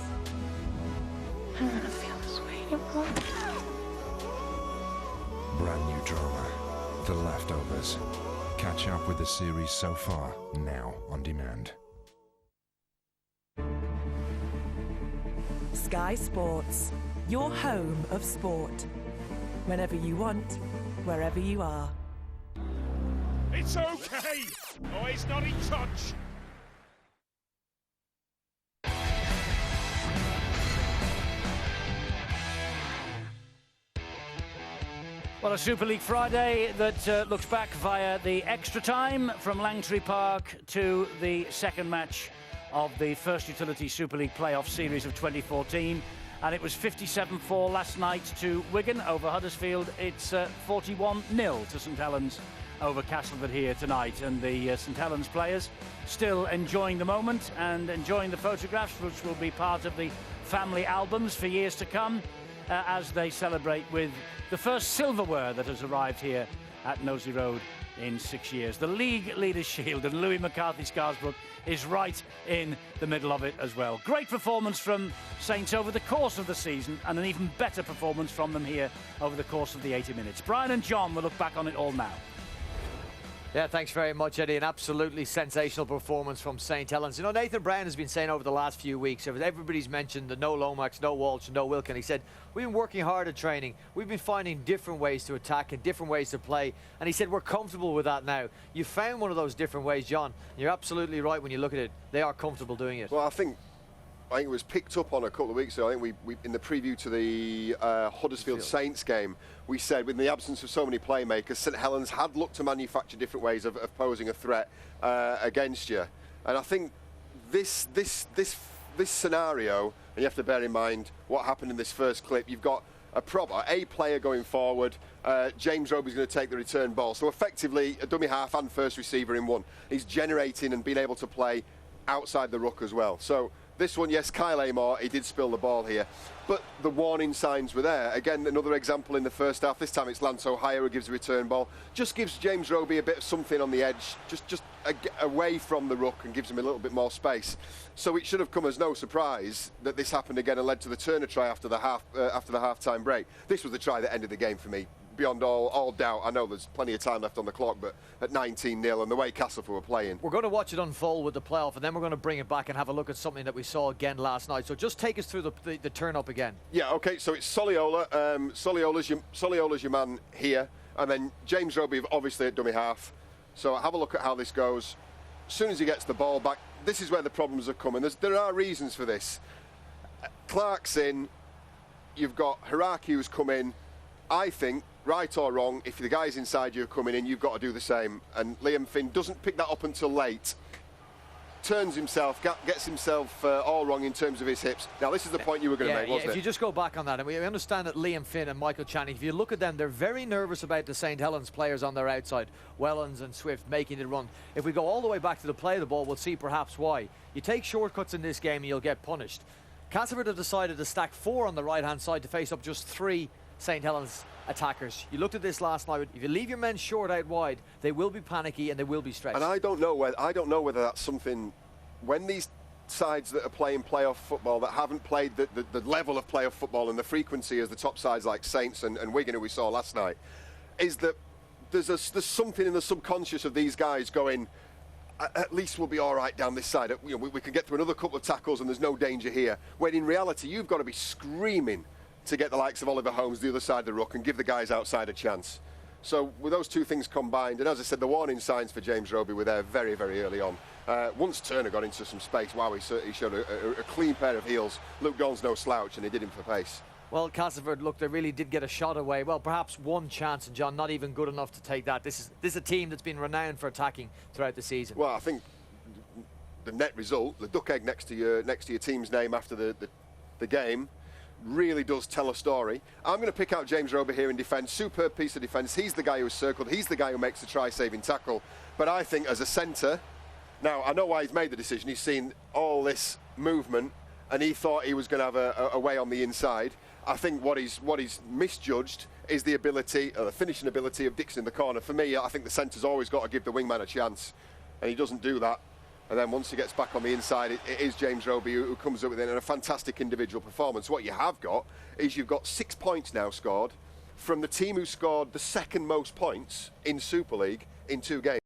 S26: I don't want to feel this way anymore.
S28: Brand new drama, The Leftovers. Catch up with the series so far, now on demand.
S8: Sky Sports, your home of sport. Whenever you want, wherever you are.
S16: It's okay. Oh, he's not in touch.
S1: Well, a Super League Friday that looks back via the extra time from Langtry Park to the second match of the first Utility Super League playoff series of 2014. And it was 57-4 last night to Wigan over Huddersfield. It's 41-0 to St Helens over Castleford here tonight. And the St Helens players still enjoying the moment and enjoying the photographs, which will be part of the family albums for years to come, as they celebrate with the first silverware that has arrived here at Nosey Road in 6 years. The League Leaders' Shield, and Louis McCarthy Scarsbrook is right in the middle of it as well. Great performance from Saints over the course of the season, and an even better performance from them here over the course of the 80 minutes. Brian and John will look back on it all now.
S4: Yeah, thanks very much, Eddie. An absolutely sensational performance from St Helens. You know, Nathan Brown has been saying over the last few weeks, everybody's mentioned the no Lomax, no Walsh, no Wilkin. He said, we've been working hard at training. We've been finding different ways to attack and different ways to play. And he said, we're comfortable with that now. You found one of those different ways, John. You're absolutely right when you look at it. They are comfortable doing it.
S29: Well, I think it was picked up on a couple of weeks ago. I think we in the preview to the Huddersfield Saints game, we said, with the absence of so many playmakers, St Helens had looked to manufacture different ways of posing a threat against you. And I think this scenario, and you have to bear in mind what happened in this first clip. You've got a player going forward. James Roby's going to take the return ball. So effectively, a dummy half and first receiver in one. He's generating and being able to play outside the ruck as well. So this one, yes, Kyle Amor, he did spill the ball here, but the warning signs were there. Again, another example in the first half. This time it's Lance O'Hire who gives a return ball. Just gives James Roby a bit of something on the edge, just away from the ruck, and gives him a little bit more space. So it should have come as no surprise that this happened again and led to the Turner try after the half-time break. This was the try that ended the game for me, beyond all doubt. I know there's plenty of time left on the clock, but at 19-0 and the way Castleford were playing. We're
S4: going to watch it unfold with the playoff, and then we're going to bring it back and have a look at something that we saw again last night. So just take us through the turn-up again.
S29: Yeah, OK, so it's Soliola. Soliola's your man here, and then James Roby obviously at dummy half. So have a look at how this goes. As soon as he gets the ball back, this is where the problems are coming. There are reasons for this. Clark's in. You've got Hiraki who's come in. I think, right or wrong, if the guys inside you are coming in, you've got to do the same. And Liam Finn doesn't pick that up until late. Turns himself, gets himself all wrong in terms of his hips. Now, this is the point you were going to make, wasn't it?
S4: If you just go back on that, and we understand that Liam Finn and Michael Channing, if you look at them, they're very nervous about the St Helens players on their outside, Wellens and Swift making the run. If we go all the way back to the play of the ball, we'll see perhaps why. You take shortcuts in this game and you'll get punished. Castleford have decided to stack 4 on the right-hand side to face up just 3 St Helens attackers. You looked at this last night. If you leave your men short out wide, they will be panicky and they will be stretched.
S29: And I don't know whether that's something, when these sides that are playing playoff football that haven't played the level of playoff football and the frequency as the top sides like Saints and Wigan, who we saw last night, is that there's something in the subconscious of these guys going, at least we'll be all right down this side. You know, we can get through another couple of tackles and there's no danger here. When in reality, you've got to be screaming to get the likes of Oliver Holmes the other side of the ruck and give the guys outside a chance. So with those two things combined, and as I said, the warning signs for James Roby were there very, very early on. Once Turner got into some space, wow, he showed a clean pair of heels. Luke Dawn's no slouch, and he did him for pace.
S4: Well, Castleford, look, they really did get a shot away. Well, perhaps one chance, and John, not even good enough to take that. This is a team that's been renowned for attacking throughout the season.
S29: Well, I think the net result, the duck egg next to your team's name after the game, really does tell a story. I'm going to pick out James Roby here in defence. Superb piece of defence. He's the guy who's circled. He's the guy who makes the try-saving tackle. But I think as a centre, now I know why he's made the decision. He's seen all this movement, and he thought he was going to have a way on the inside. I think what he's misjudged is the ability, the finishing ability of Dixon in the corner. For me, I think the centre's always got to give the wingman a chance, and he doesn't do that. And then once he gets back on the inside, it is James Roby who comes up with it, and a fantastic individual performance. What you have got is you've got 6 points now scored from the team who scored the second most points in Super League in 2 games.